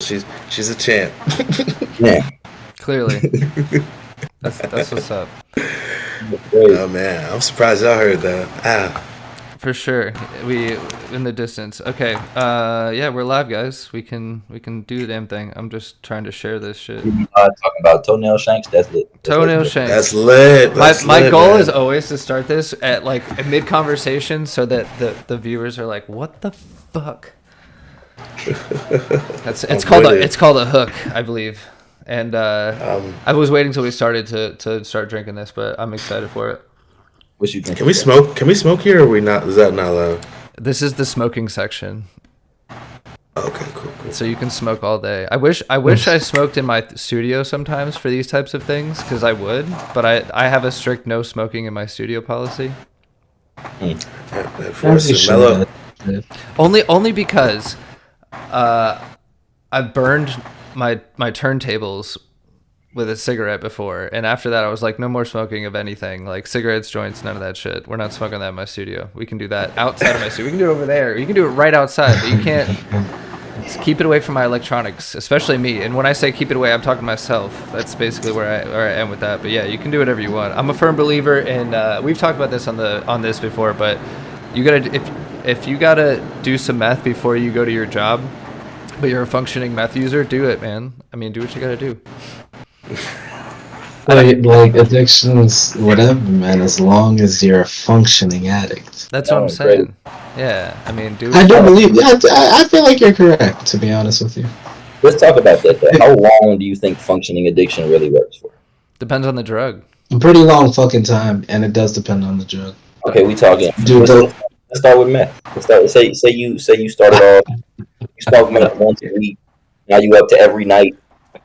She's a champ. Yeah. Clearly. That's what's up. Oh man, I'm surprised y'all heard that. For sure. We in the distance. Okay. Yeah, we're live, guys. We can do the damn thing. I'm just trying to share this shit. Talking about toenail shanks. That's lit. Toenail shanks. That's lit. My goal is always to start this at like a mid conversation so that the viewers are like, "What the fuck?" It's called a hook, I believe. And I was waiting till we started to start drinking this, but I'm excited for it. What you think? Can we smoke? Can we smoke here? Or are we not? Is that not allowed? This is the smoking section. Okay, cool. So you can smoke all day. I wish I smoked in my studio sometimes for these types of things, because I would, but I have a strict no smoking in my studio policy. Mellow. Only because I burned my turntables with a cigarette before, and after that I was like, no more smoking of anything, like cigarettes, joints, none of that shit. We're not smoking that in my studio. We can do that outside of my studio. We can do it over there. You can do it right outside, but you can't. Just keep it away from my electronics, especially me. And when I say keep it away, I'm talking to myself. That's basically where I am with that. But yeah, you can do whatever you want. I'm a firm believer in. We've talked about this on this before, but you gotta if you gotta do some meth before you go to your job, but you're a functioning meth user, do it, man. I mean, do what you gotta do. Like addictions, whatever, man. As long as you're a functioning addict. That's what I'm saying. Yeah, I mean, do. I do believe. I feel like you're correct. To be honest with you. Let's talk about that. Though. How long do you think functioning addiction really works for? Depends on the drug. A pretty long fucking time, and it does depend on the drug. Okay, we talking. Dude, let's start with meth. Say you started off. You smoke meth once a week. Now you up to every night.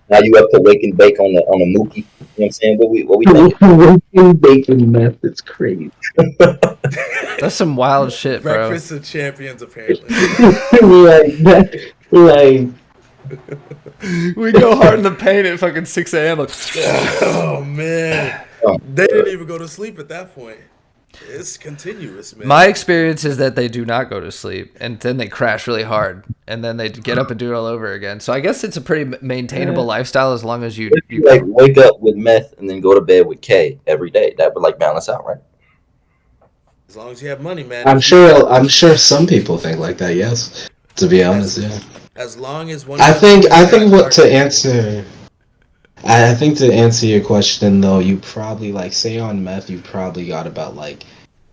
Now you up to wake and bake on the mookie. You know what I'm saying? What we thinking? Wake and bake and meth. It's crazy. That's some wild shit, bro. Breakfast of Champions, apparently. like. We go hard in the paint at fucking 6 a.m. Like, oh man, they didn't even go to sleep at that point. It's continuous, man. My experience is that they do not go to sleep, and then they crash really hard, and then they get up and do it all over again. So I guess it's a pretty maintainable lifestyle as long as you like wake up with meth and then go to bed with K every day. That would like balance out, right? As long as you have money, man. I'm sure some people think like that. Yes, to be honest, yeah. As long as one. I think to answer your question though, you probably like say on meth, you probably got about like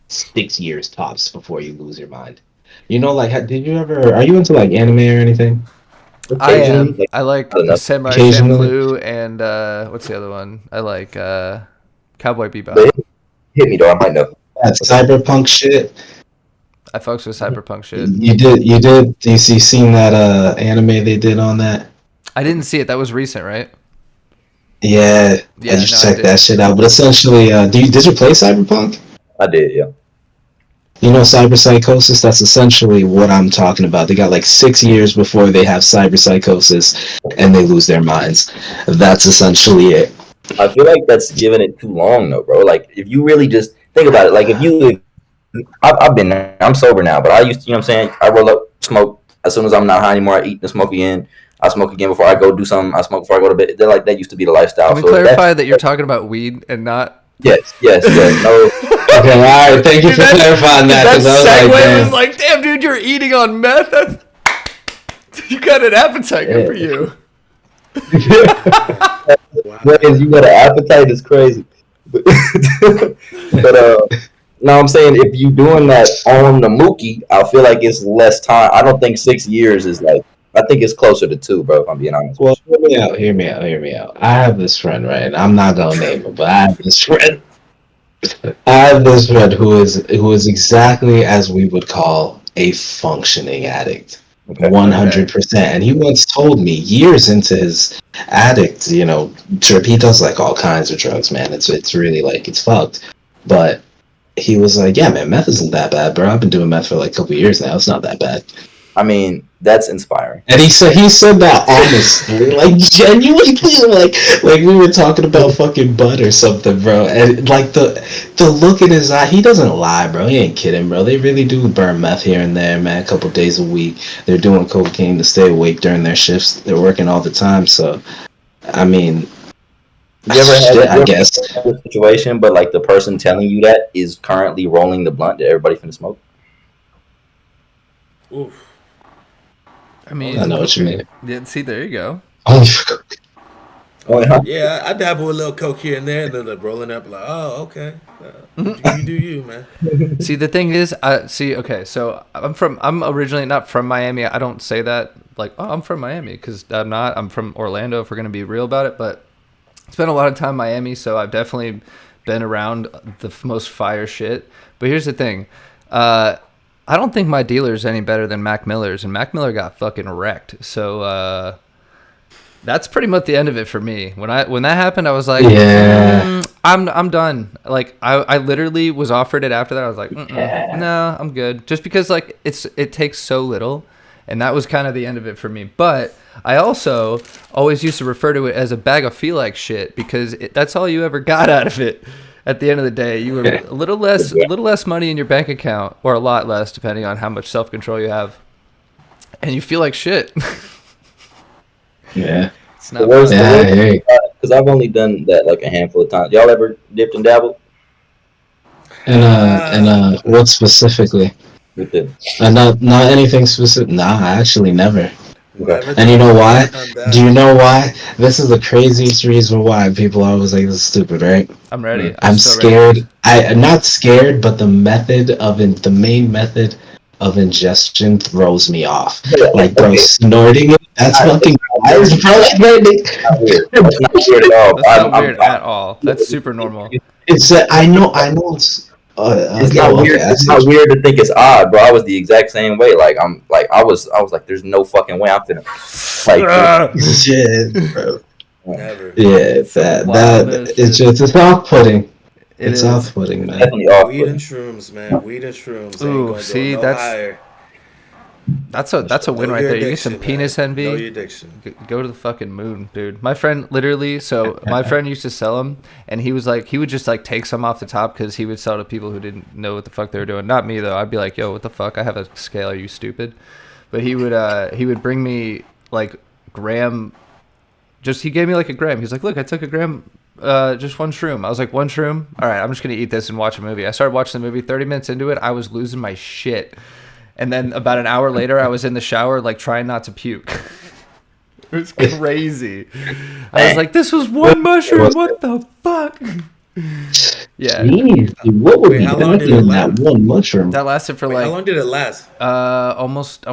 6 years tops before you lose your mind. You know, like did you ever? Are you into like anime or anything? I am. I like Samurai Champloo and what's the other one? I like Cowboy Bebop. Hit me though, I might know. That's cyberpunk shit. I fucks with cyberpunk shit. You did. You seen that anime they did on that? I didn't see it. That was recent, right? Yeah, I just checked that shit out. But essentially, did you play Cyberpunk? I did, yeah. You know, cyberpsychosis, that's essentially what I'm talking about. They got like 6 years before they have cyberpsychosis and they lose their minds. That's essentially it. I feel like that's giving it too long, though, bro. Like, if you really just think about it, like, I'm sober now, but I used to, you know what I'm saying? I roll up, smoke. As soon as I'm not high anymore, I eat and smoke again. I smoke again before I go do something. I smoke before I go to bed. They're like, that used to be the lifestyle. Can we clarify that you're talking about weed and not... Yes. No. Okay, all right. Thank you for clarifying that. That segue was like, damn, dude, you're eating on meth? You got an appetite. Good for you. Wow. You got an appetite is crazy. But no, I'm saying if you doing that on the mookie, I feel like it's less time. I don't think 6 years is like, I think it's closer to 2, bro, if I'm being honest. Well, hear me out. I have this friend, right? I'm not going to name him, but I have this friend. Who is exactly as we would call a functioning addict. Okay. 100%. And he once told me years into his addict, trip, he does like all kinds of drugs, man. It's really like, it's fucked. But he was like, yeah, man, meth isn't that bad, bro. I've been doing meth for like a couple years now. It's not that bad. I mean, that's inspiring. And he said that honestly, like genuinely, like we were talking about fucking bud or something, bro. And like the look in his eye, he doesn't lie, bro. He ain't kidding, bro. They really do burn meth here and there, man. A couple days a week, they're doing cocaine to stay awake during their shifts. They're working all the time, so I mean, You ever had shit, that I guess. situation, but like the person telling you that is currently rolling the blunt that everybody finna smoke? Oof. I mean, I know what you mean. yeah, see, there you go. Oh, Yeah, I dabble with a little coke here and there, and then like rolling up like, oh, okay. You do you, man. See, the thing is, okay, so I'm originally not from Miami. I don't say that like, oh, I'm from Miami, because I'm not. I'm from Orlando, if we're gonna be real about it. But spent a lot of time in Miami, so I've definitely been around the most fire shit. But here's the thing, I don't think my dealer's any better than Mac Miller's, and Mac Miller got fucking wrecked. So that's pretty much the end of it for me. When that happened, I was like, yeah. I'm done. Like I literally was offered it after that. I was like, no, I'm good. Just because like it takes so little, and that was kind of the end of it for me. But I also always used to refer to it as a bag of feel like shit, because that's all you ever got out of it. At the end of the day, you were a little less money in your bank account, or a lot less, depending on how much self-control you have, and you feel like shit. Yeah. It's not Because fun. I've only done that like a handful of times. Y'all ever dipped and dabbled? And what specifically? With the Not anything specific. Nah, actually never. Okay. And you know why? Do you know why? This is the craziest reason why people always like, this is stupid, right? I'm ready. I'm so scared. ready. I'm not scared, but the main method of ingestion throws me off. Like, bro, snorting it, that's fucking wild, bro. That's not weird. That's not weird at all. That's not weird at all. That's super normal. It's I know it's It's not weird. It's not weird to think it's odd, bro. I was the exact same way. Like I was like, there's no fucking way I'm finna like shit, bro. Never. Yeah, that it's just it's off-putting. It's off-putting, man. definitely Weed and shrooms, man. Weed and shrooms. Ooh, Ain't gonna see, go no that's- higher. That's a win Know right your there. You get some addiction, penis man. envy. Know your addiction. Go to the fucking moon, dude. My friend literally, so my friend used to sell them, and he was like, he would just like take some off the top, because he would sell to people who didn't know what the fuck they were doing. Not me though. I'd be like, yo, what the fuck? I have a scale. Are you stupid? But he would bring me like gram. He gave me like a gram. He's like, look, I took a gram, just one shroom. I was like, one shroom? All right, I'm just gonna eat this and watch a movie. I started watching the movie. 30 minutes into it, I was losing my shit. And then about an hour later, I was in the shower, like trying not to puke. It was crazy. I was like, this was one mushroom. What the fuck? Yeah. Jeez, dude, what would Wait, be how long better did it than last? that one mushroom? That lasted for Wait, like how long did it last? almost.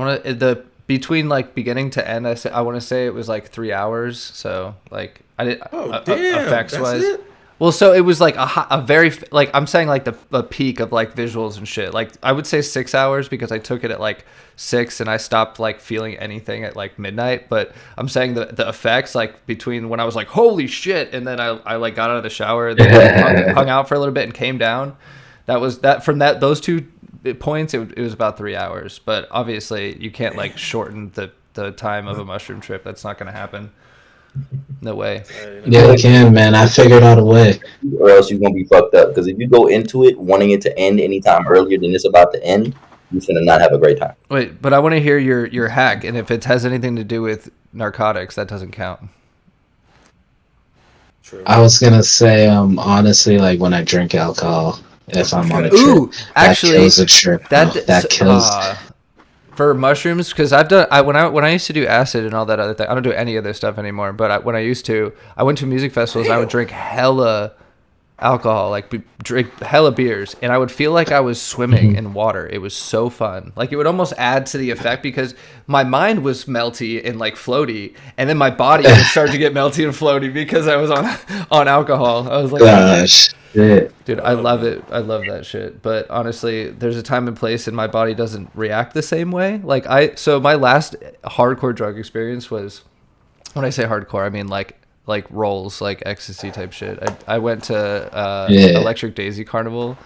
Between like beginning to end. I want to say it was like 3 hours. So like I did. Oh damn! Effects That's wise. it? Well, so it was like a very, like, I'm saying like the peak of like visuals and shit. Like I would say 6 hours, because I took it at like 6 and I stopped like feeling anything at like midnight. But I'm saying the effects, like between when I was like, holy shit, and then I like got out of the shower and then hung out for a little bit and came down. From those 2 points, it was about 3 hours. But obviously you can't like shorten the time of a mushroom trip. That's not going to happen. No way. Yeah, you can, man. I figured out a way. or else you're gonna be fucked up. Because if you go into it wanting it to end anytime earlier than it's about to end, you're gonna not have a great time. Wait, but I want to hear your hack, and if it has anything to do with narcotics, that doesn't count. True. I was gonna say, honestly, like when I drink alcohol, if I'm on a trip, Ooh, actually, that kills a trip. That kills. For mushrooms, because when I used to do acid and all that other thing, I don't do any of this stuff anymore. But when I used to, I went to music festivals. And I would drink hella alcohol, like drink hella beers, and I would feel like I was swimming in water. It was so fun. Like it would almost add to the effect, because my mind was melty and like floaty, and then my body would start to get melty and floaty because I was on alcohol. I was like, Gosh, shit. dude, I love it. I love that shit. But honestly, there's a time and place, and my body doesn't react the same way. So my last hardcore drug experience was, when I say hardcore, I mean like rolls, like ecstasy type shit. I went to Electric Daisy Carnival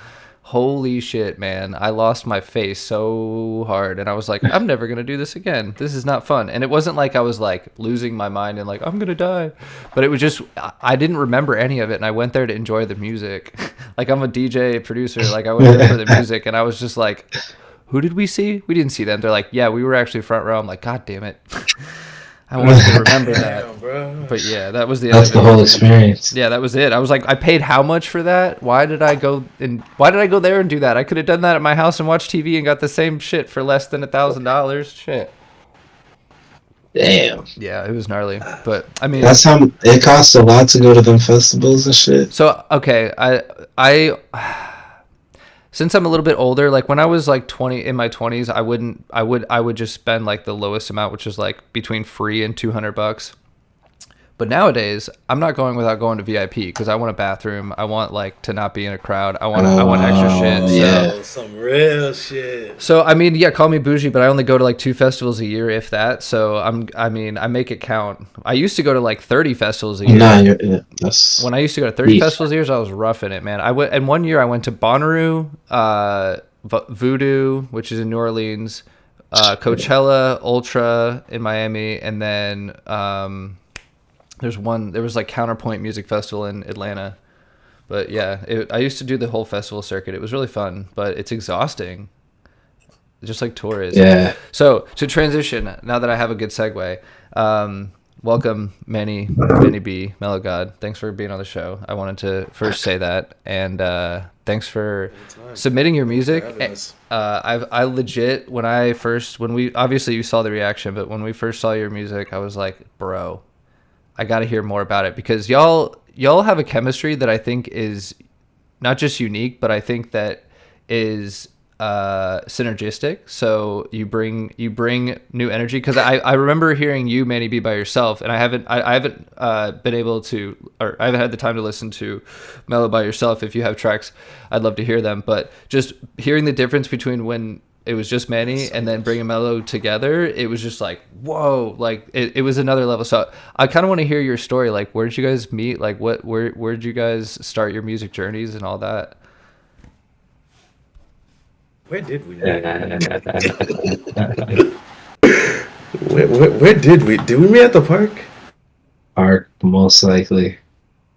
holy shit, man, I lost my face so hard, and I was like, I'm never gonna do this again. This is not fun. And it wasn't like I was like losing my mind and like I'm gonna die, but it was just I didn't remember any of it, and I went there to enjoy the music. Like I'm a DJ producer, like I went there for the music, and I was just like, who did we see? We didn't see them. They're like, yeah, we were actually front row. I'm like, god damn it. I wanted to remember that. Bro. But yeah, that was the That's the whole experience. Yeah, that was it. I was like, I paid how much for that? Why did I go there and do that? I could have done that at my house and watched TV and got the same shit for less than $1,000. Shit. Damn. Yeah, it was gnarly. But I mean, That's how it costs a lot to go to them festivals and shit. so okay, I since I'm a little bit older, like when I was like 20 in my 20s, I would just spend like the lowest amount, which is like between free and $200. But nowadays, I'm not going without going to VIP because I want a bathroom. I want like to not be in a crowd. I want extra shit. So. Yeah. Some real shit. So I mean, yeah, call me bougie, but I only go to like 2 festivals a year, if that. So I make it count. I used to go to like 30 festivals a year. That's When I used to go to 30 festivals a year, I was roughing it, man. And one year I went to Bonnaroo, Voodoo, which is in New Orleans, Coachella, Ultra in Miami, and then there was like Counterpoint Music Festival in Atlanta. But yeah, I used to do the whole festival circuit. It was really fun, but it's exhausting. Just like tour is. Yeah. So to transition, now that I have a good segue, welcome Manny B, MellowGod. Thanks for being on the show. I wanted to first say that, and thanks for submitting your music. I legit when we obviously you saw the reaction, but when we first saw your music, I was like, bro, I got to hear more about it, because y'all have a chemistry that I think is not just unique, but I think that is synergistic. So you bring new energy, because I remember hearing you, Manny B, by yourself, and I haven't been able to, or I haven't had the time to listen to Mellow by yourself. If you have tracks, I'd love to hear them, but just hearing the difference between when it was just Manny and then bringing Mellow together, it was just like, whoa, like it was another level. So I kind of want to hear your story. Like, where did you guys meet? Like, where did you guys start your music journeys and all that? Where did we meet? Where did we? Did we meet at the park? Park, most likely.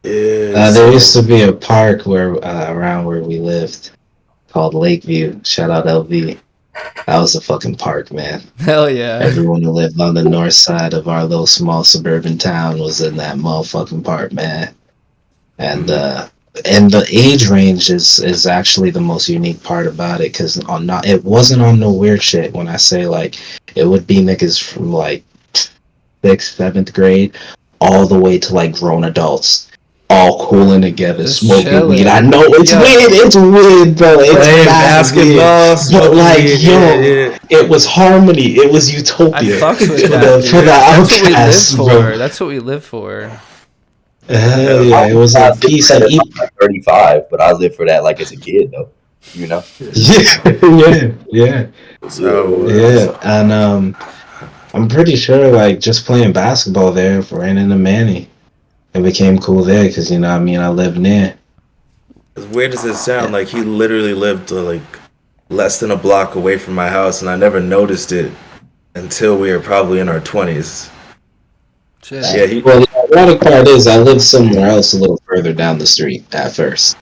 Yeah. There used to be a park around where we lived called Lakeview. Shout out LV. That was a fucking park, man. Hell yeah. Everyone who lived on the north side of our little small suburban town was in that motherfucking park, man. And the age range is actually the most unique part about it, because it wasn't on no weird shit. When I say like, it would be niggas from like 6th, 7th grade all the way to like grown adults, all cooling together, Just smoking chilling. weed. I know it's weird, bro. It's Playing not basketball, weird. But like, weed, yo, it was harmony. It was I utopia. fucks with for that. the That's what we live outcasts, for. bro. That's what we live for. Hell yeah, it was like peace and eat. I'm 35, but I lived for that like as a kid, though. You know? Yeah. So, Yeah, and I'm pretty sure like just playing basketball there ran into Manny. It became cool there because, you know what I mean, I live near. as weird as it sounds, like he literally lived like less than a block away from my house, and I never noticed it until we were probably in our 20s. Shit. Yeah, Well, the ironic part is I lived somewhere else a little further down the street at first.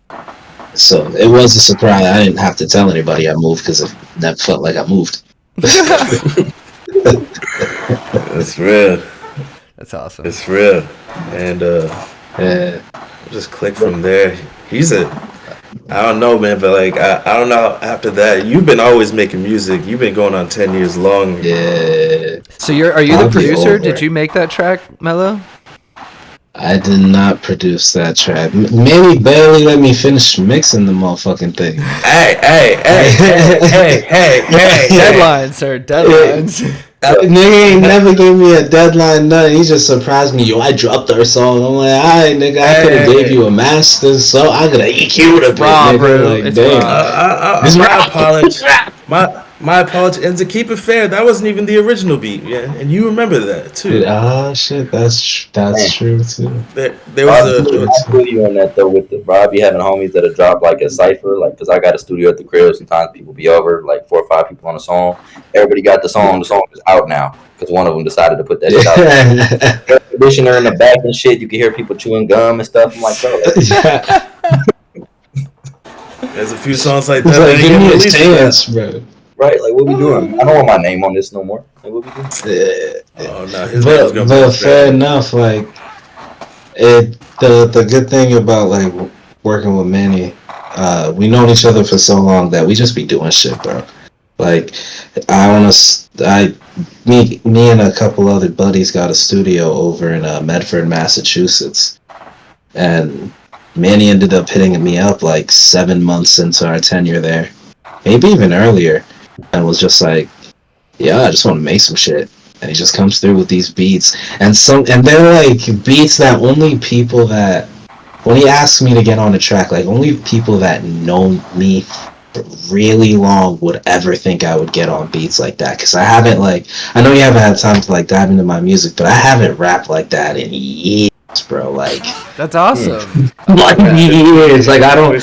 So it was a surprise. I didn't have to tell anybody I moved because it never felt like I moved. It's real. That's awesome. It's real. And just click from there. I don't know, man, but like I don't know. After that, you've been always making music. You've been going on 10 years long. Yeah. So are you the I'll be producer? over Did it. you make that track, Mellow? I did not produce that track. Manny barely let me finish mixing the motherfucking thing. Hey. Deadlines, sir. Deadlines. Nigga ain't never gave me a deadline, nothing. He just surprised me. Yo, I dropped our song. I'm like, alright, nigga, I could have gave you a master, so I could have EQ'd a bit, Raw, nigga. bro. Like, It's damn. raw. It's My raw. apologies. My apology. And to keep it fair, that wasn't even the original beat, yeah. And you remember that too. Ah, shit, that's true too. There was I feel you on that though. With the bro, I be having homies that'll drop like a cipher, like because I got a studio at the crib. Sometimes people be over, like 4 or 5 people on a song. Everybody got the song. The song is out now because one of them decided to put that shit out. Air conditioner in the back and shit. You can hear people chewing gum and stuff. I'm like, bro, there's a few songs like It's that. like, that give ain't me a getting released yet. chance, bro. right? Like, what we doing? I don't want my name on this no more. Like, what we doing? Oh no, his name's gonna But be fair straight. enough, like the good thing about like working with Manny, we known each other for so long that we just be doing shit, bro. Like me and a couple other buddies got a studio over in Medford, Massachusetts, and Manny ended up hitting me up like 7 months into our tenure there, maybe even earlier, and was just like, "Yeah, I just want to make some shit." And he just comes through with these beats, and they're like beats that only people that, when he asks me to get on a track, like only people that know me for really long would ever think I would get on beats like that. Because I haven't, like, I know you haven't had time to like dive into my music, but I haven't rapped like that in years, bro. Like, That's awesome. like years. Like I don't.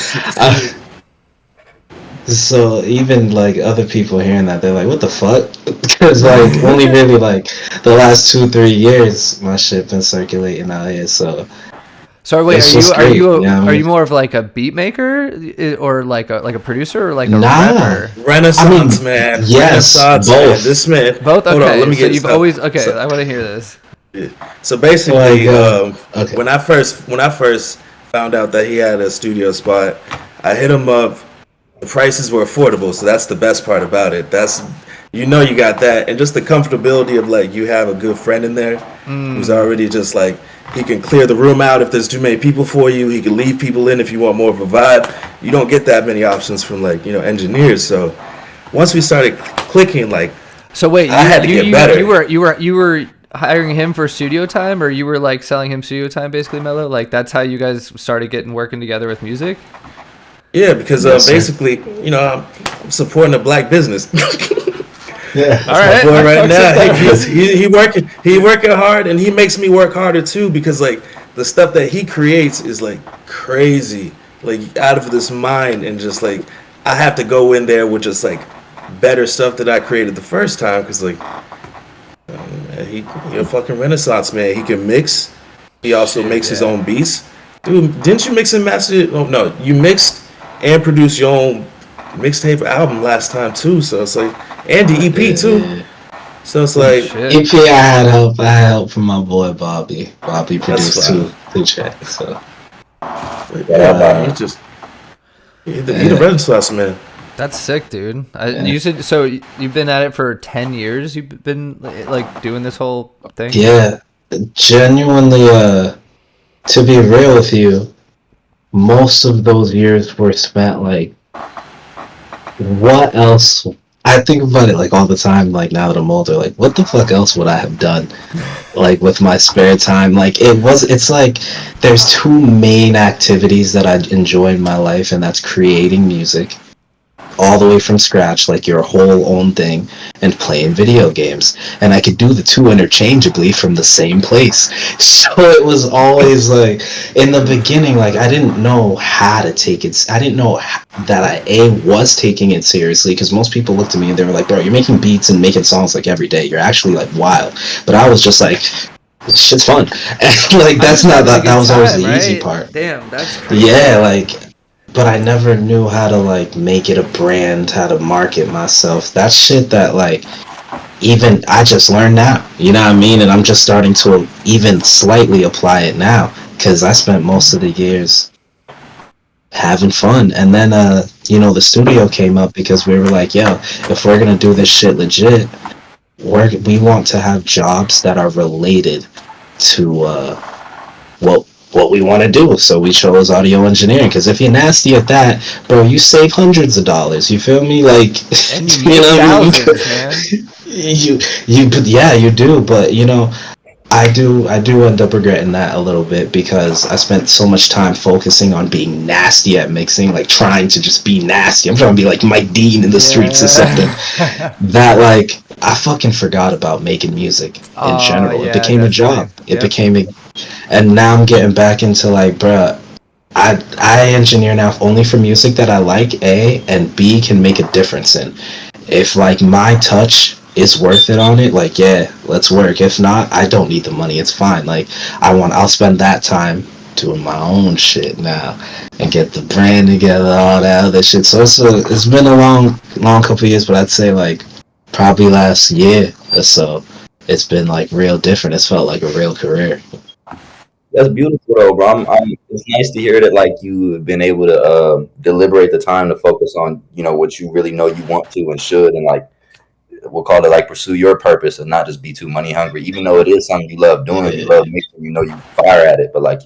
So even like other people hearing that, they're like, "What the fuck?" Because like only really like the last 2-3 years, my shit been circulating out here. So So wait, it's are just great, you you know what I are mean? you more of like a beat maker or like a producer or like a Nah. rapper? Renaissance I mean, man. yes, Renaissance both. man. This man. Both. Okay. Hold on, let me so get you've this always up. I want to hear this. So basically, okay. when I first found out that he had a studio spot, I hit him up. The prices were affordable, so that's the best part about it. That's, you got that, and just the comfortability of like you have a good friend in there who's already just like, he can clear the room out if there's too many people for you. He can leave people in if you want more of a vibe. You don't get that many options from like engineers. So once we started clicking, like, So wait, I had to get better. You were hiring him for studio time, or you were like selling him studio time, basically, Mellow? Like that's how you guys started working together with music? Yeah, because Yes, sir. basically, I'm supporting a black business. Yeah. All right. Boy, right Fucks now, with that. he working hard, and he makes me work harder too. Because like the stuff that he creates is like crazy, like out of this mind, and just like I have to go in there with just like better stuff that I created the first time. Because like he a fucking renaissance man. He can mix. He also makes his own beats. Dude, didn't you mix and master? Oh no, you mixed and produced your own mixtape album last time too. So it's like, and the EP too. So it's like, Shit. EP, I had help from my boy Bobby. Bobby produced fine. two tracks. So he just he the renaissance man. That's sick, dude. You said so. You've been at it for 10 years. You've been like doing this whole thing. yeah, genuinely. To be real with you, most of those years were spent like, what else? I think about it like all the time. Like now that I'm older, like what the fuck else would I have done? Like with my spare time, like it's like there's two main activities that I enjoy in my life, and that's creating music all the way from scratch, like your whole own thing, and playing video games. And I could do the two interchangeably from the same place. So it was always like, in the beginning, like I didn't know how to take it. I didn't know that I was taking it seriously, because most people looked at me and they were like, bro, you're making beats and making songs like every day. You're actually like wild. But I was just like, shit's fun. And like that's not that was always the easy part. Damn, that's crazy. Yeah, like, but I never knew how to like make it a brand, how to market myself. That's shit that like even I just learned now, you know what I mean? And I'm just starting to even slightly apply it now, because I spent most of the years having fun. And then the studio came up because we were like, yo, if we're gonna do this shit legit, we want to have jobs that are related to what we want to do. So we chose audio engineering, because if you're nasty at that, bro, you save hundreds of dollars. You feel me? Like, And you make thousands, man. you do. But I do end up regretting that a little bit because I spent so much time focusing on being nasty at mixing, like trying to just be nasty. I'm trying to be like Mike Dean in the streets or something. That like I fucking forgot about making music in general. It became a job. It became a, and now I'm getting back into like, bruh, I engineer now only for music that I like, A, and B can make a difference in. If like my touch is worth it on it, like yeah, let's work. If not, I don't need the money. It's fine. Like I'll spend that time doing my own shit now and get the brand together, all that other shit. So it's been a long couple of years, but I'd say like probably last year or so, it's been like real different. It's felt like a real career. That's beautiful though, bro. It's nice to hear that like you've been able to deliberate the time to focus on what you really know you want to and should, and like we'll call it like pursue your purpose and not just be too money hungry. Even though it is something you love doing, you love making, you fire at it, but like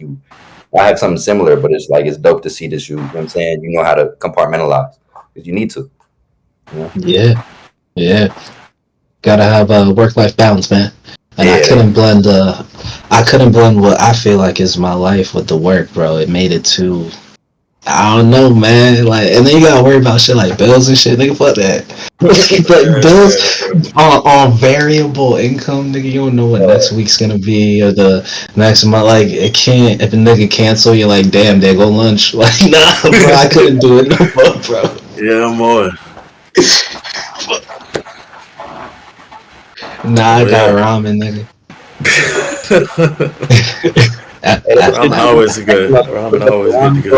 I have something similar, but it's like it's dope to see that you know what I'm saying, you know how to compartmentalize because you need to. Yeah. Gotta have a work-life balance, man. And I couldn't blend what I feel like is my life with the work, bro. It made it too, I don't know, man. Like, and then you gotta worry about shit like bills and shit. Nigga, fuck that. Like bills on variable income, nigga. You don't know what next week's gonna be or the next month. Like, it can't. If a nigga cancel, you're like, damn, there go lunch. Like, nah, bro, I couldn't do it no more, bro. Yeah, I'm on. Nah, I got ramen, nigga. Ramen always good. Ramen always good.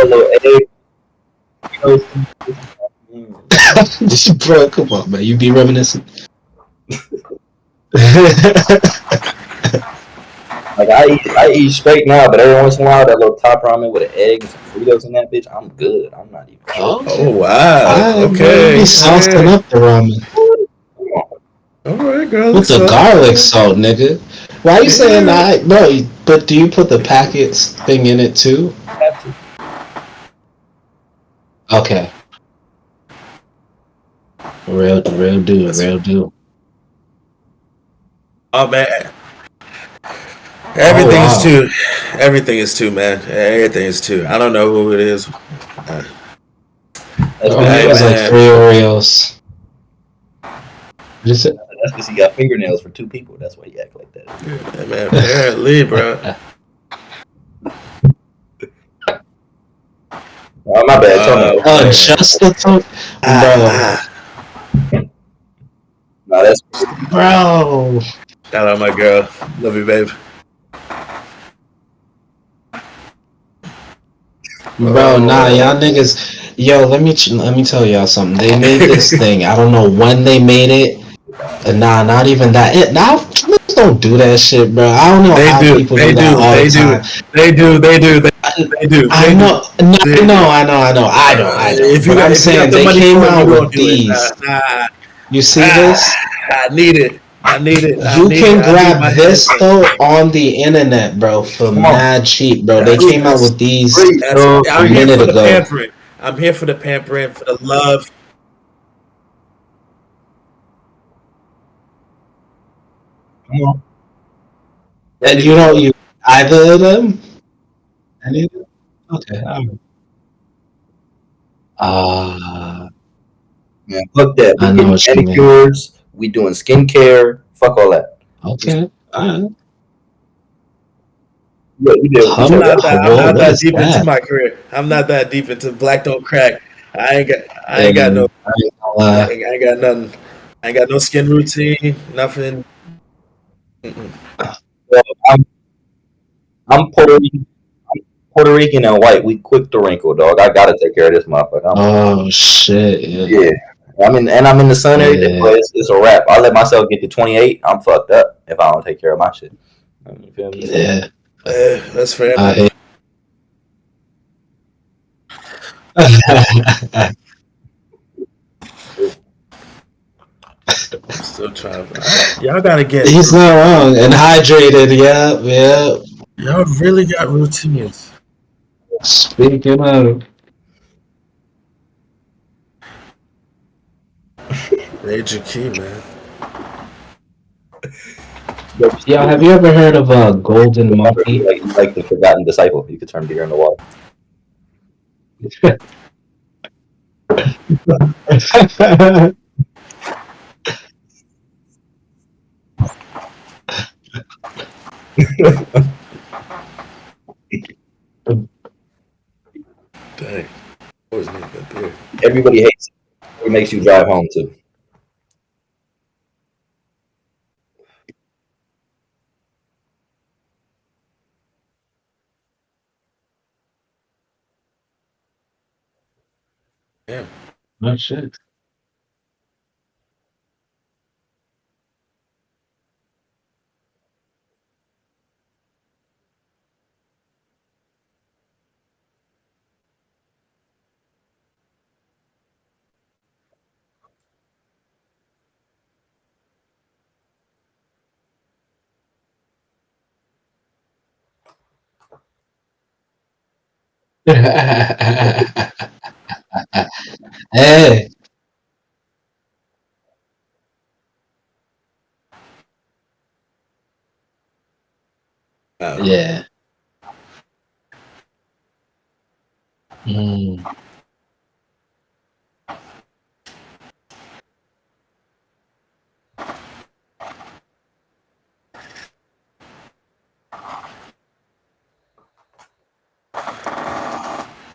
Bro, come on, man. You be reminiscent. Like I eat straight now, but every once in a while that little top ramen with an egg and some Fritos in that bitch, I'm good. I'm not even. Oh wow. Okay. Be saucing up the ramen. All right, girl. With the garlic salt, nigga. Why you saying that, bro? But do you put the packets thing in it too? Okay. Real deal. Oh man. Everything is two, man. Everything is two. I don't know who it is. It was like 3 Oreos. What is it? That's because he got fingernails for 2 people. That's why he act like that. Yeah, man, apparently, bro. Oh, my bad. Just the top, bro. No, that's bro. Shout out my girl. Love you, babe. Bro, nah, y'all niggas. Yo, let me tell y'all something. They made this thing. I don't know when they made it. Nah, not even that. Now, niggas don't do that shit, bro. I don't know how people do that all the time. They do. I know. I know. But I'm saying they came out with these. You see this? I need it. You can grab this though on the internet, bro, for mad cheap, bro. They came out with these a minute ago. I'm here for the pampering, for the love. And you don't use either of them? Any of them? Okay. Man, fuck that. I know what you mean. Manicures, we doing skincare. Fuck all that. Okay. Alright. Yeah, we do. I'm not that deep into my career. I'm not that deep into Black Don't Crack. I ain't got nothing. I ain't got no skin routine. Nothing. Well, I'm Puerto Rican and white. We quick to wrinkle, dog. I gotta take care of this motherfucker. Oh shit! Yeah. I'm in the sun every day, but it's a wrap. I let myself get to 28. I'm fucked up if I don't take care of my shit. You feel me? Yeah. That's fair. Still trying. Y'all gotta get. He's not wrong. And hydrated. Yeah. Y'all really got routines. Speaking of. Major key, man. Yo, have you ever heard of a golden monkey? Like the forgotten disciple. You could turn beer into water. Dang. Always need that beer. Everybody hates it. It makes you drive home too. Damn. Oh shit. Hey, Wow. yeah. Mm.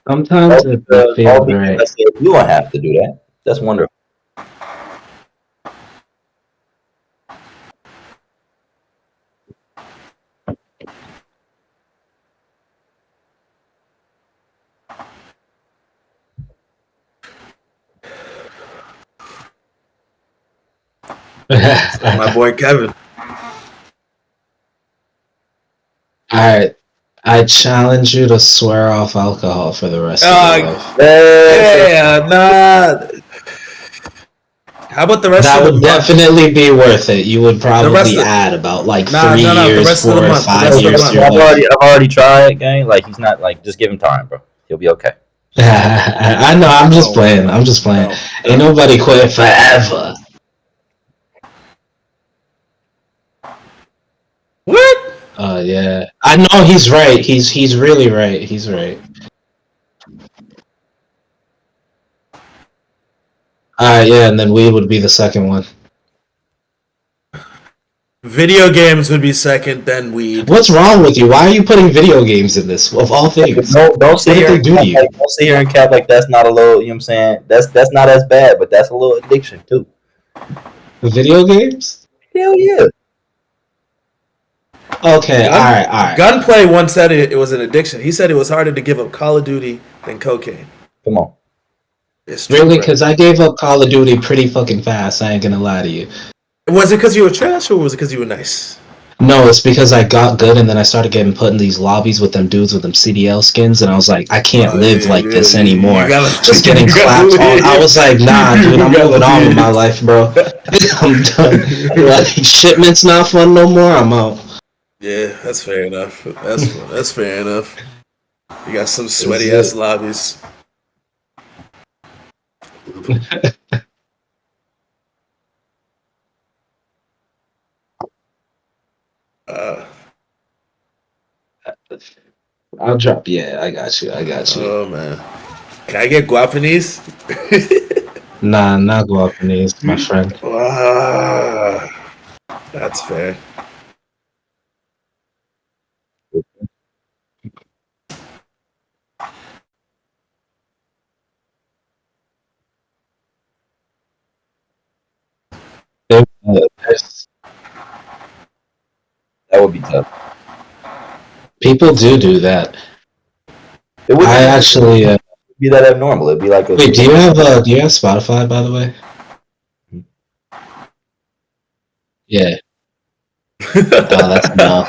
Sometimes it All feels people right. that say you don't have to do that. That's wonderful. My boy Kevin. Alright, I challenge you to swear off alcohol for the rest of your life. Yeah, nah. How about the rest That of the would month? definitely be worth it. You would rest probably of- add about like Nah, 3 no, the years, rest of the 4 or month, the 5 rest of the years month. to your life. I've already tried, gang. Like he's not like just give him time, bro. He'll be okay. I know, I'm just playing. I'm just playing. No, Ain't nobody quit forever. What? Yeah. I know he's right. He's really right. He's right. Yeah, and then weed would be the second one. Video games would be second, then weed. What's wrong with you? Why are you putting video games in this? Of all things. Don't sit What did here they and do to you? don't sit here and cap like that's not a little. You know what I'm saying? That's not as bad, but that's a little addiction too. Video games? Hell yeah. Okay, alright. Gunplay once said it was an addiction. He said it was harder to give up Call of Duty than cocaine. Come on. It's true, Really? bro. Because I gave up Call of Duty pretty fucking fast, I ain't gonna lie to you. Was it because you were trash or was it because you were nice? No, it's because I got good and then I started getting put in these lobbies with them dudes with them CDL skins and I was like, I can't live like this anymore. Just getting clapped on. I was like, nah, dude, I'm moving on with my life, bro. I'm done. Like, shipment's not fun no more, I'm out. Yeah, that's fair enough. That's fair enough. You got some sweaty ass lobbies. I'll drop, I got you. Oh man, can I get guapanese? Nah, not Guapanese, my friend. That's fair. There's- That would be tough. People do that. It would I actually, be that abnormal. It'd be like a wait, do you have Spotify, by the way? Yeah. Oh, that's no.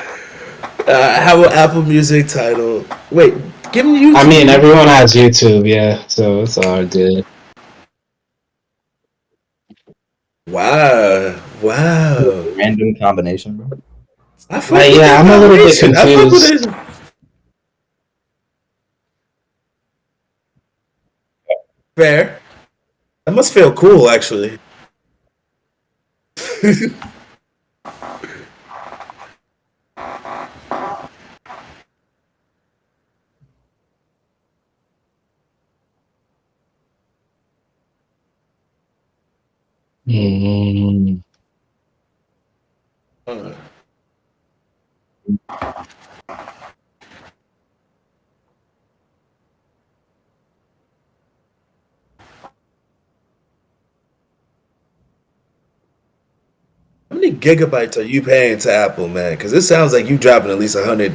How about Apple Music title? Wait, give me YouTube. I mean, everyone has YouTube, yeah, so it's all good. Wow. random combination, bro. I fuck with Yeah, that I'm a little bit combination. I fuck with confused. it. Fair. That must feel cool, actually. Mm. How many gigabytes are you paying to Apple, man? Because it sounds like you dropping at least 100.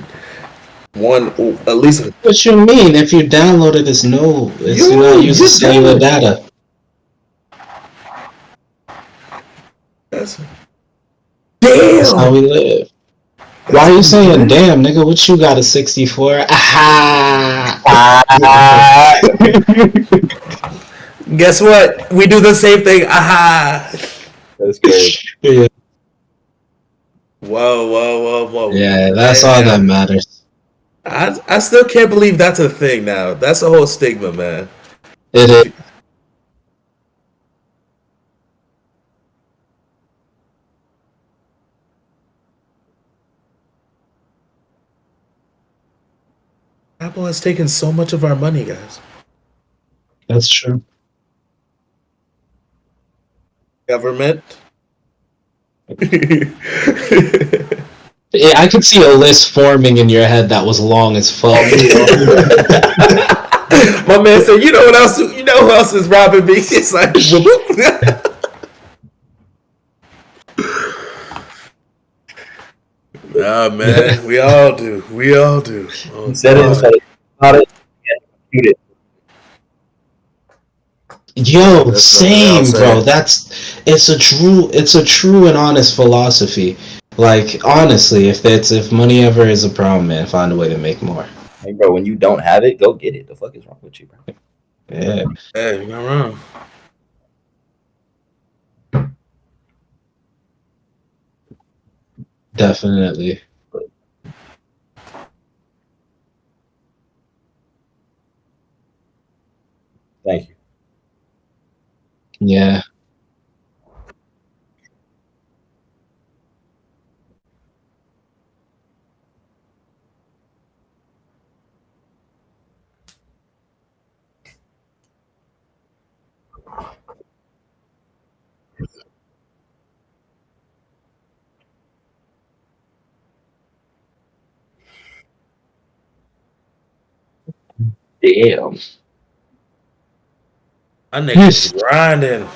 At least. What you mean? If you download it, it's no. It's Yo, not using you cellular download. data. That's That's how we damn. live. Why are you saying damn, nigga? What you got a 64? Ah, Guess what? We do the same thing. Aha. that's crazy. Yeah, Whoa. yeah, that's all that Damn. matters. I still can't believe that's a thing now. That's a whole stigma, man. It is. Apple has taken so much of our money, guys. That's true. Government. Yeah, I could see a list forming in your head that was long as fuck. My man said, "You know what else? You know who else is robbing me?" It's like, nah, man. We all do. We all do. Oh, He said it. God. About it. Yeah, shoot it. Yo, That's same, something bro. else. It's a true and honest philosophy. Like, honestly, if money ever is a problem, man, find a way to make more. Hey, bro, when you don't have it, go get it. The fuck is wrong with you, bro? Yeah, Hey, you're not wrong. definitely. Thank you. Yeah. Damn. My nigga's grinding.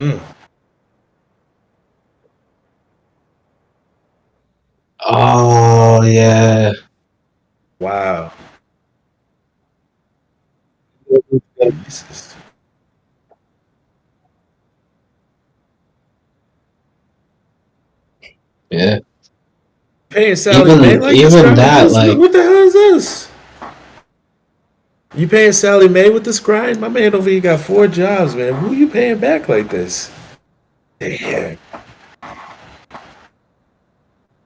Mm. Oh yeah. Wow. Jesus. Yeah. Paying Sally Mae like this, Even grind? that, like, What the hell is this? You paying Sally Mae with this grind? My man over here got 4 jobs, man. Who you paying back like this? Damn.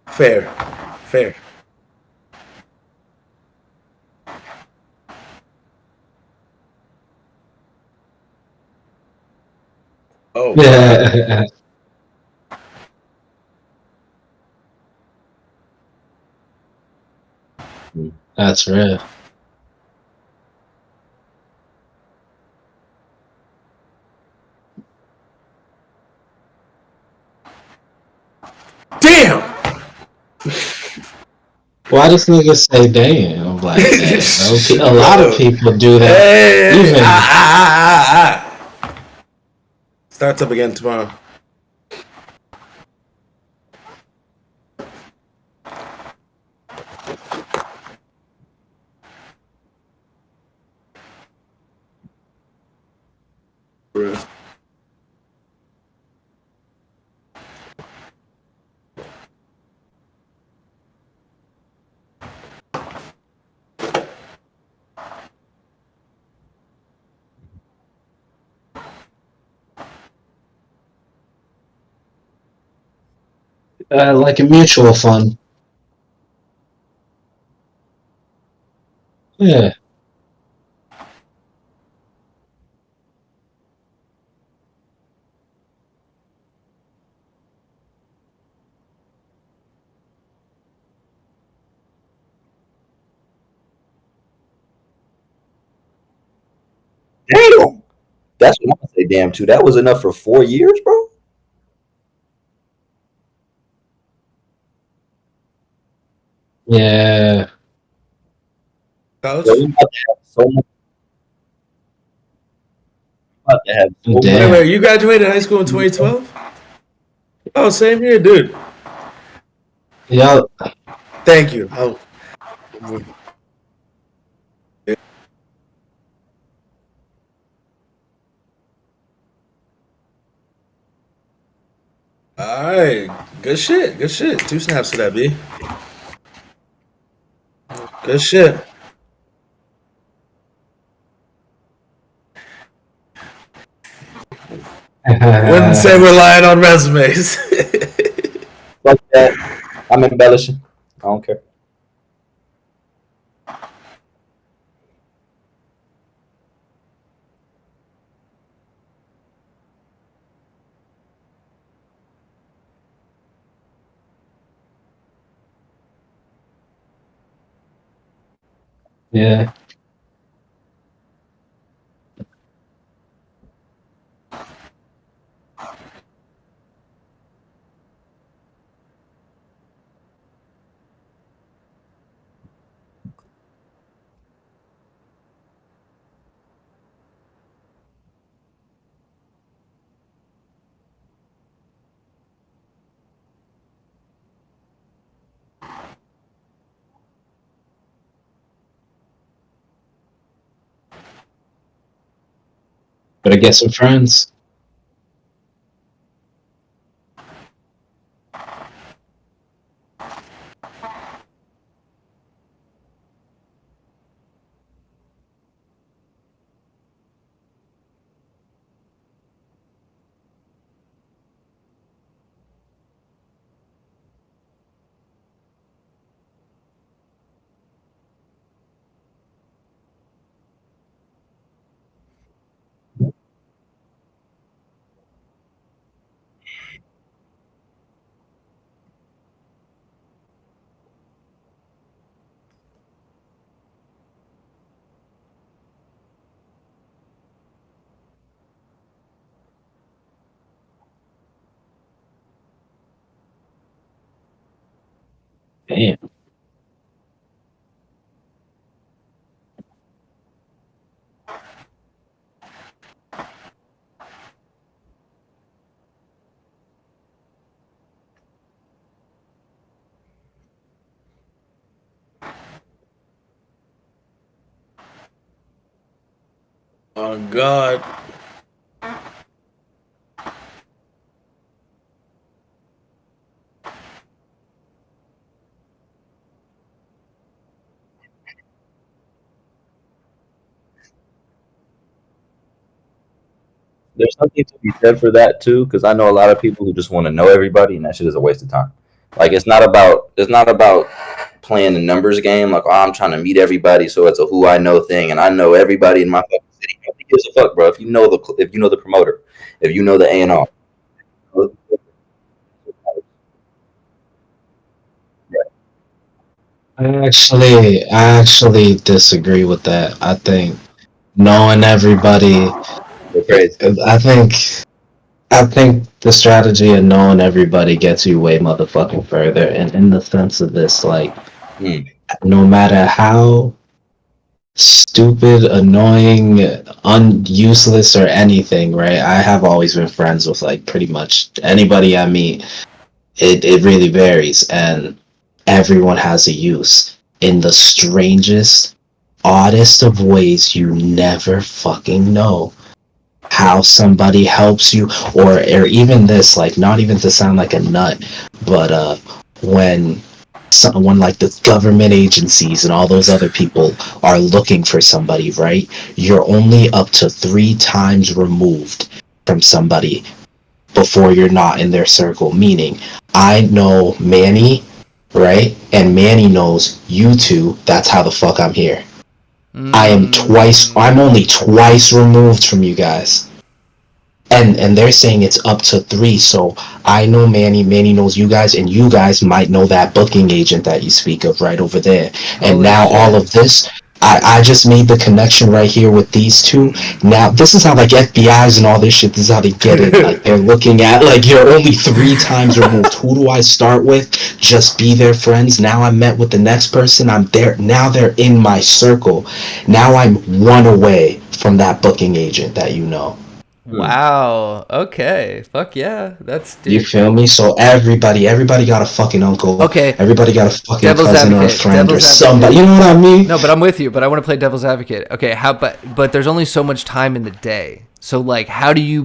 Fair. Fair. Oh, wow. yeah. That's real. Damn! Why does nigga say damn? I'm like, damn. A lot of people do that. Hey, Even Starts up again tomorrow. like a mutual fund. Yeah. Damn. That's what I'm gonna say. Damn, too. That was enough for 4 years, bro. Yeah. College? So we about to have so much. About to have so much. Damn. Wait, you graduated high school in 2012? Oh, same here, dude. Yeah. Thank you. All right, good shit, good shit. 2 snaps to that, B. Good shit. Wouldn't say we're lying on resumes. Fuck that. I'm embellishing. I don't care. Yeah. Better get some friends. Damn. Oh God. There's something to be said for that too, because I know a lot of people who just want to know everybody, and that shit is a waste of time. Like it's not about playing the numbers game. Like, oh, I'm trying to meet everybody, so it's a who I know thing, and I know everybody in my fucking city. Nobody gives a fuck, bro. If you know the promoter, if you know the A&R. I actually disagree with that. I think knowing everybody, They're crazy. I think the strategy of knowing everybody gets you way motherfucking further. And in the sense of this, like, no matter how stupid, annoying, useless, or anything, right? I have always been friends with like pretty much anybody I meet. It really varies, and everyone has a use in the strangest, oddest of ways. You never fucking know how somebody helps you, or even this, like, not even to sound like a nut, but when someone like the government agencies and all those other people are looking for somebody, right? You're only up to 3 times removed from somebody before you're not in their circle. Meaning, I know Manny, right? And Manny knows you two. That's how the fuck I'm here. I'm only twice removed from you guys. And they're saying it's up to 3, so I know Manny knows you guys, and you guys might know that booking agent that you speak of right over there. And Holy now shit. all of this, I just made the connection right here with these two. Now, this is how, like, FBIs and all this shit, this is how they get it. Like, they're looking at, like, you're only 3 times removed. Who do I start with? Just be their friends. Now I met with the next person. I'm there. Now they're in my circle. Now I'm 1 away from that booking agent that you know. Wow. Okay. Fuck yeah. That's dude. You feel me? So everybody got a fucking uncle. Okay. Everybody got a fucking Devil's cousin advocate. or a friend Devil's or somebody. You know what I mean? No, but I'm with you. But I want to play devil's advocate. Okay. But there's only so much time in the day. So like, how do you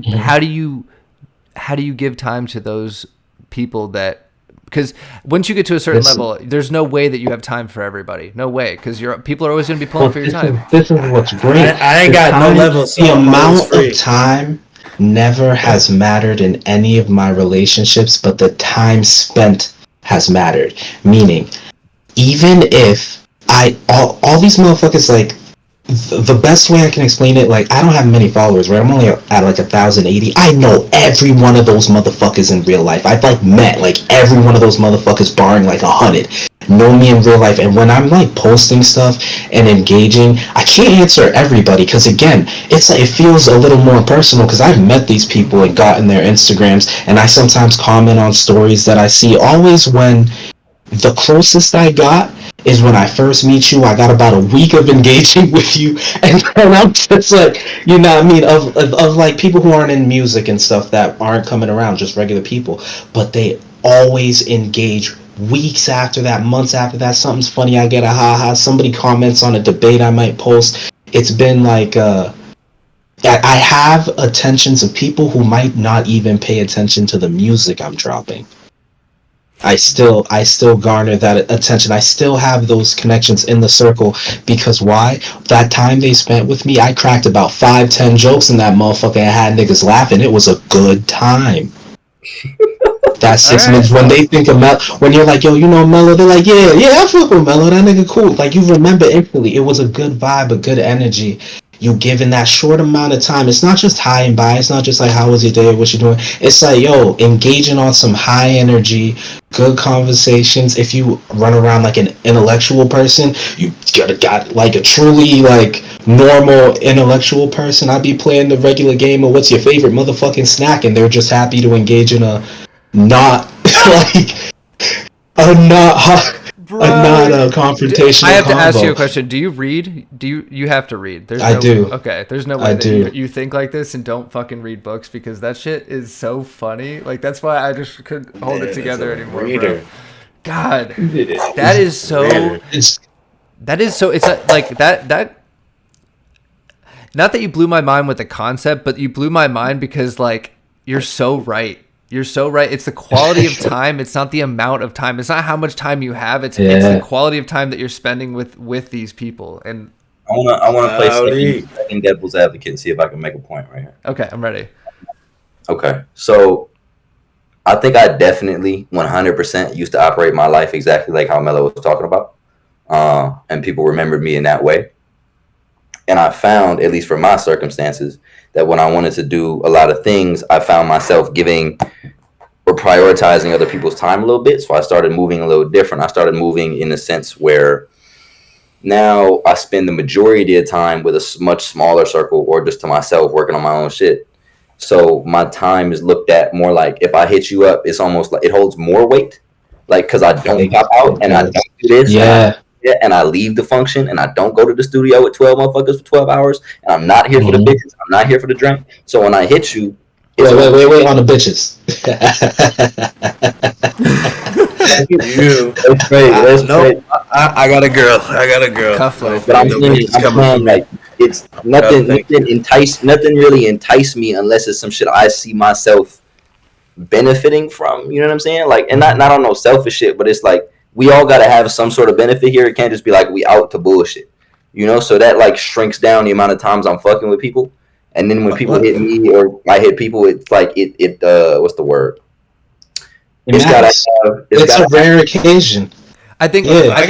give time to those people that? Because once you get to a certain level, there's no way that you have time for everybody. No way, because people are always going to be pulling for your time. This is what's great. I ain't got no level. So the amount of time never has mattered in any of my relationships, but the time spent has mattered. Meaning, even if all these motherfuckers, like, the best way I can explain it, like, I don't have many followers, right? I'm only at like 1,080. I know every one of those motherfuckers in real life. I've like met like every one of those motherfuckers, barring like 100. Know me in real life, and when I'm like posting stuff and engaging, I can't answer everybody because again, it's like it feels a little more personal because I've met these people and gotten their Instagrams, and I sometimes comment on stories that I see. Always when the closest I got is when I first meet you. I got about a week of engaging with you, and I'm just like, you know what I mean, of like people who aren't in music and stuff that aren't coming around, just regular people, but they always engage weeks after that, months after that. Something's funny, I get a haha, somebody comments on a debate I might post. It's been like I have attentions of people who might not even pay attention to the music I'm dropping. I still garner that attention. I still have those connections in the circle because why? That time they spent with me, I cracked about 5-10 jokes in that motherfucker and had niggas laughing. It was a good time. That 6 minutes when they think of when you're like, yo, you know Mellow, they're like, yeah, I fuck with Mellow, that nigga cool. Like, you remember instantly. It was a good vibe, a good energy. You given that short amount of time. It's not just high and by. It's not just like, how was your day, what you doing. It's like, yo, engaging on some high energy, good conversations. If you run around like an intellectual person, you got like a truly like normal intellectual person. I'd be playing the regular game of what's your favorite motherfucking snack, and they're just happy to engage in a not like a confrontational. I have to ask combo. you a question. Do you read? You have to read? I do. Okay, there's no way that you think like this and don't fucking read books because that shit is so funny. Like, that's why I just couldn't hold it together anymore, bro. God, that is so. That is so. It's like that. Not that you blew my mind with the concept, but you blew my mind because like you're so right. You're so right. It's the quality of time. It's not the amount of time. It's not how much time you have. It's the quality of time that you're spending with these people. And I wanna play second devil's advocate and see if I can make a point right here. Okay, I'm ready. Okay, so I think I definitely 100% used to operate my life exactly like how Mello was talking about, and people remembered me in that way. And I found, at least for my circumstances, that when I wanted to do a lot of things, I found myself giving or prioritizing other people's time a little bit. So I started moving a little different. I started moving in a sense where now I spend the majority of the time with a much smaller circle or just to myself working on my own shit. So my time is looked at more like if I hit you up, it's almost like it holds more weight. Like, because I don't pop out and I don't do this. Yeah. And I leave the function and I don't go to the studio with 12 motherfuckers for 12 hours and I'm not here for the bitches. I'm not here for the drink. So when I hit you, wait on the bitches. That's great. Nope. I got a girl. Cuff life. But I'm saying like it's nothing really entice me unless it's some shit I see myself benefiting from. You know what I'm saying? Like, and not on no selfish shit, but it's like we all got to have some sort of benefit here. It can't just be like we out to bullshit, you know? So that like shrinks down the amount of times I'm fucking with people. And then when people hit me or I hit people, it's like it what's the word? It's a rare occasion. I think I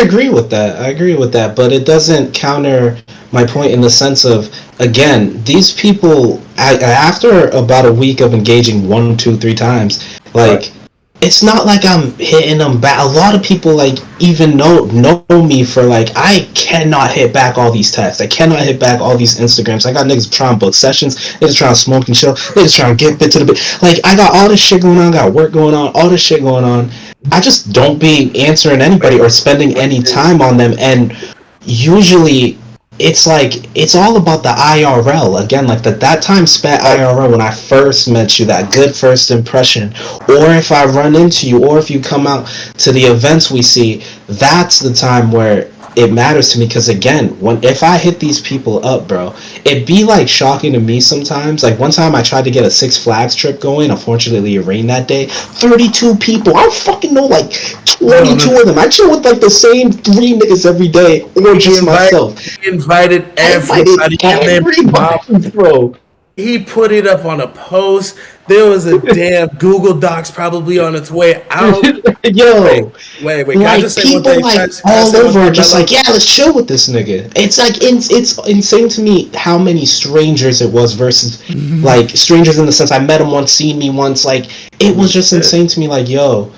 agree with that. But it doesn't counter my point in the sense of, again, these people after about a week of engaging 1, 2, 3 times, like it's not like I'm hitting them back. A lot of people like even know me for like I cannot hit back all these texts. I cannot hit back all these Instagrams. I got niggas trying to book sessions. Niggas trying to smoke and chill. Niggas trying to get bit to the bit. Like I got all this shit going on. Got work going on. All this shit going on. I just don't be answering anybody or spending any time on them. And usually it's like it's all about the IRL again, like that time spent IRL when I first met you, that good first impression, or if I run into you, or if you come out to the events we see, that's the time where it matters to me. Because again, if I hit these people up, bro, it'd be like shocking to me sometimes. Like one time I tried to get a Six Flags trip going. Unfortunately, it rained that day. 32 people. I don't fucking know like 22 of them. I chill with like the same 3 niggas every day, or just myself. He invited everybody. Everybody, bro. He put it up on a post. There was a damn Google Docs probably on its way out. Yo, wait. Can I just say people like all over are just like, yeah, let's chill with this nigga. It's like it's insane to me how many strangers it was versus like strangers in the sense I met him once, seen me once. Like it was just insane to me. Like yo,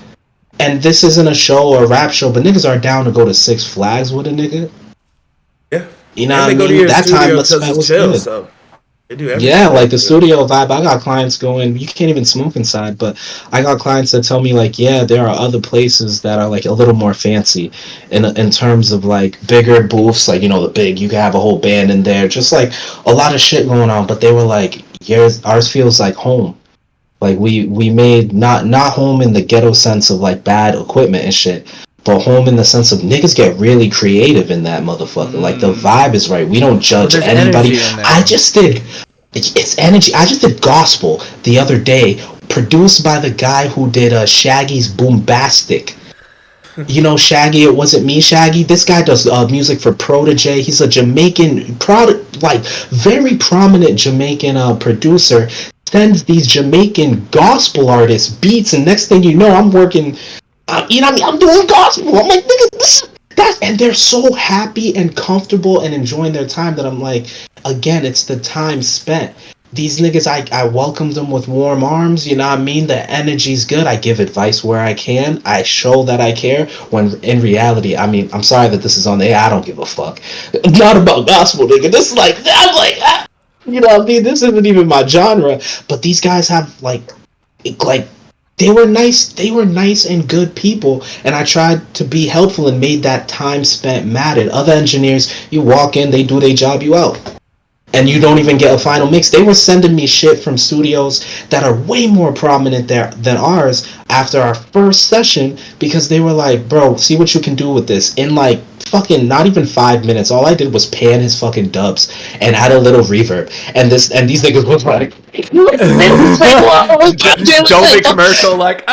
and this isn't a show or a rap show, but niggas are down to go to Six Flags with a nigga. Yeah, you know what I mean. That time was chill, good. So. Yeah, like the studio vibe. I got clients going, you can't even smoke inside, but I got clients that tell me like, yeah, there are other places that are like a little more fancy in terms of like bigger booths, like, you know, the big, you can have a whole band in there, just like a lot of shit going on. But they were like, ours feels like home. Like we made not home in the ghetto sense of like bad equipment and shit, but home in the sense of niggas get really creative in that motherfucker. Like the vibe is right. We don't judge anybody. I just did. It's energy. I just did gospel the other day, produced by the guy who did Shaggy's Boombastic. You know Shaggy, it wasn't me, Shaggy. This guy does music for Protege. He's a Jamaican, very prominent Jamaican producer. Sends these Jamaican gospel artists beats, and next thing you know, I'm working. You know what I mean? I'm doing gospel. I'm like, nigga, and they're so happy and comfortable and enjoying their time that I'm like, again, it's the time spent. These niggas, I welcome them with warm arms, you know what I mean? The energy's good. I give advice where I can. I show that I care. When in reality, I mean, I'm sorry that this is on the air. I don't give a fuck. Not about gospel, nigga. This is like, I'm like, you know what I mean? This isn't even my genre. But these guys have like. They were nice and good people, and I tried to be helpful and made that time spent matter. Other engineers, you walk in, they do their job, you out. And you don't even get a final mix. They were sending me shit from studios that are way more prominent there than ours after our first session because they were like, bro, see what you can do with this. In like fucking not even 5 minutes, all I did was pan his fucking dubs and add a little reverb. And these niggas was like, don't be commercial like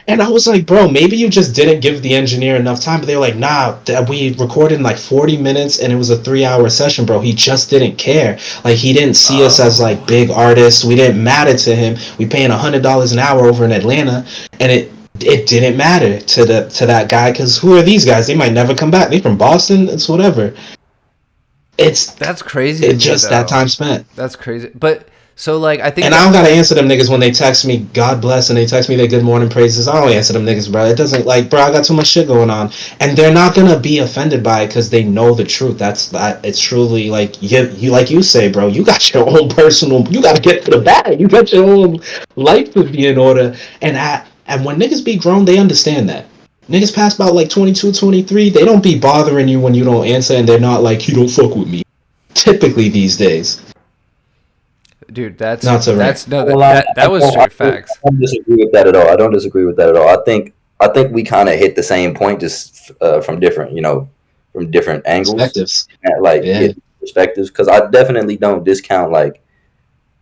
And I was like, bro, maybe you just didn't give the engineer enough time. But they were like, nah, we recorded in like 40 minutes and it was a 3-hour session, bro. He just didn't care. Like he didn't see us as like big artists. We didn't matter to him. We paying $100 an hour over in Atlanta, and it didn't matter to that guy because who are these guys? They might never come back. They from Boston. It's whatever. That's crazy. It's just that time spent. That's crazy. But so like I think, and I don't gotta answer them niggas when they text me God bless and they text me their good morning praises. I don't answer them niggas, bro. It doesn't like, bro, I got too much shit going on, and they're not gonna be offended by it because they know the truth. It's truly like you like you say, bro. You got your own personal. You gotta get to the bag. You got your own life to be in order, and when niggas be grown, they understand that. Niggas pass about like 22, 23, they don't be bothering you when you don't answer, and they're not like, you don't fuck with me. Typically these days. Dude, that was true facts. I don't disagree with that at all. I think we kind of hit the same point, just from different, from different angles, perspectives. Because I definitely don't discount like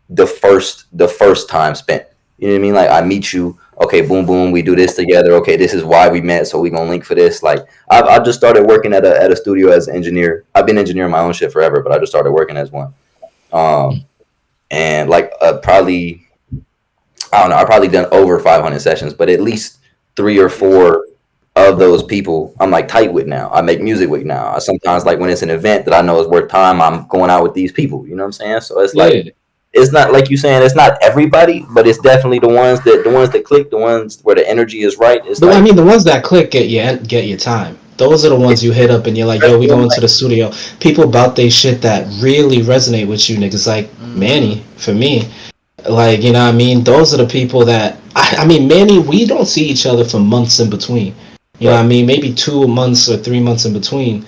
the first time spent. You know what I mean? Like I meet you, okay, boom, boom, we do this together. Okay, this is why we met, so we gonna link for this. Like I just started working at a studio as an engineer. I've been engineering my own shit forever, but I just started working as one. And like probably, I don't know, I've probably done over 500 sessions, but at least 3 or 4 of those people I'm like tight with now. I make music with now. I sometimes like when it's an event that I know is worth time, I'm going out with these people. You know what I'm saying? So it's like it's not like you saying it's not everybody, but it's definitely the ones that click, the ones where the energy is right. It's But like, I mean, the ones that click get your time. Those are the ones you hit up and you're like, yo, we going to the studio. People about they shit that really resonate with you niggas. Like Manny, for me, like, you know what I mean? Those are the people that I mean, Manny, we don't see each other for months in between. You know what I mean? Maybe 2 months or 3 months in between.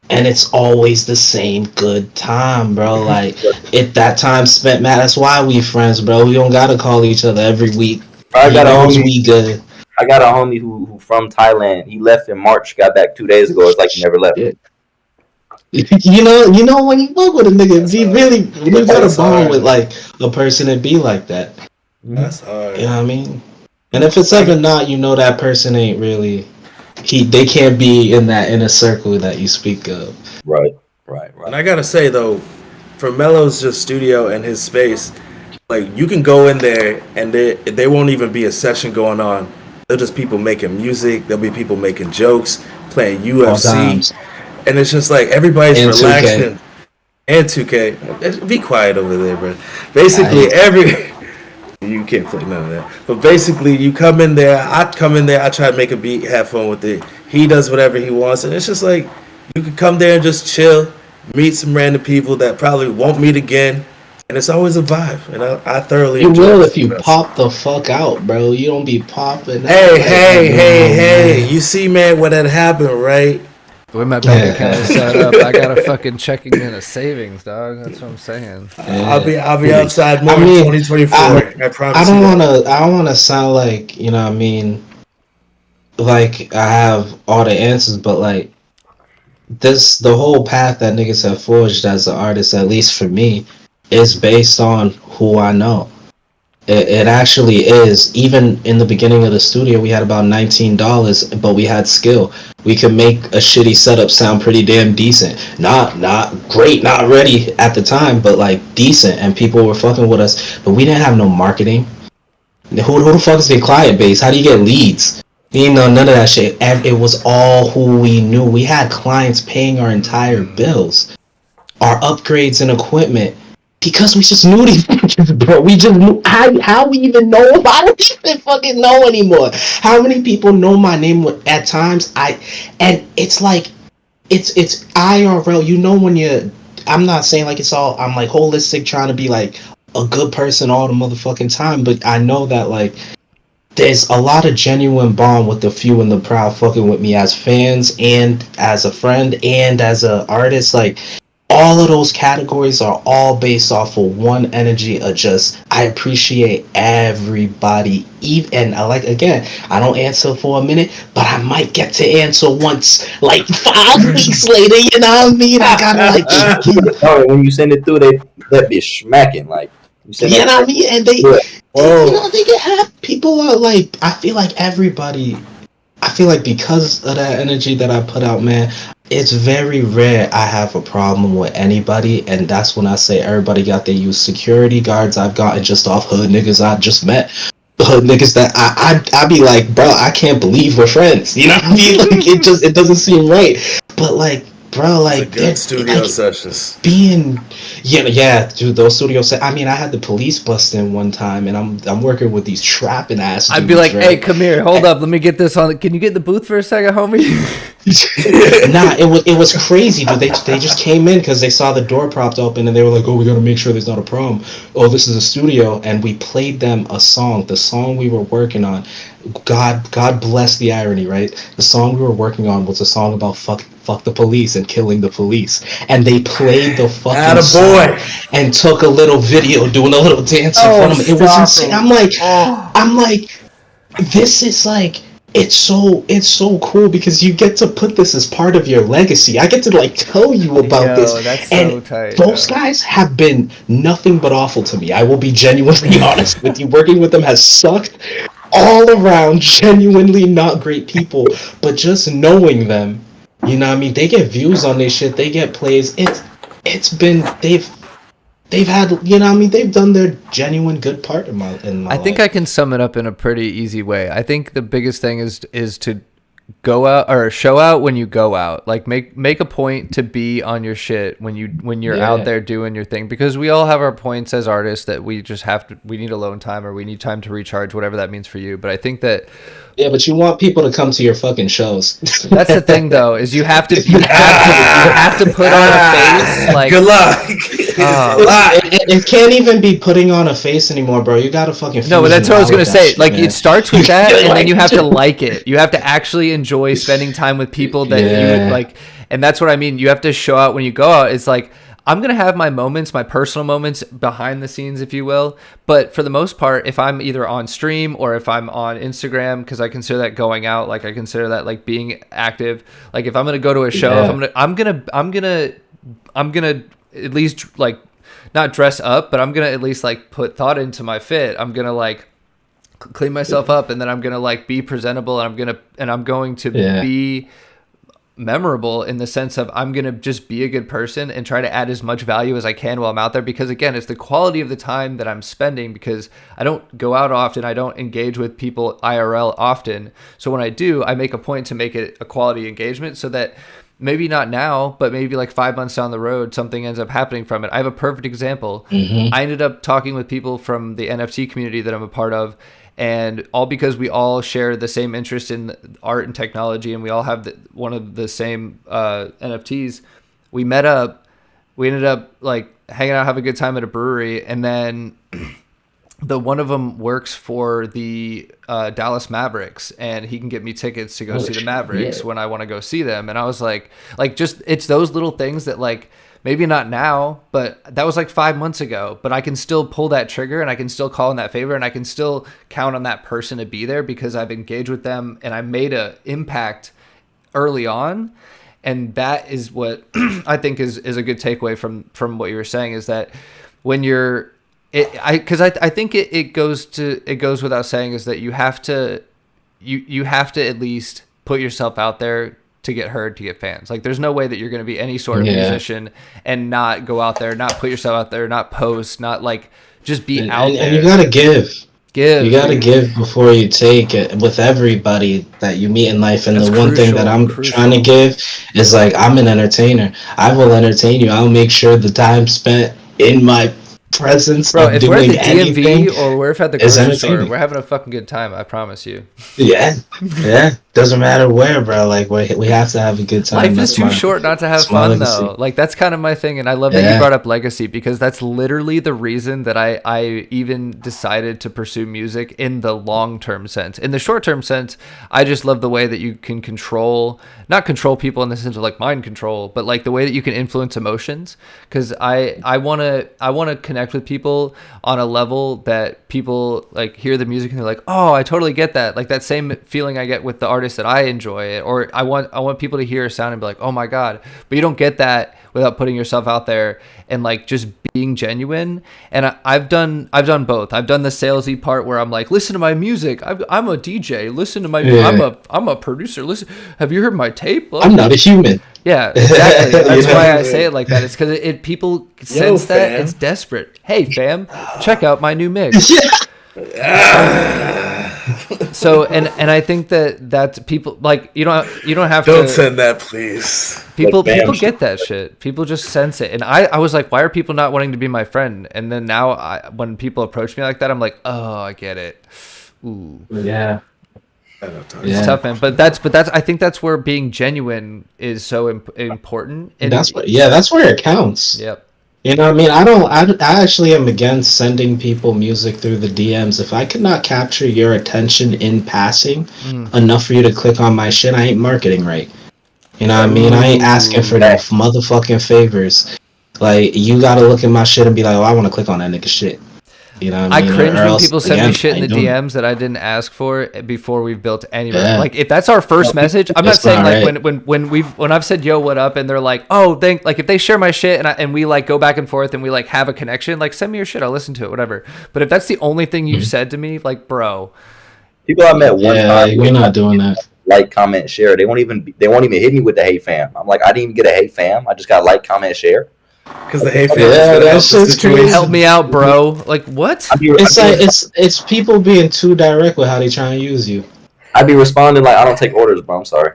And it's always the same good time, bro. Like, if that time spent, man, that's why we friends, bro. We don't gotta call each other every week. I He got a knows homie. we good. I got a homie who from Thailand. He left in March, got back 2 days ago. It's like he never left. Yeah. You know when you fuck with a nigga, That's be hard. really you got That's a bond hard. with like a person that be like that. That's hard. You know what I mean? And if it's ever not, you know that person ain't really they can't be in that inner circle that you speak of. Right. And I gotta say though, for Mellow's just studio and his space, like you can go in there and they won't even be a session going on. They're just people making music. There'll be people making jokes, playing UFC, and it's just like everybody's And 2K. relaxing. And 2K, be quiet over there, bro. Basically, you can't play none of that. But basically, you come in there. I come in there. I try to make a beat, have fun with it. He does whatever he wants, and it's just like you can come there and just chill, meet some random people that probably won't meet again, and it's always a vibe. And I thoroughly You enjoy will it. if you pop the fuck out, bro. You don't be popping. Hey! You see, man, what had happened, right? The way my bank account is set up, I got a fucking checking in a savings, dog. That's what I'm saying. I'll be outside more in 2024. I promise. I don't wanna sound like, you know what I mean, like I have all the answers, but like the whole path that niggas have forged as an artist, at least for me, is based on who I know. It actually is. Even in the beginning of the studio, we had about $19, but we had skill. We could make a shitty setup sound pretty damn decent. Not great, not ready at the time, but like decent, and people were fucking with us. But we didn't have no marketing. Who the fuck is their client base? How do you get leads? You didn't know none of that shit. It was all who we knew. We had clients paying our entire bills, our upgrades and equipment. Because we just knew these bitches, bro. We just knew how we even know. I don't even fucking know anymore. How many people know my name at times? And it's like it's IRL. You know when you're. I'm not saying like it's all. I'm like holistic, trying to be like a good person all the motherfucking time. But I know that like there's a lot of genuine bond with the few and the proud fucking with me as fans and as a friend and as an artist. Like. All of those categories are all based off of one energy of just, I appreciate everybody. And I like, again, I don't answer for a minute, but I might get to answer once, like 5 weeks later, you know what I mean? I gotta like... when you send it through, that be smacking, like... You know what I mean? And they get happy. People are like, I feel like because of that energy that I put out, man, it's very rare I have a problem with anybody, and that's when I say everybody got their use. Security guards I've gotten just off hood niggas I just met. Hood niggas that I be like, bro, I can't believe we're friends. You know what I mean? Like it doesn't seem right. But like, bro, like good studio sessions. Dude, those studio sessions. I mean, I had the police bust in one time, and I'm working with these trapping ass dudes. I'd be like, right? hey, come here, hold up, let me get this on. Can you get in the booth for a second, homie? Nah, it was crazy, dude. They just came in because they saw the door propped open, and they were like, oh, we gotta make sure there's not a problem. Oh, this is a studio, and we played them a song. The song we were working on. God bless the irony, right? The song we were working on was a song about fuck the police and killing the police, and they played the fucking song and took a little video doing a little dance in front of me. It was insane. I'm like, this is like, it's so cool because you get to put this as part of your legacy. I get to like tell you about this. That's and so tight. Those guys have been nothing but awful to me. I will be genuinely honest with you. Working with them has sucked all around. Genuinely not great people, but just knowing them, you know what I mean? They get views on their shit. They get plays. It's been they've had, you know what I mean? They've done their genuine good part in my life. I think I can sum it up in a pretty easy way. I think the biggest thing is to go out or show out when you go out. Like make a point to be on your shit when you're out there doing your thing, because we all have our points as artists that we just we need alone time, or we need time to recharge, whatever that means for you. But I think that but you want people to come to your fucking shows. that's the thing, though, is you have to put on a face. Like, good luck. It can't even be putting on a face anymore, bro. You gotta fucking. No, but that's what I was gonna say. Like, man. it starts with that, and then you have to like it. You have to actually enjoy spending time with people that you like, and that's what I mean. You have to show out when you go out. It's like, I'm going to have my moments, my personal moments behind the scenes, if you will. But for the most part, if I'm either on stream or if I'm on Instagram, because I consider that going out, like I consider that like being active. Like if I'm going to go to a show, if I'm gonna at least like not dress up, but I'm going to at least like put thought into my fit. I'm going to like clean myself up, and then I'm going to like be presentable, and I'm going to be memorable in the sense of I'm going to just be a good person and try to add as much value as I can while I'm out there, because again, it's the quality of the time that I'm spending, because I don't go out often. I don't engage with people IRL often. So when I do, I make a point to make it a quality engagement, so that maybe not now, but maybe like 5 months down the road, something ends up happening from it. I have a perfect example. I ended up talking with people from the NFT community that I'm a part of, and all because we all share the same interest in art and technology, and we all have one of the same NFTs. We met up. We ended up like hanging out, having a good time at a brewery, and then one of them works for the Dallas Mavericks, and he can get me tickets to go see the Mavericks when I want to go see them. And I was like, just it's those little things that like. Maybe not now, but that was like 5 months ago. But I can still pull that trigger, and I can still call in that favor, and I can still count on that person to be there because I've engaged with them and I made an impact early on. And that is what I think is a good takeaway from what you were saying, is that when you're, because I think it goes without saying, is that you have to at least put yourself out there to get heard, to get fans. Like there's no way that you're going to be any sort of musician and not go out there, not put yourself out there, not post, not like just be out there. And you gotta give. You gotta give before you take it with everybody that you meet in life. And that's the one thing that I'm trying to give is like, I'm an entertainer. I will entertain you. I'll make sure the time spent in my presence, bro, if we're at the DMV or we're at the grocery store, we're having a fucking good time, I promise you. Yeah doesn't matter where, bro. Like we have to have a good time. Life is too short not to have fun, though. Like that's kind of my thing, and I love that you brought up legacy, because that's literally the reason that I even decided to pursue music in the long-term sense. In the short-term sense, I just love the way that you can not control people in the sense of like mind control, but like the way that you can influence emotions, because I want to connect with people on a level that people like hear the music and they're like, oh, I totally get that. Like that same feeling I get with the artists that I enjoy it, or I want people to hear a sound and be like, oh my God. But you don't get that without putting yourself out there and like just being genuine. And I've done both. I've done the salesy part where I'm like, listen to my music. I'm a DJ. Listen to my I'm a producer. Listen, have you heard my tape? I'm not a human. Yeah, exactly. That's why I say it like that. It's because people sense that it's desperate. Hey, fam, check out my new mix. So and I think that people like you don't have to. Don't send that, please. People get that shit. People just sense it. And I was like, why are people not wanting to be my friend? And then now when people approach me like that, I'm like, oh, I get it. Ooh. Yeah. It's tough, man. But that's I think that's where being genuine is so important. And that's where it counts. Yep. You know what I mean? I actually am against sending people music through the DMs. If I could not capture your attention in passing enough for you to click on my shit, I ain't marketing right. You know what I mean? I ain't asking for that motherfucking favors. Like, you gotta look at my shit and be like, oh, I want to click on that nigga shit. You know what I mean? I cringe when people send me shit in the DMs that I didn't ask for before we've built anything. Yeah. Like if that's our first message, I'm not saying like when I've said yo what up and they're like, oh, like if they share my shit and we like go back and forth and we like have a connection, like send me your shit, I'll listen to it, whatever. But if that's the only thing you've said to me, like bro, people I met one time, we're not doing that. Like, comment, share. They won't even hit me with the hey fam. I'm like, I didn't even get a hey fam. I just got like, comment, share. Because the hey fam that's just crazy. Help me out, bro. Like what? It's people being too direct with how they trying to use you. I'd be responding like, I don't take orders, bro. I'm sorry.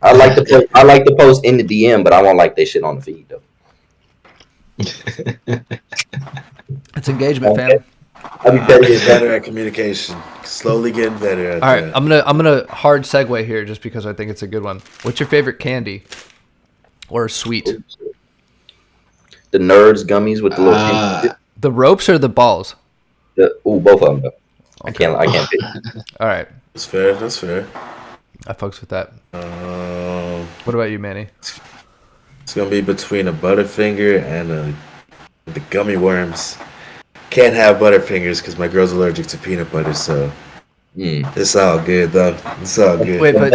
I like to post in the DM, but I won't like they shit on the feed though. It's engagement, fam. I'd be better at communication. Slowly getting better at All right, that. I'm gonna hard segue here just because I think it's a good one. What's your favorite candy or sweet? The Nerds gummies with the little The ropes or the balls? both of them. Though. I can't pick. All right, That's fair. That's fair. I fucks with that. What about you, Manny? It's gonna be between a Butterfinger and the gummy worms. Can't have Butterfingers because my girl's allergic to peanut butter, so it's all good though. It's all good. Wait, but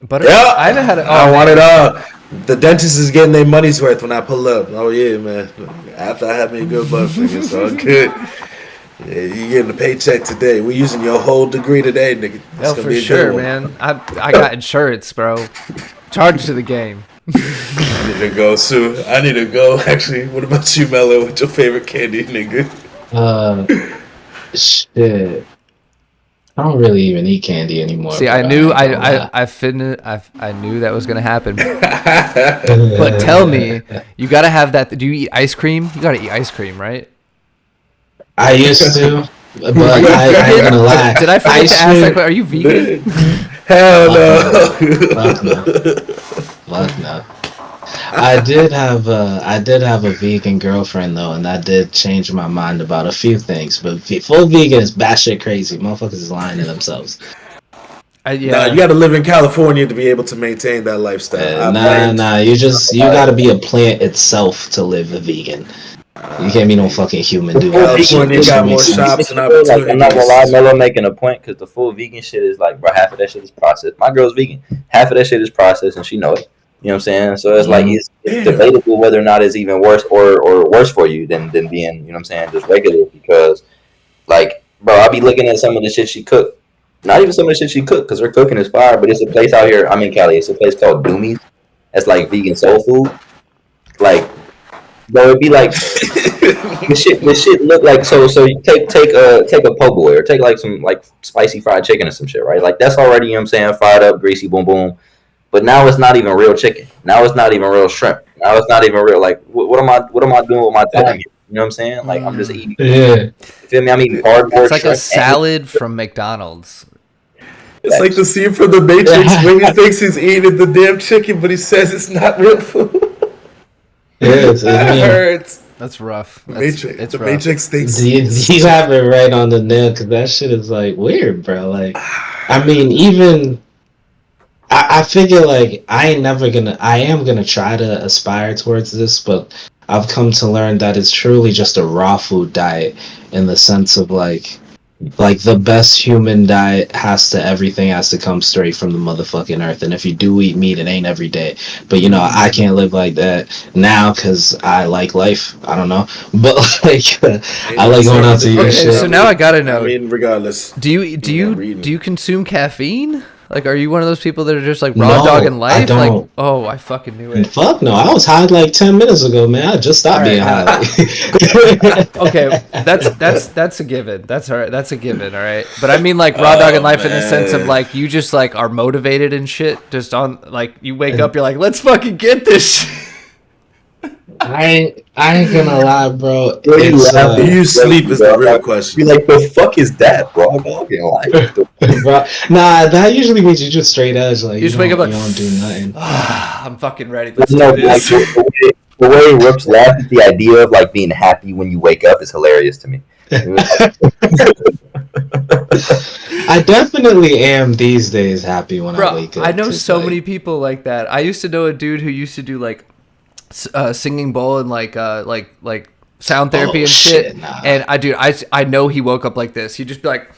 butter? Yeah, I haven't had it. I want it all. The dentist is getting their money's worth when I pull up. Oh yeah, man. After I have me a good Butterfinger, it's all good. Yeah, you getting a paycheck today. We're using your whole degree today, nigga. It's No, gonna for be a sure, good one. man. I got insurance, bro. Charge to the game. I need to go, Sue. I need to go. Actually, what about you, Mello? What's your favorite candy, nigga? Shit. I don't really even eat candy anymore. See, bro. I knew ain't gonna lie. I knew that was gonna happen. But tell me, you gotta have that. Do you eat ice cream? You gotta eat ice cream, right? I used to, but I ain't gonna lie. Did I forget to ask that question? Are you vegan? Hell no. Fuck no. Fuck no. I did have a vegan girlfriend though, and that did change my mind about a few things. But full vegan is batshit crazy. Motherfuckers is lying to themselves. Yeah. Nah, you got to live in California to be able to maintain that lifestyle. Nah. You gotta be a plant itself to live a vegan. You can't be no fucking human dude. California got more shops and opportunities. Like, I'm not gonna lie, Mello making a point because the full vegan shit is like, bro, half of that shit is processed. My girl's vegan. Half of that shit is processed, and she know it. You know what I'm saying? So it's like it's debatable whether or not it's even worse or worse for you than being, you know what I'm saying, just regular. Because, like, bro, I be looking at some of the shit she cooked. Not even some of the shit she cooked because her cooking is fire. But it's a place out here. I'm in Cali. It's a place called Doomy's. That's like vegan soul food. Like, bro, it'd be like the shit look like so you take a po' boy or take like some like spicy fried chicken or some shit, right? Like that's already, you know what I'm saying, fried up, greasy, boom boom. But now it's not even real chicken. Now it's not even real shrimp. Now it's not even real like what am I doing with my time here? You know what I'm saying? Like I'm just eating. Yeah. You feel me? I'm eating cardboard. It's like a salad from McDonald's. It's like the scene from The Matrix when he thinks he's eating the damn chicken, but he says it's not real food. Yeah, That hurts. That's rough. The It's rough. Matrix thinks. you have it right on the nail because that shit is like weird, bro. Like, I mean, even I figure like I am gonna try to aspire towards this, but I've come to learn that it's truly just a raw food diet in the sense of like the best human diet everything has to come straight from the motherfucking earth. And if you do eat meat, it ain't every day. But you know, I can't live like that now because I like life. I don't know, but like I like going out to eat Okay, shit. so now I gotta know. I mean, regardless. Do you consume caffeine? Like, are you one of those people that are just like raw No, dogging life? I don't. Like, oh, I fucking knew it. Fuck no, I was high like 10 minutes ago, man. I just stopped being high. Okay, that's a given. That's all right. That's a given. All right. But I mean, like raw dogging life in the sense of like you just like are motivated and shit. Just on like you wake up, you're like, let's fucking get this shit. I ain't gonna lie, bro. Do you sleep is the real question. Be like, the fuck is that, bro? I'm fucking like, Bro, nah, that usually means you just straight edge. Like You just wake up like, you don't do nothing. I'm fucking ready. Let's no, do like, this. the way Rooks laughs at the idea of like being happy when you wake up is hilarious to me. I definitely am these days happy when I Bro, wake up. I know 'cause, so like, many people like that. I used to know a dude who used to do like singing bowl and like sound therapy Oh, and shit. shit, nah. And I know he woke up like this. He'd just be like,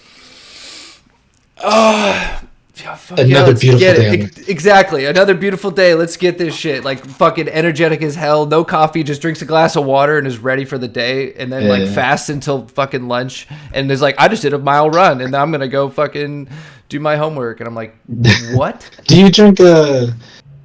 oh, yeah, fuck yeah, Another let's beautiful get day. it. Exactly, another beautiful day. Let's get this shit. Like fucking energetic as hell. No coffee. Just drinks a glass of water and is ready for the day. And then like Yeah. fasts until fucking lunch. And is like, I just did a mile run and now I'm gonna go fucking do my homework. And I'm like, what? Do you drink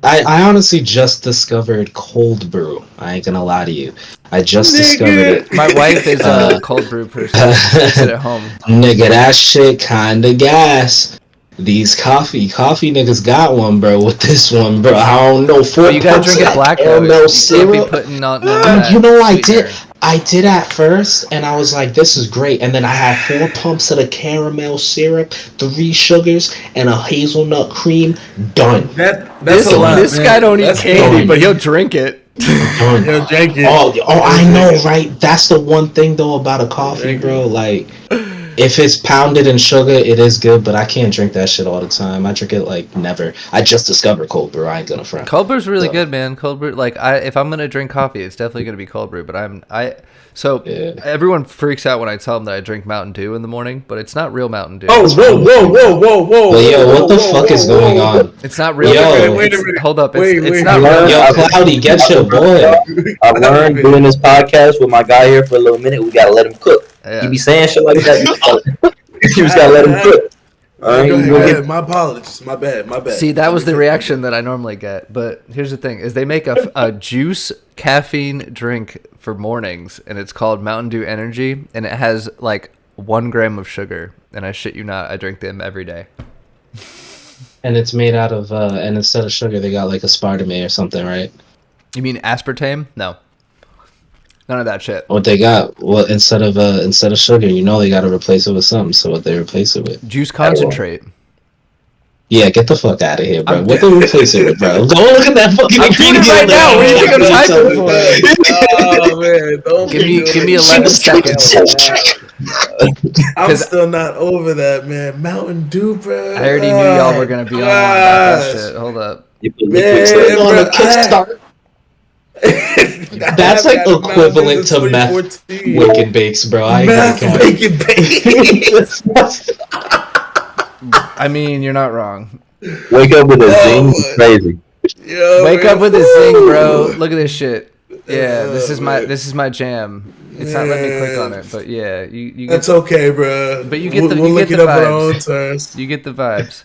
I honestly just discovered cold brew. I ain't gonna lie to you. I just discovered it. My wife is a cold brew person. She makes it at home. Nigga, that shit kinda gas. These coffee niggas got one, bro. With this one, bro, I don't know. But you gotta drink it black though. You can't be putting on none of that You know, sweetener. I did at first, and I was like, "This is great." And then I had 4 pumps of the caramel syrup, 3 sugars, and a hazelnut cream. Done. That's a lot. This guy don't eat candy, but he'll drink it. Done. He'll drink it. Oh, I know, right? That's the one thing though about a coffee, bro. Like, if it's pounded in sugar, it is good, but I can't drink that shit all the time. I drink it like never. I just discovered cold brew. I ain't gonna front. Cold brew's really good, man. Cold brew, like if I'm gonna drink coffee, it's definitely gonna be cold brew. But everyone freaks out when I tell them that I drink Mountain Dew in the morning, but it's not real Mountain Dew. Oh, whoa! But yo, what the fuck is going on? It's not real. Yo, wait a minute. Hold up, Wait, it's wait. not real. Yo, Cloudy, get your boy. I learned doing this podcast with my guy here for a little minute. We gotta let him cook. Yeah. He be saying shit like that. You just gotta let him cook. All right, Go ahead. My apologies. My bad. See, that was the reaction that I normally get. But here's the thing: is they make a juice caffeine drink for mornings, and it's called Mountain Dew Energy, and it has like 1 gram of sugar. And I shit you not, I drink them every day. And it's made out of, and instead of sugar, they got like aspartame or something, right? You mean aspartame? No, none of that shit. What they got? Well, instead of sugar, you know they got to replace it with something. So what they replace it with? Juice concentrate. Yeah, get the fuck out of here, bro. What they replace it with, bro? Go look at that fucking I'm doing it right now. What do you think I'm typing for? Oh man, don't Give me 11 seconds. I'm still not over that, man. Mountain Dew, bro. I already knew y'all were gonna be on about that shit. Hold up. Man, on bro, a Kickstarter. That's like equivalent to meth wake and bakes, bro. I ain't Meth gonna wake and bake. I mean, you're not wrong. Wake up with a zing, it's crazy. Yo, Wake man. up with a zing, bro. Look at this shit. Yeah, this is my jam. It's not letting me click on it, but yeah, you get. That's okay, bro. But you get we'll the look you it get the up on our own vibes. terms. You get the vibes.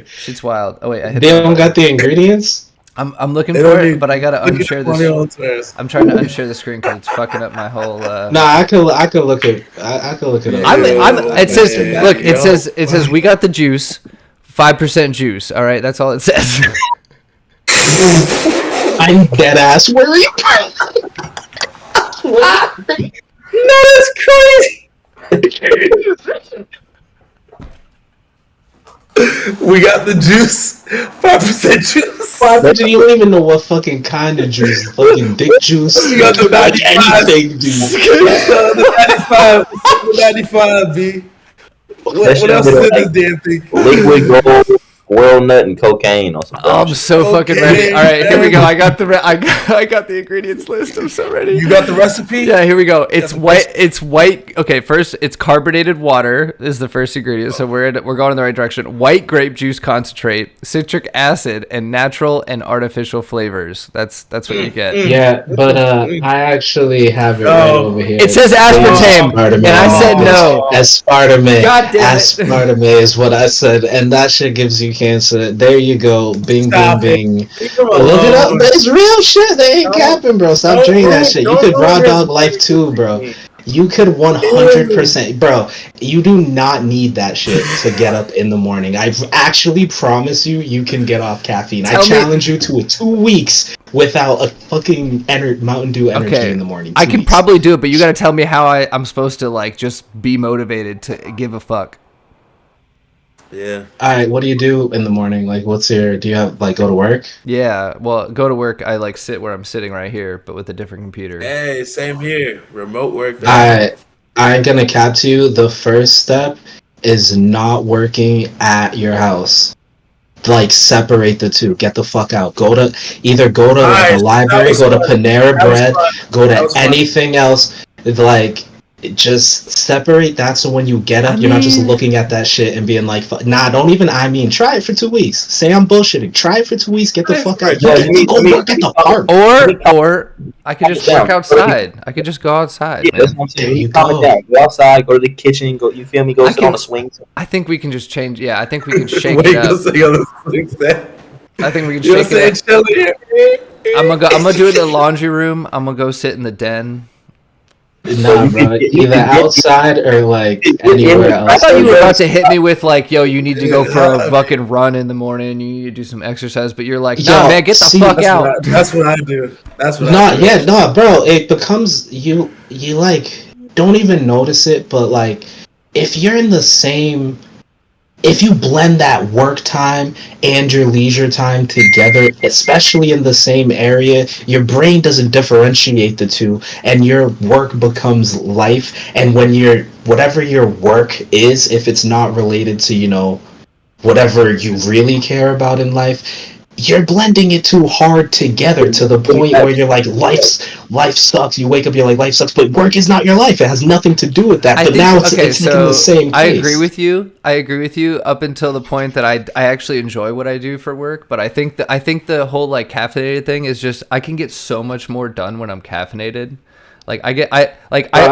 Shit's wild. Oh wait, I hit. They don't got the ingredients. I'm looking They for don't it, need- but I gotta Look it unshare up on your own this. terms. I'm trying to unshare the screen because it's fucking up my whole. Nah, I could look it. I could look it up. It says, Yeah. look, it says we got the juice, 5% juice. All right, that's all it says. I'm dead ass worried. No, that's crazy. We got the juice, 5% juice. You don't even know what fucking kind of juice. Fucking dick juice. You got the 95. anything juice. The 95, B. What else is in this damn thing? Liquid gold, squirrel nut, and cocaine or something. Oh, I'm so fucking Okay. ready. All right, here we go. I got the ingredients list. I'm so ready. You got the recipe? Yeah, here we go. It's white. It's white. Okay, first it's carbonated water is the first ingredient. So we're going in the right direction. White grape juice concentrate, citric acid, and natural and artificial flavors. That's what you get. Yeah, but I actually have it right over here. It says aspartame, and I said no. Aspartame. God damn it. Aspartame is what I said, and that shit gives you cancer. There you go. Bing, Stop bing, bing. Leave them Look it up. alone. It's real shit. They ain't capping, bro. Stop Don't drinking that ruin- shit. You don't could raw ruin dog your life too, bro. You could 100%, bro. You do not need that shit to get up in the morning. I actually promise you, you can get off caffeine. I challenge you to 2 weeks without a fucking Mountain Dew energy in the morning. I 2 can weeks. probably do it, but you got to tell me how I'm supposed to like just be motivated to give a fuck. Yeah. All right, what do you do in the morning? Like, do you have like go to work? Yeah, well, go to work. I like sit where I'm sitting right here, but with a different computer. Hey, same here. Remote work. I ain't gonna cap to you. The first step is not working at your house. Like, separate the two. Get the fuck out. Go to like, a library, go to Panera Bread, go to anything else. Like, just separate that so when you get up, you're not just looking at that shit and being like, nah, don't even, try it for 2 weeks. Say I'm bullshitting. Try it for 2 weeks. Get the fuck out. You can go work at the park. Or I could just work outside. I could just go outside. Yeah, Man. that's what I'm saying. There You you calm it go. down. Go outside. Go to the kitchen. Go. You feel me? Go sit can- on a swing. I think we can just change. Yeah, I think we can shake Wait, it go up. say on the swing set. I think we can You know shake what I'm it saying? up. Chilling. I'm gonna do it in the laundry room. I'm gonna go sit in the den. Nah, bro. Either outside or like anywhere I else. thought you were about to hit me with like, yo, you need to go for a Yeah. fucking run in the morning. You need to do some exercise, but you're like, Yo, nah, man, get the see, fuck That's out. what that's what I do. That's what I Nah, do. yeah, no, bro. It becomes you like don't even notice it, but like if you're in the same if you blend that work time and your leisure time together, especially in the same area, your brain doesn't differentiate the two, and your work becomes life. And when you're whatever your work is, if it's not related to, whatever you really care about in life, you're blending it too hard together to the point where you're like, life sucks. You wake up, you're like, life sucks, but work is not your life. It has nothing to do with that. I But think, now it's okay, like in the so same I place. agree with you. I agree with you up until the point that I actually enjoy what I do for work. But I think the whole like caffeinated thing is just I can get so much more done when I'm caffeinated. Like I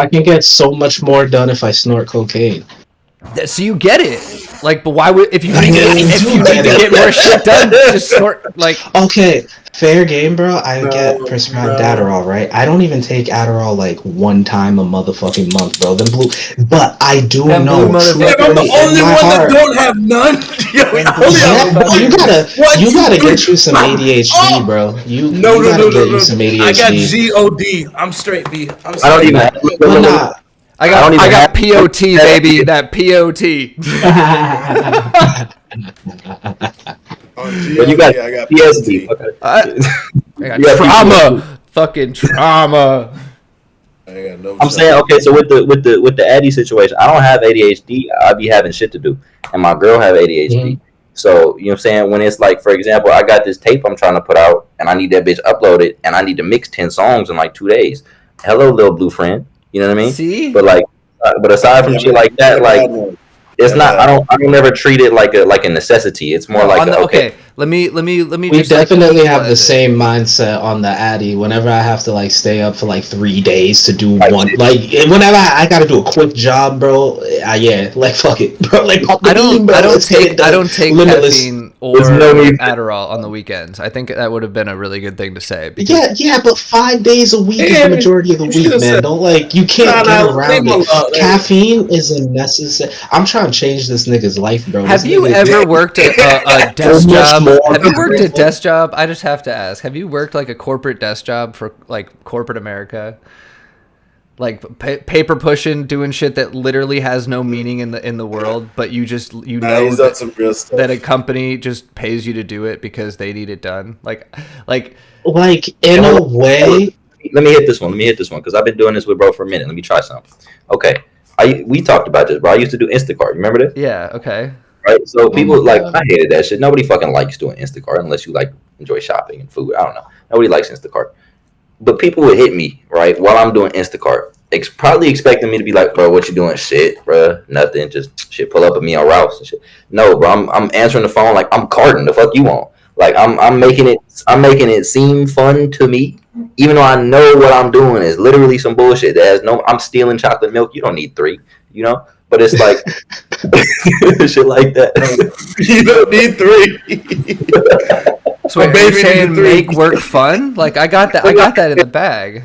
can get so much more done if I snort cocaine. so you get it. Like, but why would if you I need mean, if you you get need to it. get more shit done, just snort like. Okay, fair game, bro. I get No, prescribed no. Adderall, right? I don't even take Adderall like one time a motherfucking month, bro. But I do Them know blue truly Damn, I'm the motherfuckers. only in my one heart. that don't have none. Yo, I Them only blue have Yeah, bro, one. you gotta One, two, get you some three. ADHD, bro. You No, no, gotta no, get no, you some no. I got ADHD. God. I'm straight B. I'm I don't straight. even. But nah. I don't even got have- POT, baby. That POT. On G-O-D, But you got I got PSD. POT. I got You got trauma. Fucking trauma. I got no I'm saying, okay, so with the Addy situation, I don't have ADHD. I be having shit to do, and my girl have ADHD. Mhm. So you know what I'm saying? When it's like, for example, I got this tape I'm trying to put out, and I need that bitch uploaded, and I need to mix 10 songs in like 2 days. Hello, little blue friend. You know what I mean? See? But like, but aside from shit like that, like it's not. I don't ever treat it like a necessity. It's more No, like on the, okay. okay. Let me We just definitely like, have the equalize it. same mindset on the Addy. Whenever I have to like stay up for like 3 days to do Like, one, like whenever I gotta do a quick job, bro. Yeah, like fuck it, bro. Like pop the I bean, don't. bro. I don't Let's get it take. done. I don't take Limitless. caffeine or There's no need- Adderall on the weekends. I think that would have been a really good thing to say. Because Yeah, but 5 days a week is Yeah, the majority of the you week, should've man. said- Don't like you can't Nah, get around leave it. him alone. Caffeine is a necessary. I'm trying to change this nigga's life, bro. Have This you nigga- ever worked a desk Almost job? more Have you worked a grateful. desk job? I just have to ask. Have you worked like a corporate desk job for like corporate America? Like paper pushing, doing shit that literally has no meaning in the world, but you know he's on some real stuff. that a company just pays you to do it because they need it done. Like in a way. Let me hit this one because I've been doing this with bro for a minute. Let me try something. Okay, we talked about this, bro. I used to do Instacart. Remember this? yeah, okay. Right. So people my like God. I hated that shit. Nobody fucking likes doing Instacart unless you like enjoy shopping and food. I don't know. Nobody likes Instacart. But people would hit me right while I'm doing Instacart, probably expecting me to be like, bro, what you doing? Shit, bro, nothing. Just shit. Pull up at me on Rouse and shit. No, bro, I'm answering the phone like I'm carting. The fuck you want? Like I'm making it seem fun to me, even though I know what I'm doing is literally some bullshit that has no. I'm stealing chocolate milk. You don't need 3, you know. But it's like shit like that. You don't need 3. So wait, baby you're needs saying 3. make work fun? Like I got that in the bag.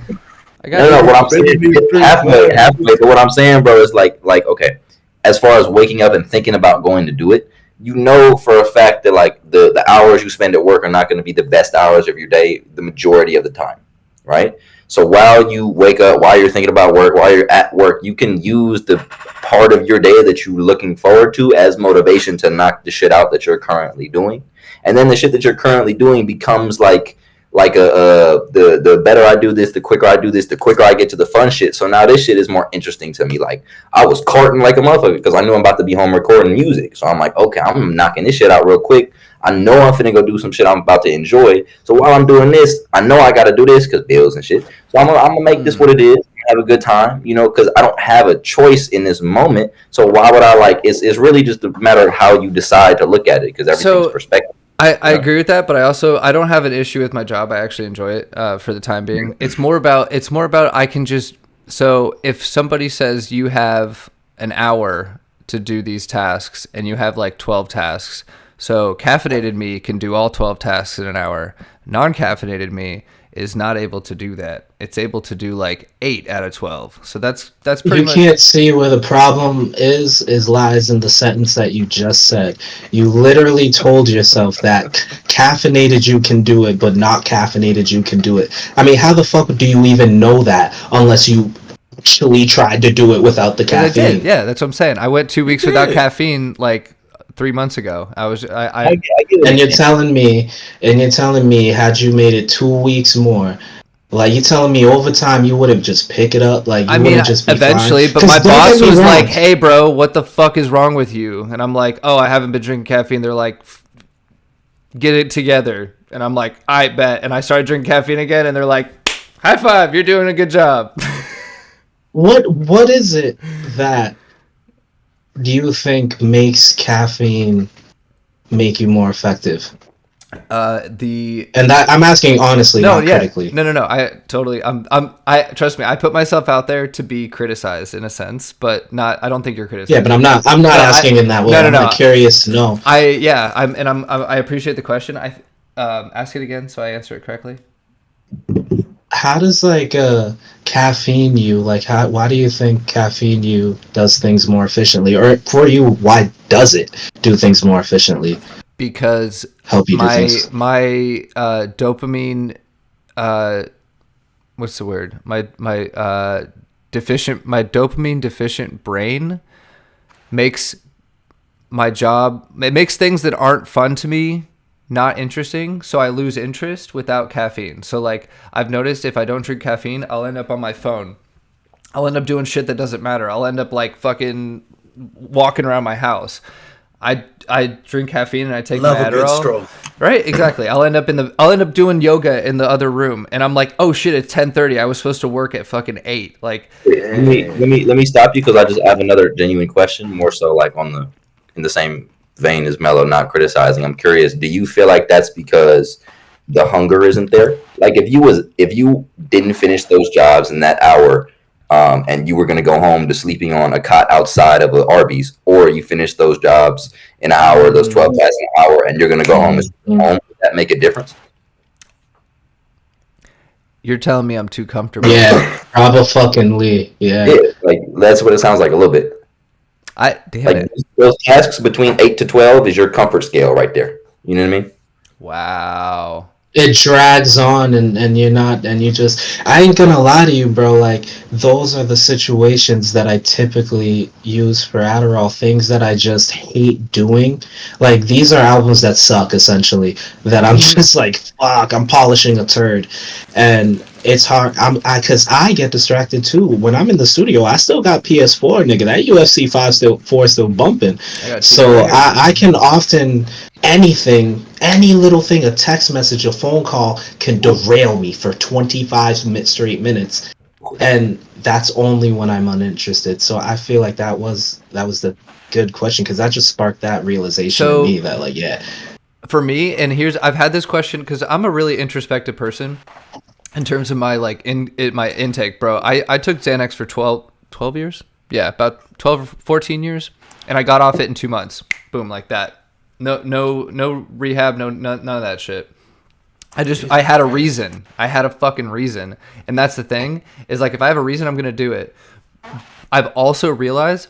I got No, that. what I'm saying is halfway. But what I'm saying, bro, is like okay. As far as waking up and thinking about going to do it, you know for a fact that like the hours you spend at work are not going to be the best hours of your day the majority of the time, right? So while you wake up, while you're thinking about work, while you're at work, you can use the part of your day that you're looking forward to as motivation to knock the shit out that you're currently doing. And then the shit that you're currently doing becomes like the better I do this, the quicker I do this, the quicker I get to the fun shit. So now this shit is more interesting to me. Like I was carting like a motherfucker because I knew I'm about to be home recording music. So I'm like, okay, I'm knocking this shit out real quick. I know I'm finna go do some shit I'm about to enjoy. So while I'm doing this, I know I got to do this because bills and shit. So I'm gonna make this what it is. Have a good time, you know, because I don't have a choice in this moment. So why would I like? It's really just a matter of how you decide to look at it because everything's perspective. I agree with that, but I don't have an issue with my job. I actually enjoy it for the time being. It's more about I can just, so if somebody says you have an hour to do these tasks and you have like 12 tasks, So caffeinated me can do all 12 tasks in an hour. Non-caffeinated me is not able to do that. It's able to do like 8 out of 12. So that's pretty much. You can't see where the problem is lies in the sentence that you just said. You literally told yourself that caffeinated you can do it, but not caffeinated you can do it. I mean, how the fuck do you even know that unless you actually tried to do it without the caffeine? I did. Yeah, that's what I'm saying. I went 2 weeks without caffeine like 3 months ago. And you're telling me, had you made it 2 weeks more, like you telling me over time you wouldn't just pick it up, like you wouldn't just be eventually, fine? but my boss was like, "Hey, bro, what the fuck is wrong with you?" And I'm like, "Oh, I haven't been drinking caffeine." They're like, "Get it together," and I'm like, "I bet." And I started drinking caffeine again, and they're like, "High five, you're doing a good job." What is it that do you think makes caffeine make you more effective? And I'm asking honestly, not critically. No. I totally. I trust me. I put myself out there to be criticized in a sense, but not. I don't think you're criticizing. Yeah, but I'm not asking in that way. I'm curious to know. I appreciate the question. Ask it again so I answer it correctly. How does caffeine you why do you think caffeine you does things more efficiently, or for you, why does it do things more efficiently? Because help you do things. My dopamine what's the word? My dopamine deficient brain makes my job, it makes things that aren't fun to me not interesting, so I lose interest without caffeine. So like I've noticed if I don't drink caffeine, I'll end up on my phone. I'll end up doing shit that doesn't matter. I'll end up like fucking walking around my house. I drink caffeine and I take my Adderall. A good stroll. Right, exactly. I'll end up doing yoga in the other room, and I'm like, oh shit, it's 10:30. I was supposed to work at fucking 8. Like, let me stop you because I just have another genuine question, more so like in the same vein as Mellow, not criticizing. I'm curious, do you feel like that's because the hunger isn't there? Like if you didn't finish those jobs in that hour, and you were going to go home to sleeping on a cot outside of an Arby's, or you finished those jobs in an hour, those 12 tasks in an hour, and you're going to go home and sleep home, would that make a difference? You're telling me I'm too comfortable. Yeah, probably. Yeah, like that's what it sounds like a little bit. Those tasks between 8 to 12 is your comfort scale right there. You know what I mean? Wow. It drags on and you're not, and you just, I ain't gonna lie to you, bro, like those are the situations that I typically use for Adderall, things that I just hate doing. Like these are albums that suck essentially, that I'm just like, fuck, I'm polishing a turd. And it's hard, cause I get distracted too. When I'm in the studio, I still got PS4, nigga. That UFC 4 still bumping. So I can often, any little thing, a text message, a phone call can derail me for 25 straight minutes, and that's only when I'm uninterested. So I feel like that was the good question, because that just sparked that realization in me that like, yeah. For me, and I've had this question because I'm a really introspective person in terms of my my intake, bro. I took Xanax for 12 years. Yeah, about 12 or 14 years, and I got off it in 2 months. Boom, like that. No rehab, none of that shit. I had a reason. I had a fucking reason. And that's the thing, is like if I have a reason, I'm going to do it. I've also realized,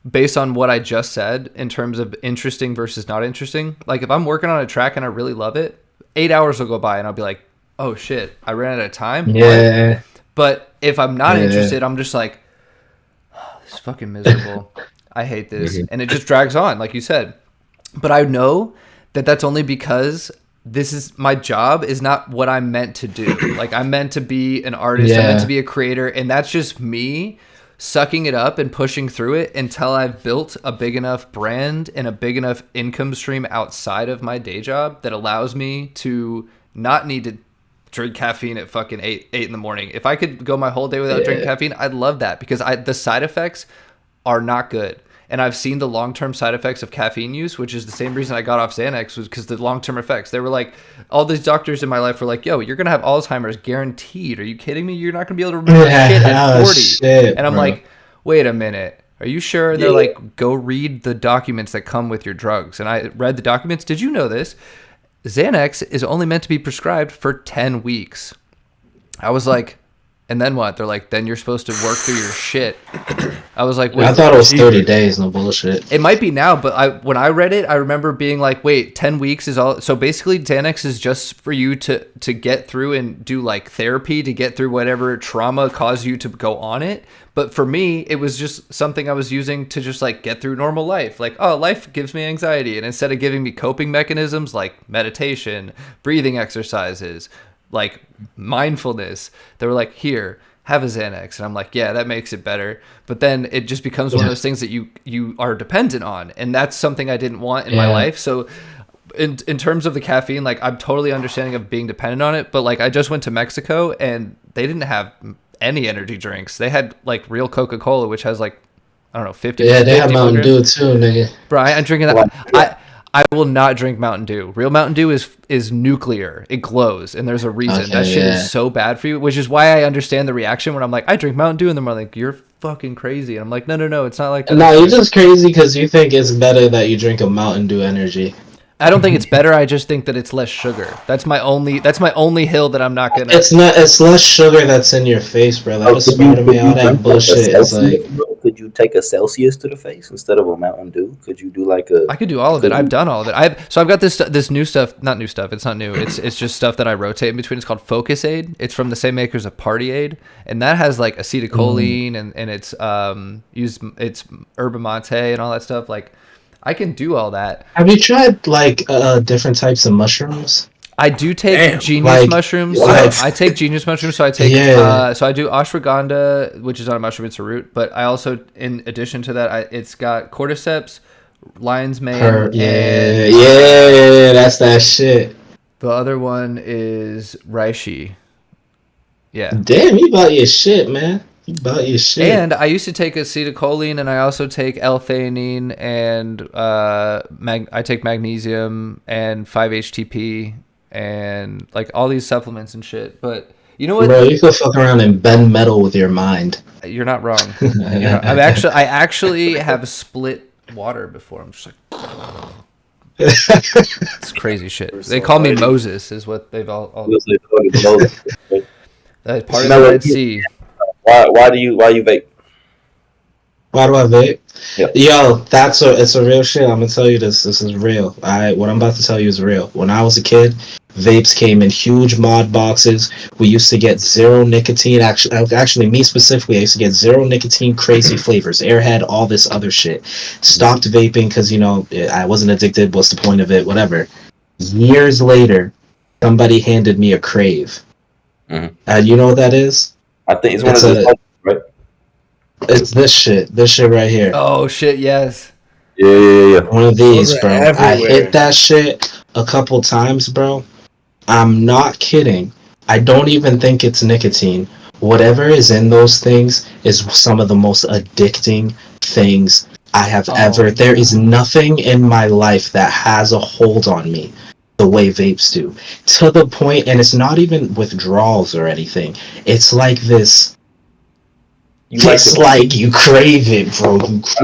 based on what I just said in terms of interesting versus not interesting, like if I'm working on a track and I really love it, 8 hours will go by and I'll be like, oh shit, I ran out of time. Yeah. But if I'm not interested, I'm just like, oh, this is fucking miserable. I hate this. And it just drags on, like you said. But I know that that's only because my job is not what I'm meant to do. Like I'm meant to be an artist, I'm meant to be a creator, and that's just me sucking it up and pushing through it until I've built a big enough brand and a big enough income stream outside of my day job that allows me to not need to drink caffeine at fucking 8 in the morning. If I could go my whole day without drinking caffeine, I'd love that, because the side effects are not good. And I've seen the long-term side effects of caffeine use, which is the same reason I got off Xanax, was because the long-term effects. They were like, all these doctors in my life were like, yo, you're going to have Alzheimer's guaranteed. Are you kidding me? You're not going to be able to remember shit at 40. And I'm like, wait a minute. Are you sure? And they're like, go read the documents that come with your drugs. And I read the documents. Did you know this? Xanax is only meant to be prescribed for 10 weeks. I was like, and then what? They're like, then you're supposed to work through your shit. I was like, I thought it was 30 days, no bullshit. It might be now, but when I read it, I remember being like, wait, 10 weeks is all. So basically, Xanax is just for you to get through and do like therapy to get through whatever trauma caused you to go on it. But for me, it was just something I was using to just like get through normal life. Like, oh, life gives me anxiety. And instead of giving me coping mechanisms like meditation, breathing exercises, like mindfulness, they were like, here, have a Xanax. And I'm like, yeah, that makes it better. But then it just becomes one of those things that you are dependent on, and that's something I didn't want in my life. So in terms of the caffeine, like, I'm totally understanding of being dependent on it. But like, I just went to Mexico and they didn't have any energy drinks. They had like real Coca-Cola, which has like, I don't know, 50. Yeah, they have Mountain Dew too, nigga. Bro, I'm drinking that. I will not drink Mountain Dew. Real Mountain Dew is nuclear. It glows, and there's a reason. Okay, that shit is so bad for you, which is why I understand the reaction when I'm like, I drink Mountain Dew, and they're like, you're fucking crazy. And I'm like, no, it's not like that. No, you're just crazy because you think it's better that you drink a Mountain Dew Energy. I don't think it's better. I just think that it's less sugar. That's my only hill that I'm not gonna. It's less sugar that's in your face, bro. That was smart of me. All that bullshit is like. Could you take a Celsius to the face instead of a Mountain Dew? Could you do like a? I could do all of it. I've done all of it. I've got this new stuff. Not new stuff. It's not new. It's just stuff that I rotate in between. It's called Focus Aid. It's from the same makers of Party Aid, and that has like acetylcholine and it's it's yerba mate and all that stuff. Like, I can do all that. Have you tried like different types of mushrooms? I do take genius mushrooms. I take genius mushrooms. So I take so I do ashwagandha, which is not a mushroom, it's a root. But I also, in addition to that, it's got cordyceps, lion's mane. Yeah, that's that shit. The other one is reishi. Yeah. Damn, you about your shit, man. You about your shit. And I used to take acetylcholine, and I also take L-theanine, and I take magnesium and 5-HTP. And like all these supplements and shit, but you know what? Bro, you can fuck around and bend metal with your mind. You're not wrong. I actually have split water before. I'm just like, it's crazy shit. They call me Moses, is what they've all part of the Red Sea. Why do you vape? Why do I vape? Yep. Yo, it's a real shit. I'm gonna tell you this. This is real. What I'm about to tell you is real. When I was a kid, vapes came in huge mod boxes. We used to get zero nicotine. Actually, me specifically, I used to get zero nicotine, crazy flavors, Airhead, all this other shit. Stopped vaping because I wasn't addicted. What's the point of it? Whatever. Years later, somebody handed me a Crave. Mm-hmm. You know what that is? I think it's one of those. Right? It's this shit right here. Oh shit, yes. Yeah. One of these, bro. I hit that shit a couple times, bro. I'm not kidding. I don't even think it's nicotine. Whatever is in those things is some of the most addicting things I have ever. There is nothing in my life that has a hold on me the way vapes do. To the point, and it's not even withdrawals or anything. It's like this. It's like you crave it, bro.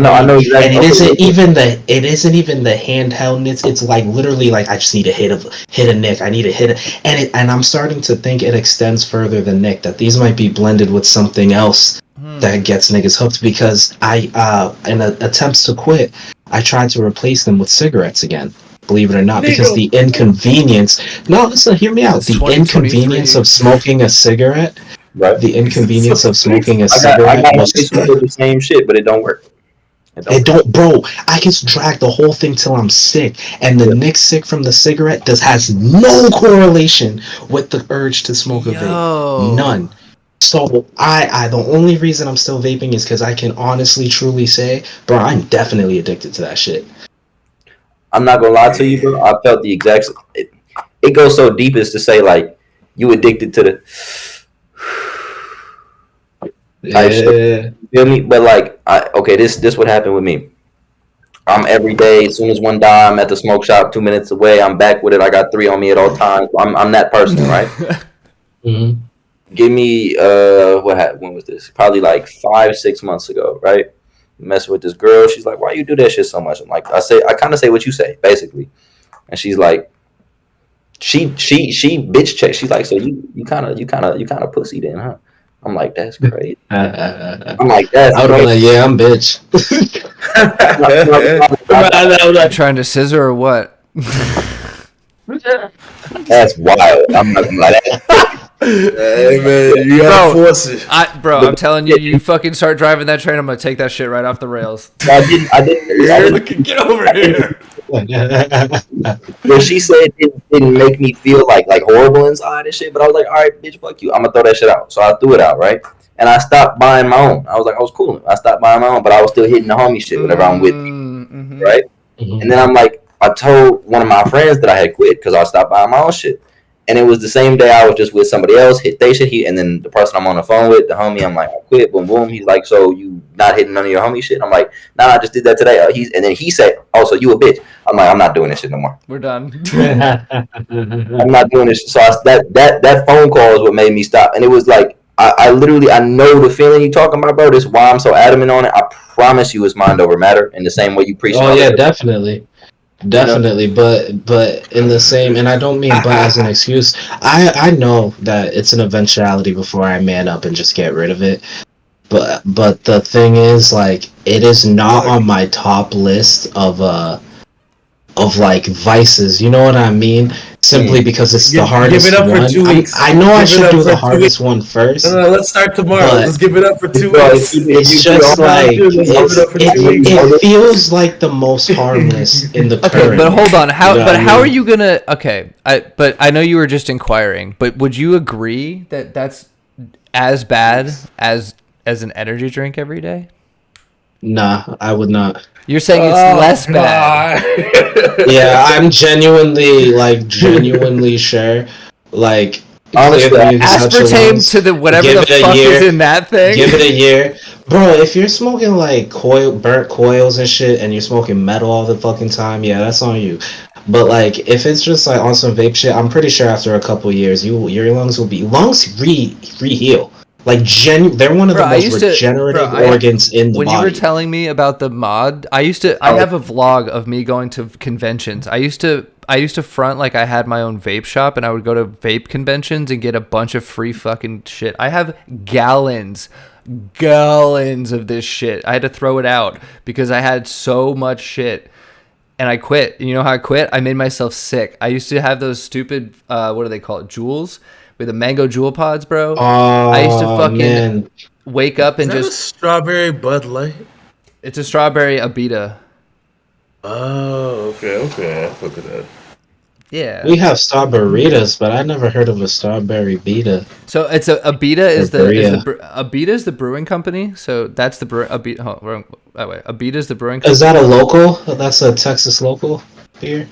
I know exactly. And it isn't even the handheldness. It's like literally like I just need to hit a nick. I need to hit it, and I'm starting to think it extends further than nick. That these might be blended with something else that gets niggas hooked. Because in attempts to quit, I tried to replace them with cigarettes again. Believe it or not, because the inconvenience. No, listen, hear me out. The inconvenience of smoking a cigarette. Right. The inconvenience of smoking a cigarette. I got the same shit, but it don't work. It don't, bro. I can drag the whole thing till I'm sick, and the nick sick from the cigarette has no correlation with the urge to smoke a vape. None. So the only reason I'm still vaping is because I can honestly, truly say, bro, I'm definitely addicted to that shit. I'm not gonna lie to you, bro. I felt the exact. It goes so deep as to say like you addicted to the. Yeah. You feel me? But like, this would happen with me. I'm every day. As soon as one die, I'm at the smoke shop 2 minutes away. I'm back with it. I got 3 on me at all times. I'm that person, right? Mm-hmm. Give me when was this? Probably like 5-6 months ago, right? messing with this girl. She's like, why you do that shit so much? I'm like, I kind of say what you say, basically. And she's like, she bitch check. She's like, so you kind of pussy then, huh? I'm like, that's crazy. I'm like, that's I would be like, yeah, I'm bitch. I'm trying to scissor or what? That's wild. I'm not gonna lie. Hey man, you gotta force it. I'm telling you, you fucking start driving that train, I'm gonna take that shit right off the rails. I didn't Get over here. What she said didn't make me feel like horrible inside and shit, but I was like, all right, bitch, fuck you. I'm gonna throw that shit out. So I threw it out, right? And I stopped buying my own. I was cool. I stopped buying my own, but I was still hitting the homie shit whenever I'm with you, right? And then I'm like, I told one of my friends that I had quit because I stopped buying my own shit. And it was the same day I was just with somebody else, hit they shit, and then the person I'm on the phone with, the homie, I'm like, I quit, boom, boom. He's like, so you not hitting none of your homie shit? I'm like, nah, I just did that today. And then he said, oh, so you a bitch. I'm like, I'm not doing this shit no more. We're done. I'm not doing this. So that phone call is what made me stop. And it was like, I literally, I know the feeling you talking about, bro. This is why I'm so adamant on it. I promise you it's mind over matter in the same way you preach. Oh, yeah, definitely. Definitely, but in the same, and I don't mean but as an excuse. I know that it's an eventuality before I man up and just get rid of it. But the thing is, like, it is not on my top list of like vices. You know what I mean? Simply because it's the hardest give it up one. For 2 weeks. I know I should do the hardest one first. No, let's start tomorrow. Let's give it up for 2 weeks. It's just like it feels like the most harmless in the current. Okay, but hold on. How are you gonna? Okay, but I know you were just inquiring. But would you agree that that's as bad as an energy drink every day? Nah, I would not. You're saying it's less bad. Yeah, I'm genuinely sure. Like, honestly, aspartame to the whatever the fuck is in that thing. Give it a year, bro. If you're smoking like burnt coils and shit, and you're smoking metal all the fucking time, yeah, that's on you. But like, if it's just like on some vape shit, I'm pretty sure after a couple years, your lungs will re-heal. Like they're one of the most regenerative organs in the body. When you were telling me about the mod, I have a vlog of me going to conventions. I used to front like I had my own vape shop, and I would go to vape conventions and get a bunch of free fucking shit. I have gallons of this shit. I had to throw it out because I had so much shit. And I quit. You know how I quit? I made myself sick. I used to have those stupid what do they call it? Jewels? With the mango jewel pods, bro. I used to fucking wake up and just a strawberry Bud Light. It's a strawberry Abita. Oh, okay. I fuck with that. Yeah. We have Strawberritas, but I never heard of a strawberry beta. So it's Abita is the brewing company. So that's the Abita. Oh, wrong. That way. Abita is the brewing company. Is that a local? That's a Texas local beer.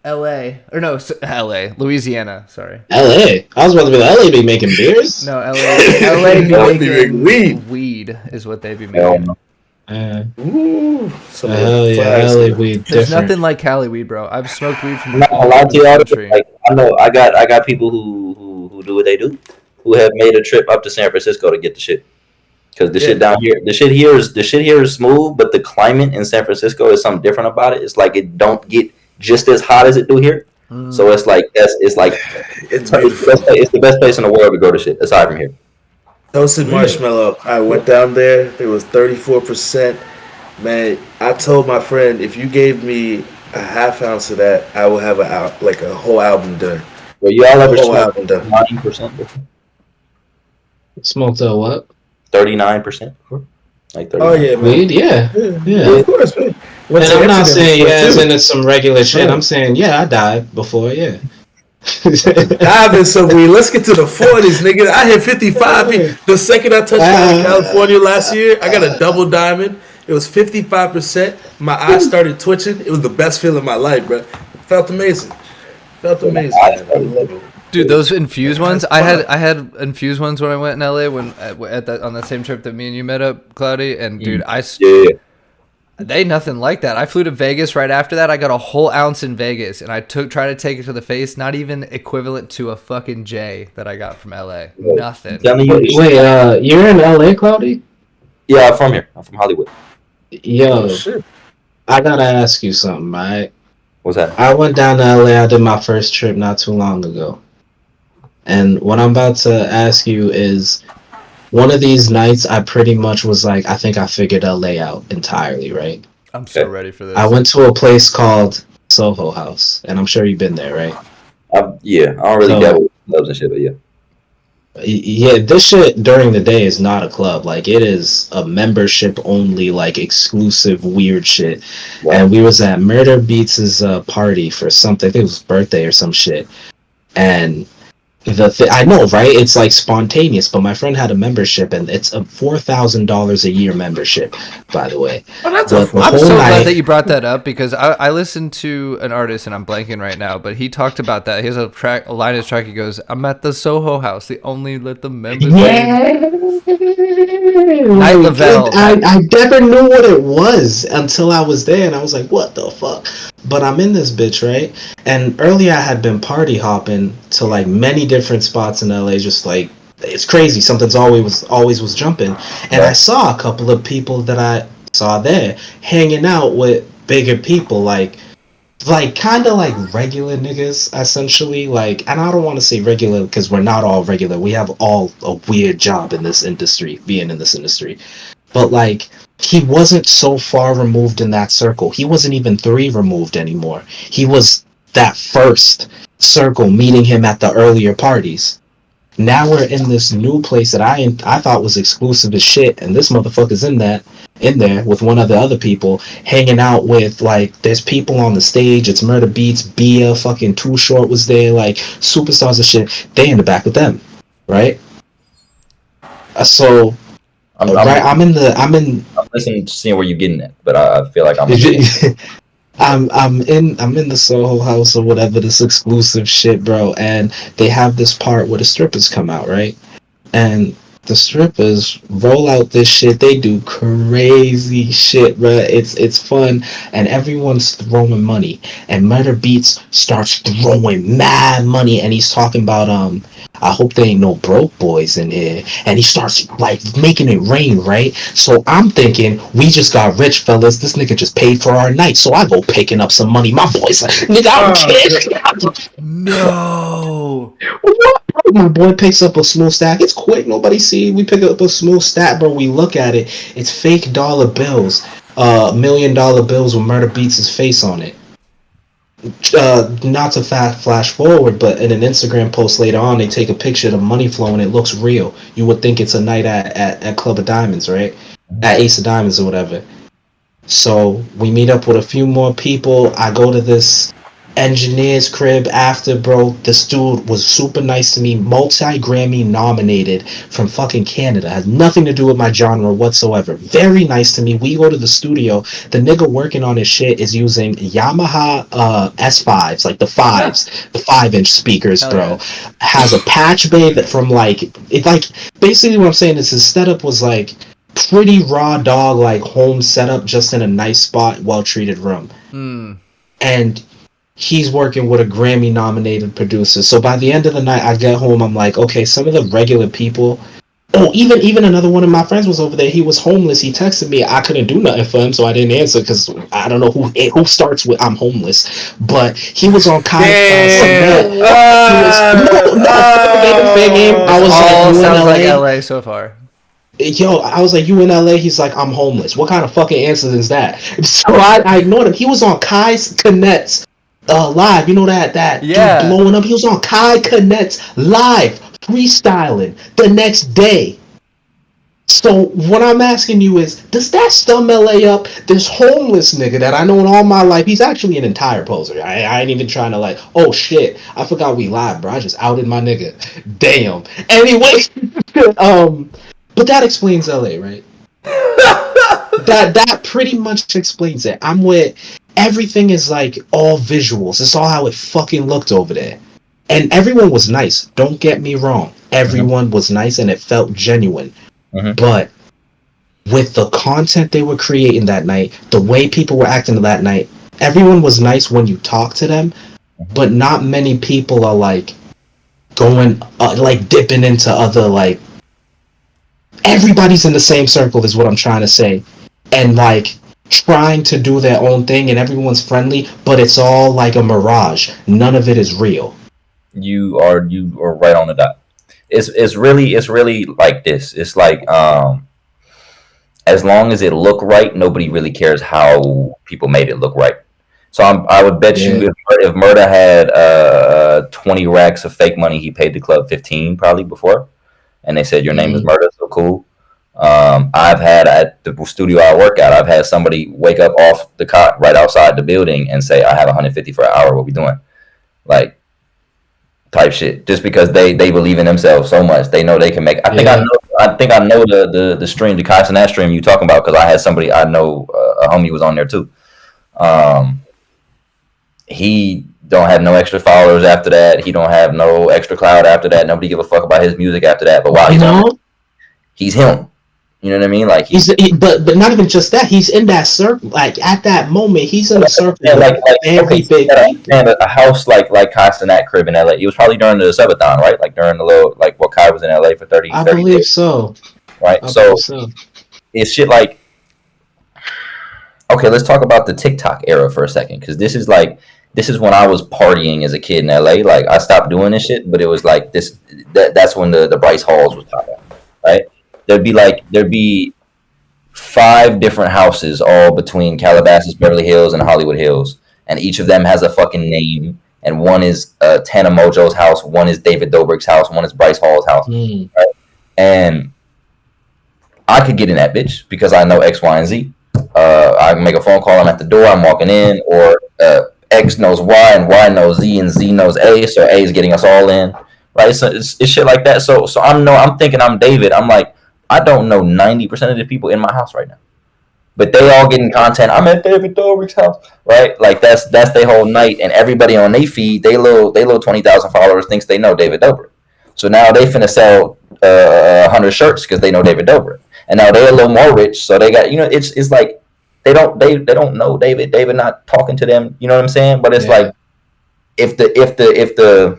L.A. or no, L.A. Louisiana. Sorry. L.A. I was about to be like, L.A. be making beers. No, L.A. be making weed is what they be making. Ooh, hell yeah, Cali weed. There's nothing like Cali weed, bro. I've smoked weed from all over the country. Like, I know I got people who do what they do, who have made a trip up to San Francisco to get the shit. Because the shit down here, the shit here is smooth, but the climate in San Francisco is something different about it. It's like it don't get just as hot as it do here. So it's like it's the best place in the world to go to shit aside from here. Toasted marshmallow. I went down there. It was 34%. Man, I told my friend, if you gave me a half ounce of that, I will have a whole album done. Well, you all ever smoked 9%? Smoked a what? 39%. Like 39%. Oh yeah, man. Weed, yeah. Of course, man. And I'm not saying as in it's some regular shit. I'm saying I died before, yeah. Diving some weed. Let's get to the 40s, nigga. I hit 55. The second I touched down in California last year, I got a double diamond. It was 55%. My eyes started twitching. It was the best feeling of my life, bro. It felt amazing. Man. I love it. Dude, those infused ones. I had infused ones when I went in LA on that same trip that me and you met up, Cloudy. And dude, they nothing like that. I flew to Vegas right after that. I got a whole ounce in Vegas, and I tried to take it to the face. Not even equivalent to a fucking J that I got from LA. Nothing. Wait, you're in LA, Cloudy? Yeah, I'm from here. I'm from Hollywood. Yo, Oh shit. I gotta ask you something, right? What's that? I went down to LA. I did my first trip not too long ago. And what I'm about to ask you is one of these nights I pretty much was like, I think I figured LA out entirely, right? I'm so Okay. ready for this. I went to a place called Soho House, and I'm sure you've been there, right? Yeah, I don't really So- dabble with clubs and shit, but yeah. Yeah, this shit during the day is not a club. Like, it is a membership only, like, exclusive weird shit. Wow. And we was at Murder Beats' party for something. I think it was his birthday or some shit. And I know, right? It's like spontaneous, but my friend had a membership, and it's a $4,000 a year membership, by the way. Oh, that's But the I'm whole so glad night- that you brought that up because I listened to an artist and I'm blanking right now, but he talked about that. He has a line in his track. He goes, "I'm at the Soho House. They only let the members." Yeah. Night Lavelle. I never knew what it was until I was there, and I was like, "What the fuck?" But I'm in this bitch, right? And earlier I had been party hopping to like many different spots in LA, just like it's crazy. Something's always was jumping, and I saw a couple of people that I saw there hanging out with bigger people, like kind of like regular niggas, essentially. Like, and I don't want to say regular because we're not all regular. We have all a weird job in this industry, being in this industry. But like, he wasn't so far removed in that circle. He wasn't even 3 removed anymore. He was that first circle, meeting him at the earlier parties. Now we're in this new place that I thought was exclusive as shit, and this motherfucker's in there with one of the other people, hanging out with, like, there's people on the stage. It's Murder Beats, Bia, fucking Too Short was there, like superstars and shit. They in the back with them, right? So I'm listening to seeing where you're getting at, but I feel like I'm I'm in the Soho House or whatever, this exclusive shit, bro, and they have this part where the strippers come out, right? And the strippers roll out this shit. They do crazy shit, bro. It's fun, and everyone's throwing money. And Murder Beats starts throwing mad money, and he's talking about I hope there ain't no broke boys in here. And he starts like making it rain, right? So I'm thinking, we just got rich, fellas. This nigga just paid for our night. So I go picking up some money. My boy's like, nigga, I'm kidding. No. What? My boy picks up a smooth stack. It's quick. Nobody see. We pick up a smooth stack, bro. We look at it. It's fake dollar bills. $1 million bills with Murder Beats' face on it. Not to flash forward, but in an Instagram post later on, they take a picture of the money flow and it looks real. You would think it's a night at Club of Diamonds, right? At Ace of Diamonds or whatever. So we meet up with a few more people. I go to this engineer's crib after, bro. This dude was super nice to me, multi-Grammy nominated from fucking Canada. Has nothing to do with my genre whatsoever. Very nice to me. We go to the studio. The nigga working on his shit is using Yamaha S5s, like the 5s, the 5-inch speakers, Hell bro. yeah. Has a patch bay that from like basically what I'm saying is his setup was like pretty raw dog, like home setup, just in a nice spot, well treated room. And he's working with a Grammy nominated producer. So by the end of the night, I get home, I'm like, okay, some of the regular people. Oh, even another one of my friends was over there. He was homeless. He texted me. I couldn't do nothing for him, so I didn't answer because I don't know who starts with "I'm homeless." But he was on Kai. I was All like, you in sounds LA? like LA so far. Yo, I was like, you in LA? He's like, I'm homeless. What kind of fucking answer is that? So I ignored him. He was on Kai's Connects live. You know that Yeah. dude blowing up? He was on Kai Connects live, freestyling the next day. So what I'm asking you is, does that stum LA up? This homeless nigga that I know in all my life, he's actually an entire poser. I ain't even trying to like, oh shit, I forgot we live, bro. I just outed my nigga. Damn. Anyway, but that explains LA, right? that pretty much explains it. I'm with everything is like all visuals. It's all how it fucking looked over there. And everyone was nice. Don't get me wrong. Everyone was nice and it felt genuine. But with the content they were creating that night, the way people were acting that night, everyone was nice when you talk to them, but not many people are like going like dipping into other like everybody's in the same circle is what I'm trying to say. And like trying to do their own thing and everyone's friendly, but it's all like a mirage. None of it is real. You are right on the dot. It's really like this. It's like as long as it look right, nobody really cares how people made it look right. So I would bet you if Murda had 20 racks of fake money, he paid the club 15 probably before, and they said your name is Murda, so cool. I've had at the studio I work at, I've had somebody wake up off the cot right outside the building and say, I have 150 for an hour, what we doing? Like, type shit. Just because they believe in themselves so much. They know they can make I think I know the stream, the Kaizenat stream you talking about, because I had somebody I know, a homie was on there too. He don't have no extra followers after that. He don't have no extra cloud after that. Nobody give a fuck about his music after that. But while he's him. You know what I mean? Like but not even just that. He's in that circle. Like at that moment, he's in a circle. Like very big. And a house like Kaizenat crib in LA. It was probably during the subathon, right? Like during the little like what Kai was in LA for 30. I 30 believe days. so. Right. So it's shit like. Okay, let's talk about the TikTok era for a second, because this is when I was partying as a kid in LA. Like I stopped doing this shit, but it was like this. That's when the Bryce Halls was popping, right? There'd be 5 different houses all between Calabasas, Beverly Hills, and Hollywood Hills, and each of them has a fucking name. And one is Tana Mojo's house, one is David Dobrik's house, one is Bryce Hall's house, right? And I could get in that bitch because I know X, Y, and Z. I can make a phone call. I'm at the door. I'm walking in, or X knows Y, and Y knows Z, and Z knows A. So A is getting us all in, right? So it's shit like that. So I'm thinking I'm David. I'm like, I don't know 90% of the people in my house right now, but they all getting content. I'm at David Dobrik's house, right? Like that's their whole night, and everybody on their feed, they little 20,000 followers thinks they know David Dobrik. So now they finna sell 100 shirts because they know David Dobrik, and now they're a little more rich, so they got it's like they don't know David. David not talking to them. You know what I'm saying? But it's like if the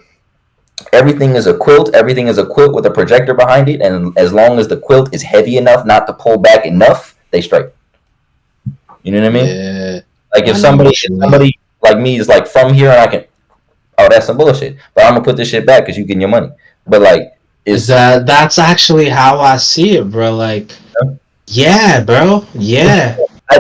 everything is a quilt with a projector behind it, and as long as the quilt is heavy enough not to pull back enough, they straight. You know what I mean? Yeah. Like if somebody like me is like from here and I can, that's some bullshit, but I'm gonna put this shit back because you getting your money. But like that's actually how I see it, bro. Like yeah, bro. Yeah.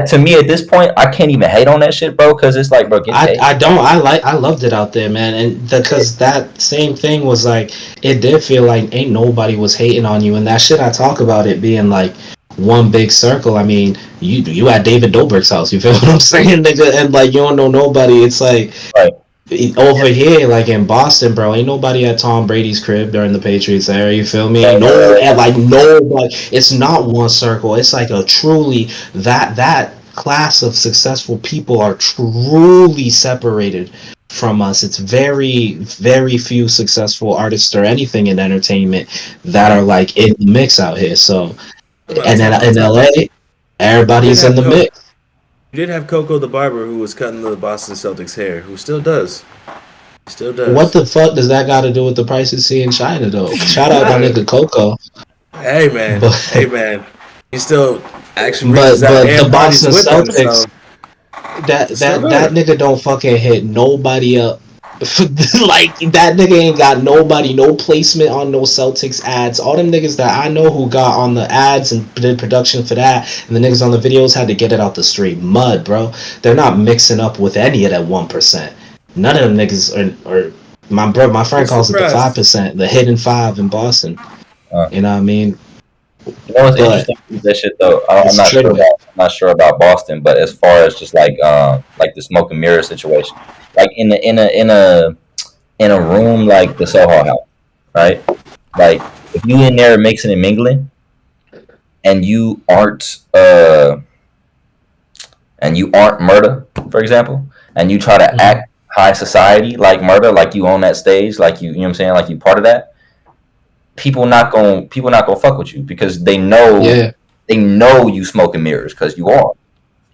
To me, at this point, I can't even hate on that shit, bro, because it's like, bro, I loved it out there, man, and because that same thing was like, it did feel like ain't nobody was hating on you, and that shit I talk about it being like one big circle. I mean, you at David Dobrik's house, you feel what I'm saying, nigga, and like you don't know nobody. It's like over here, like in Boston, bro, ain't nobody at Tom Brady's crib during the Patriots era. You feel me? Nobody. It's not one circle. It's like a truly that class of successful people are truly separated from us. It's very, very few successful artists or anything in entertainment that are like in the mix out here. So, and then in LA, everybody's in the mix. You did have Coco the barber who was cutting the Boston Celtics hair, who still does. What the fuck does that got to do with the prices see in China, though? Shout out my nigga Coco. Hey man, he still actually. But the Boston Celtics, that nigga don't fucking hit nobody up. Like that nigga ain't got nobody, no placement on no Celtics ads. All them niggas that I know who got on the ads and did production for that, and the niggas on the videos had to get it out the straight mud, bro. They're not mixing up with any of that 1%. None of them niggas are my friend calls it the 5%, the hidden 5 in Boston. You know what I mean? You know what's interesting with that shit though? I'm not sure about Boston, but as far as just like the smoke and mirror situation. Like in a room like the Soho House, right? Like if you in there mixing and mingling, and you aren't Murda, for example, and you try to act high society like Murda, like you own that stage, like you know what I'm saying, like you part of that. People not gonna fuck with you because they know you smoking mirrors because you are.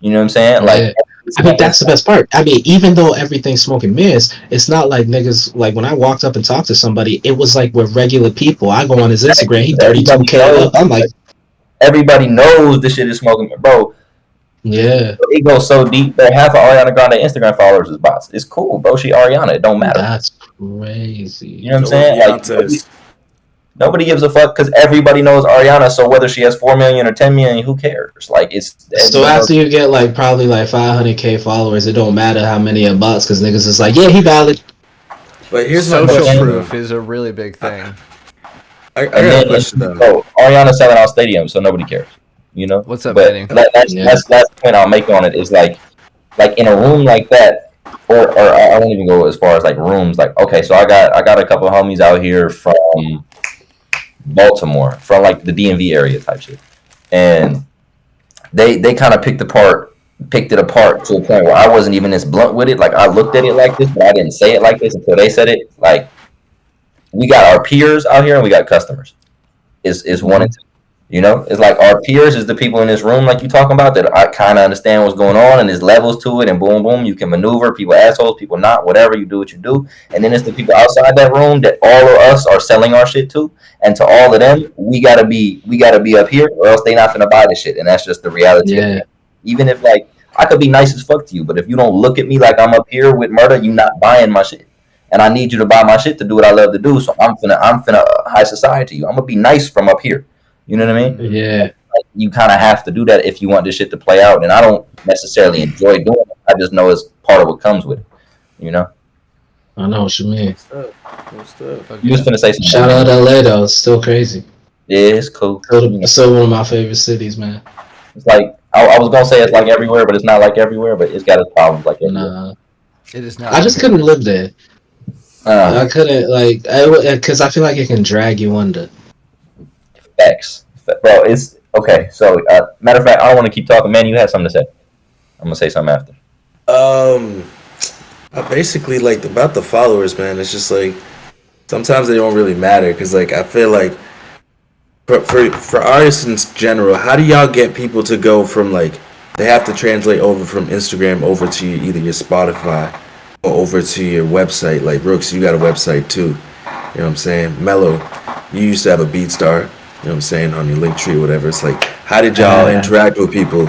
You know what I'm saying? Like. I mean, that's the best part. I mean, even though everything's smoking mirrors, it's not like niggas, like when I walked up and talked to somebody, it was like we're regular people. I go on his Instagram, he 32K up. I'm like, everybody knows this shit is smoking, bro. Yeah, It goes so deep that half of Ariana Grande Instagram followers is bots. It's cool, bro. She Ariana. It don't matter. that's crazy. You know what I'm So with saying? Like Beyonce's, nobody gives a fuck because everybody knows Ariana. So whether she has 4 million or 10 million, who cares? Like it's So after you get like probably like 500K followers, it don't matter how many are bots because niggas is like, yeah, he valid. but here's my Social question. proof is a really big thing. I got a question though. So Ariana's selling out stadiums, so nobody cares. You know. What's up, But Manny? that's last point I'll make on it is like in a room like that, or I won't even go as far as like rooms. Like okay, so I got a couple of homies out here from Baltimore, from like the DMV area type shit, and they kind of picked it apart to a point where I wasn't even as blunt with it. Like I looked at it like this, but I didn't say it like this until they said it. Like we got our peers out here and we got customers. Is one and two. You know, it's like our peers is the people in this room, like you talking about, that I kind of understand what's going on, and there's levels to it, and boom, boom, you can maneuver. People assholes, people not, whatever. You do what you do, and then it's the people outside that room that all of us are selling our shit to, and to all of them, we gotta be up here, or else they not gonna buy this shit, and that's just the reality. Yeah. Even if like I could be nice as fuck to you, but if you don't look at me like I'm up here with murder, you not buying my shit. And I need you to buy my shit to do what I love to do. So I'm finna high society you. I'm gonna be nice from up here. You know what I mean? Yeah. Like, you kind of have to do that if you want this shit to play out. And I don't necessarily enjoy doing it. I just know it's part of what comes with it. You know? I know what you mean. What's up? You was finna say something. Shout out LA though, it's still crazy. Yeah, it's cool. It's still one of my favorite cities, man. It's like I was gonna say it's like everywhere, but it's not like everywhere. But it's got its problems like everywhere. Nah, It is not. I just couldn't live there. I couldn't because I feel like it can drag you under. Facts, bro. It's okay. So, matter of fact, I don't want to keep talking. Man, you had something to say. I'm gonna say something after. I basically like about the followers, man. It's just like sometimes they don't really matter because like I feel like for artists in general, how do y'all get people to go from like they have to translate over from Instagram over to either your Spotify or over to your website? Like Rooks, you got a website too. You know what I'm saying? Mellow, you used to have a BeatStar. You know what I'm saying, on your link tree or whatever. It's like, how did y'all interact with people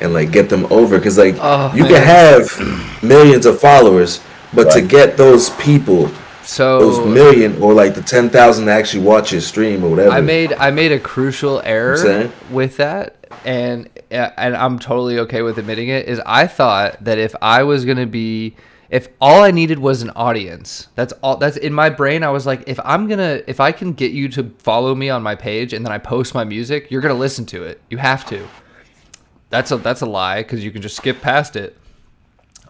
and like get them over? Because like you can have millions of followers, but to get those people, those million or like the 10,000 to actually watch your stream or whatever. I made a crucial error with that, and I'm totally okay with admitting it. Is I thought that if I was gonna be if all I needed was an audience, that's in my brain. I was like, if I can get you to follow me on my page and then I post my music, you're going to listen to it. You have to. That's a lie because you can just skip past it.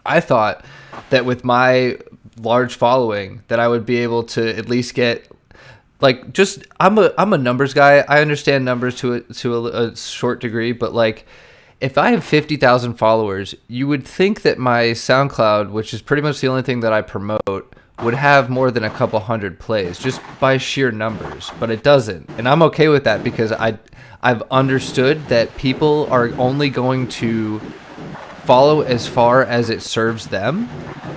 I thought that with my large following that I would be able to at least get like just I'm a numbers guy. I understand numbers to a short degree, but like if I have 50,000 followers, you would think that my SoundCloud, which is pretty much the only thing that I promote, would have more than a couple hundred plays just by sheer numbers, but it doesn't. And I'm okay with that because I've understood that people are only going to follow as far as it serves them.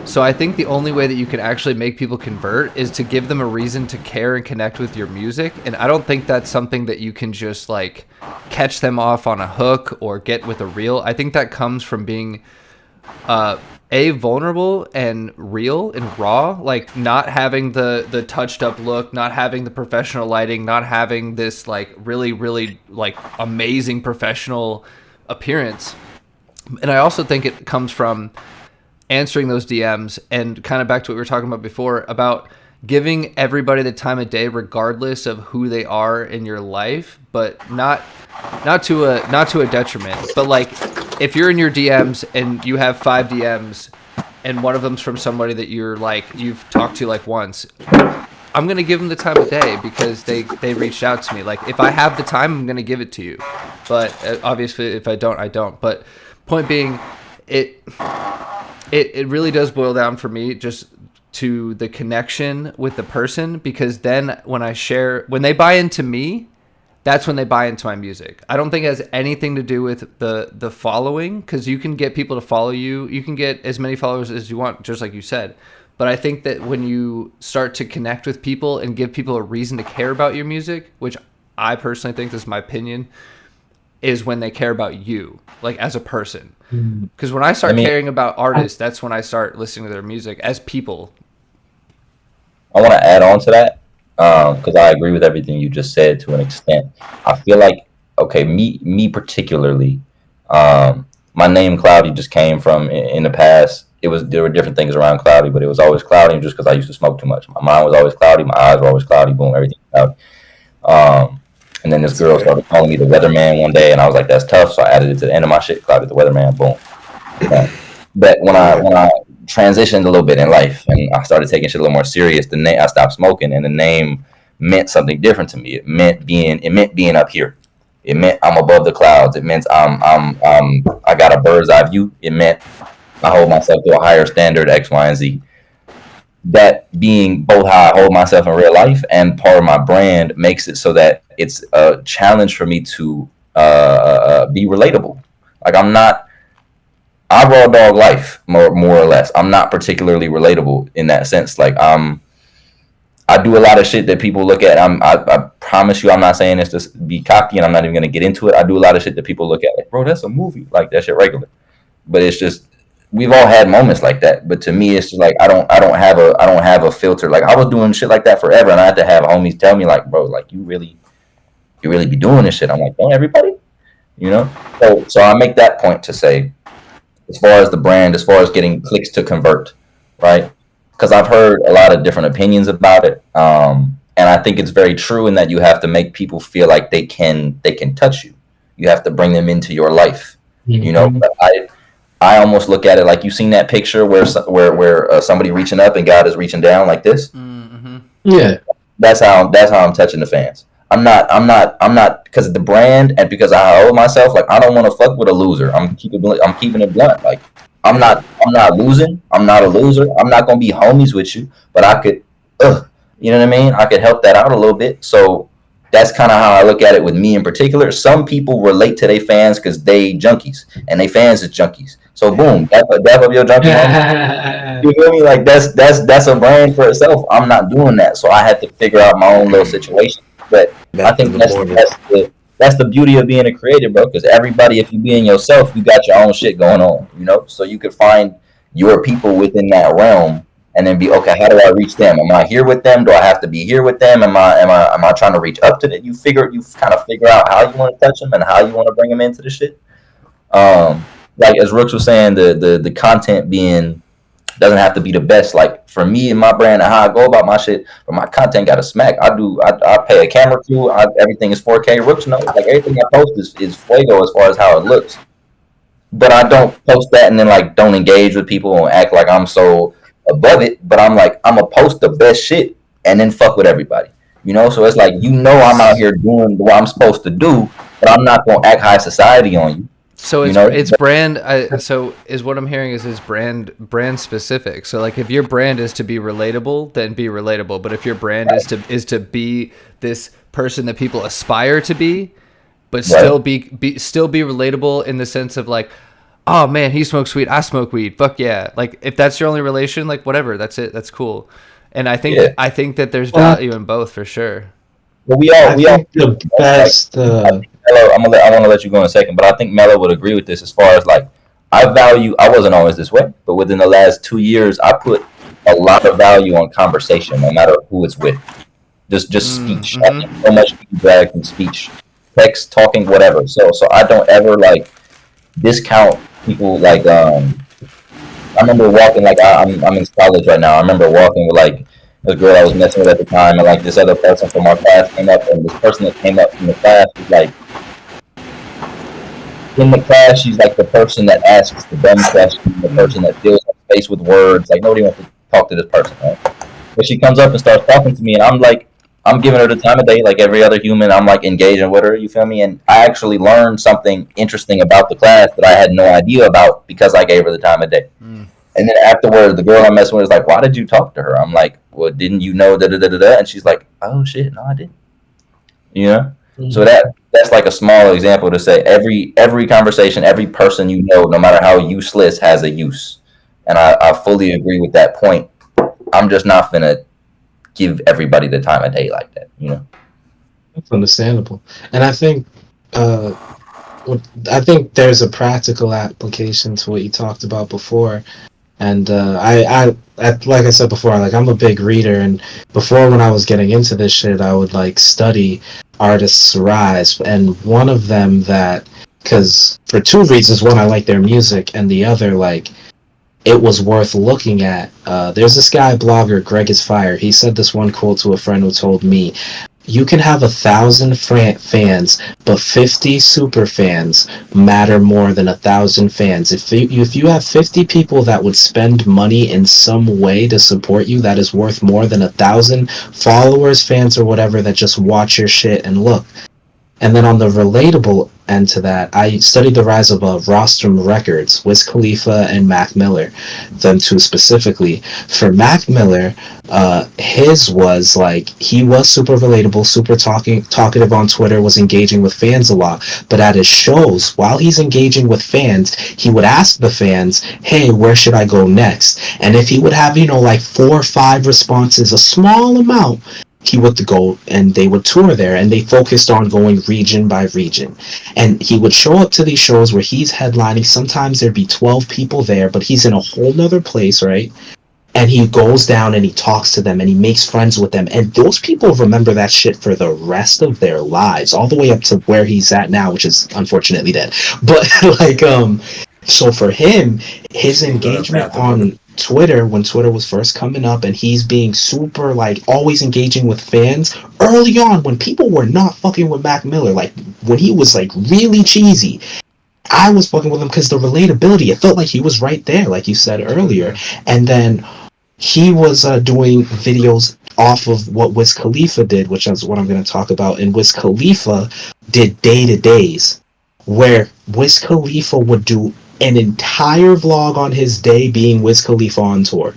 So I think the only way that you can actually make people convert is to give them a reason to care and connect with your music. And I don't think that's something that you can just like catch them off on a hook or get with a reel. I think that comes from being vulnerable and real and raw, like not having the touched up look, not having the professional lighting, not having this like really, really like amazing professional appearance. And I also think it comes from answering those DMs and kind of back to what we were talking about before about giving everybody the time of day regardless of who they are in your life, but not to a detriment. But like if you're in your DMs and you have 5 DMs and one of them's from somebody that you're like you've talked to like once, I'm going to give them the time of day because they reached out to me. Like if I have the time, I'm going to give it to you. But obviously if I don't, I don't. But point being, it really does boil down for me just to the connection with the person, because then when they buy into me, that's when they buy into my music. I don't think it has anything to do with the following, because you can get people to follow you. You can get as many followers as you want, just like you said. But I think that when you start to connect with people and give people a reason to care about your music, which I personally think, this is my opinion, is when they care about you, like as a person. Because when I start caring about artists, that's when I start listening to their music as people. I want to add on to that because I agree with everything you just said to an extent. I feel like, okay, me particularly, my name Cloudy just came from in the past. There were different things around Cloudy, but it was always Cloudy just because I used to smoke too much. My mind was always cloudy, my eyes were always cloudy, boom, everything cloudy. And then this girl started calling me the Weatherman one day, and I was like, that's tough, so I added it to the end of my shit, Cloudy the Weatherman, boom. But when I transitioned a little bit in life and I started taking shit a little more serious, I stopped smoking, and the name meant something different to me. It meant being up here. It meant I'm above the clouds. It meant I got a bird's eye view. It meant I hold myself to a higher standard, X, Y, and Z. That being both how I hold myself in real life and part of my brand makes it so that it's a challenge for me to be relatable. Like I raw dog life more or less. I'm not particularly relatable in that sense. Like I do a lot of shit that people look at. I promise you, I'm not saying this to be cocky, and I'm not even gonna get into it. I do a lot of shit that people look at like, bro, that's a movie. Like that shit regular. But it's just we've all had moments like that. But to me, it's just like I don't have a filter. Like I was doing shit like that forever, and I had to have homies tell me like, bro, like you really be doing this shit. I'm like, don't everybody, you know? So I make that point to say, as far as the brand, as far as getting clicks to convert, right? Because I've heard a lot of different opinions about it, and I think it's very true in that you have to make people feel like they can touch you. You have to bring them into your life, you know. But I almost look at it like you've seen that picture where somebody reaching up and God is reaching down like this. Mm-hmm. Yeah, that's how I'm touching the fans. I'm not because of the brand and because I hold myself. Like I don't want to fuck with a loser. I'm keeping it blunt. Like I'm not losing. I'm not a loser. I'm not gonna be homies with you. But I could, you know what I mean? I could help that out a little bit. So that's kind of how I look at it with me in particular. Some people relate to their fans because they junkies and they fans is junkies. So boom, dap up your junkie. You feel me? Like that's a brand for itself. I'm not doing that. So I had to figure out my own little situation. But I think that's the beauty of being a creator, bro. Because everybody, if you being yourself, you got your own shit going on, you know. So you could find your people within that realm, and then be okay. How do I reach them? Am I here with them? Do I have to be here with them? Am I trying to reach up to them? You kind of figure out how you want to touch them and how you want to bring them into the shit. Like as Rooks was saying, the content being doesn't have to be the best. Like for me and my brand and how I go about my shit, but my content got a smack. I pay a camera crew. Everything is 4K. Rooks knows like everything I post is fuego as far as how it looks. But I don't post that and then like don't engage with people and act like I'm so above it. But I'm like I'm gonna post the best shit and then fuck with everybody. You know, so it's like I'm out here doing what I'm supposed to do, but I'm not gonna act high society on you. So it's brand. So is what I'm hearing is brand specific. So like if your brand is to be relatable, then be relatable. But if your brand is to be this person that people aspire to be, but still be relatable in the sense of like, oh man, he smokes weed, I smoke weed. Fuck yeah! Like if that's your only relation, like whatever, that's it. That's cool. And I think that there's value in both for sure. Well, we all the best. I want to let you go in a second, but I think Mello would agree with this as far as like I wasn't always this way, but within the last 2 years, I put a lot of value on conversation, no matter who it's with. Just speech. I think so much feedback from speech, text, talking, whatever. So I don't ever like discount people. Like I remember walking like I'm in college right now. I remember walking with like the girl I was messing with at the time, and like this other person from our class came up, and this person that came up from the class was like, in the class, she's like the person that asks the dumb question, the person that fills her face with words. Like nobody wants to talk to this person, right? But she comes up and starts talking to me, and I'm like, I'm giving her the time of day, like every other human. I'm like engaging with her, you feel me? And I actually learned something interesting about the class that I had no idea about because I gave her the time of day. And then afterwards, the girl I'm messing with is like, why did you talk to her? I'm like, well, didn't you know da-da-da-da-da? And she's like, oh, shit, no, I didn't. You know? So that's like a small example to say every conversation, every person you know, no matter how useless, has a use. And I fully agree with that point. I'm just not finna give everybody the time of day like that, you know? That's understandable. And uh, I think there's a practical application to what you talked about before. And like I said before, like I'm a big reader, and before when I was getting into this shit, I would like study artists' rise, and one of them that, because for two reasons: one, I like their music, and the other, like, it was worth looking at. There's this guy blogger, Greg is Fire. He said this one quote to a friend who told me, "You can have 1,000 fans, but 50 super fans matter more than 1,000 fans. If you have 50 people that would spend money in some way to support you, that is worth more than 1,000 followers, fans, or whatever that just watch your shit and look." And then on the relatable end to that, I studied the rise of Rostrum Records, Wiz Khalifa and Mac Miller, them two specifically. For Mac Miller, his was like, he was super relatable, super talkative on Twitter, was engaging with fans a lot. But at his shows, while he's engaging with fans, he would ask the fans, "Hey, where should I go next?" And if he would have, like 4 or 5 responses, a small amount, he would go and they would tour there, and they focused on going region by region. And he would show up to these shows where he's headlining. Sometimes there'd be 12 people there, but he's in a whole nother place, right? And he goes down and he talks to them and he makes friends with them. And those people remember that shit for the rest of their lives, all the way up to where he's at now, which is unfortunately dead. But like, so for him, his engagement on Twitter, when Twitter was first coming up, and he's being super, like, always engaging with fans early on when people were not fucking with Mac Miller, like when he was like really cheesy, I was fucking with him because the relatability, it felt like he was right there, like you said earlier. And then he was doing videos off of what Wiz Khalifa did, which is what I'm going to talk about. And Wiz Khalifa did day-to-days, where Wiz Khalifa would do an entire vlog on his day being Wiz Khalifa on tour.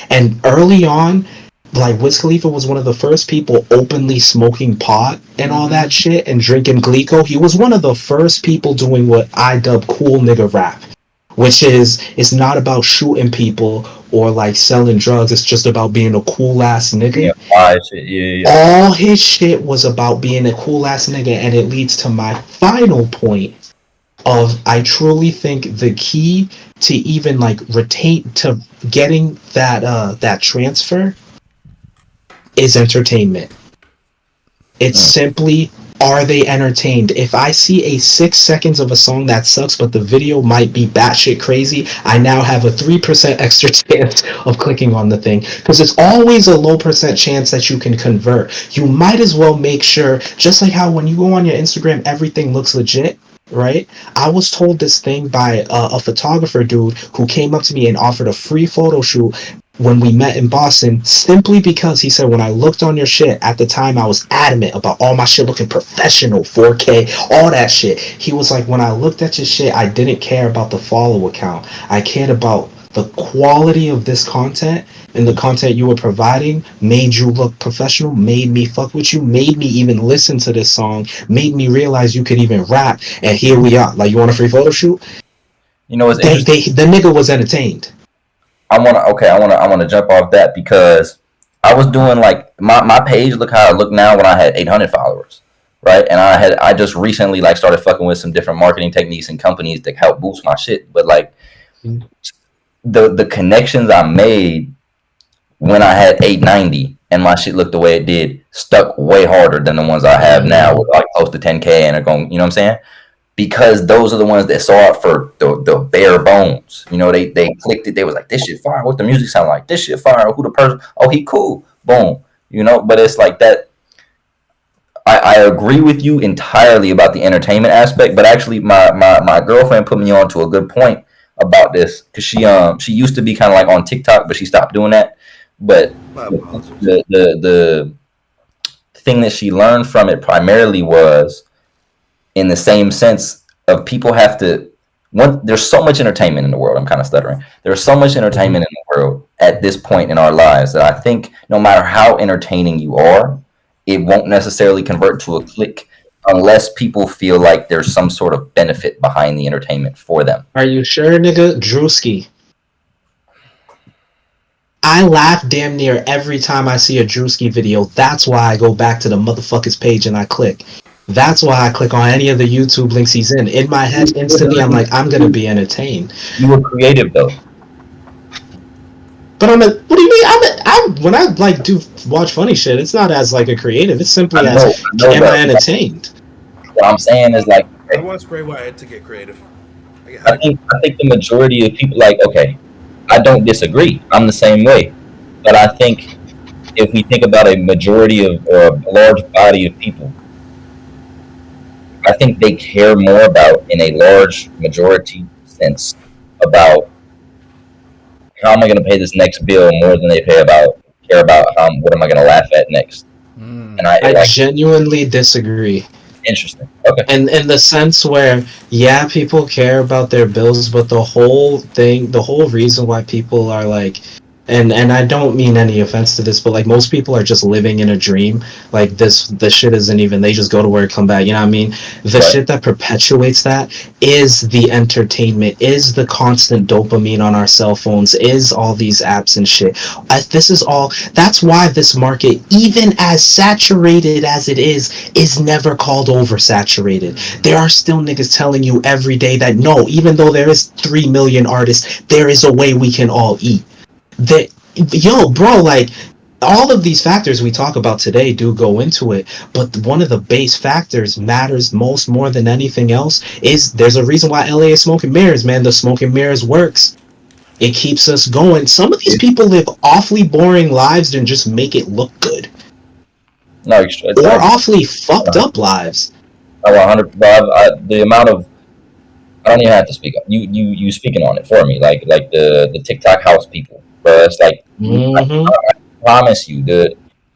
And early on, like, Wiz Khalifa was one of the first people openly smoking pot and all that shit and drinking Glico. He was one of the first people doing what I dub cool nigga rap, which is, it's not about shooting people or like selling drugs. It's just about being a cool ass nigga. Yeah. All his shit was about being a cool ass nigga, and it leads to my final point of, I truly think the key to even like to getting that transfer is entertainment. It's simply, are they entertained? If I see a 6 seconds of a song that sucks, but the video might be batshit crazy, I now have a 3% extra chance of clicking on the thing, because it's always a low percent chance that you can convert. You might as well make sure, just like how when you go on your Instagram, everything looks legit, right? I was told this thing by a photographer dude who came up to me and offered a free photo shoot when we met in Boston, simply because he said, when I looked on your shit, at the time I was adamant about all my shit looking professional, 4K, all that shit. He was like, when I looked at your shit, I didn't care about the follow account. I cared about the quality of this content, and the content you were providing made you look professional, made me fuck with you, made me even listen to this song, made me realize you could even rap, and here we are. Like, you want a free photo shoot? You know what's interesting? The nigga was entertained. I wanna jump off that, because I was doing like my page, look how it looked now when I had 800 followers, right? And I just recently like started fucking with some different marketing techniques and companies that help boost my shit. But like the connections I made when I had 890 and my shit looked the way it did stuck way harder than the ones I have now with like close to 10K and are going, you know what I'm saying? Because those are the ones that saw it for the bare bones. You know, they clicked it. They was like, this shit fire. What the music sound like? This shit fire. Who the person? Oh, he cool. Boom. You know, but it's like that. I agree with you entirely about the entertainment aspect. But actually, my girlfriend put me on to a good point about this, because she used to be kind of like on TikTok, but she stopped doing that. But the thing that she learned from it primarily was, in the same sense of, people have to, there's so much entertainment in the world. I'm kind of stuttering. There's so much entertainment in the world at this point in our lives that I think no matter how entertaining you are, it won't necessarily convert to a click unless people feel like there's some sort of benefit behind the entertainment for them. Are you sure, nigga? Drewski. I laugh damn near every time I see a Drewski video. That's why I go back to the motherfucker's page and I click. That's why I click on any of the YouTube links he's in. In my head, instantly, I'm like, I'm gonna be entertained. You were creative though. But what do you mean? When I like do watch funny shit, it's not as like a creative. It's simply I know am I that. entertained? What I'm saying is like, I want Spray Wyatt to get creative. I think the majority of people like, okay, I don't disagree. I'm the same way, but I think if we think about a majority of or a large body of people, I think they care more about, in a large majority sense, about how am I going to pay this next bill more than they care about what am I going to laugh at next. And I genuinely disagree. Interesting. Okay. And in the sense where, yeah, people care about their bills, but the whole reason why people are like, and I don't mean any offense to this, but like most people are just living in a dream. Like the shit isn't even, they just go to work, come back, you know what I mean? The shit that perpetuates that is the entertainment, is the constant dopamine on our cell phones, is all these apps and shit. That's why this market, even as saturated as it is never called oversaturated. There are still niggas telling you every day that no, even though there is 3 million artists, there is a way we can all eat. Like all of these factors we talk about today do go into it, but one of the base factors matters more than anything else is there's a reason why LA is smoke and mirrors, man. The smoke and mirrors works. It keeps us going. Some of these people live awfully boring lives and just make it look good. No, or awfully fucked up lives. 100. The amount of, I don't even have to speak up. You speaking on it for me, like the TikTok house people. Bro, it's like, I promise you, the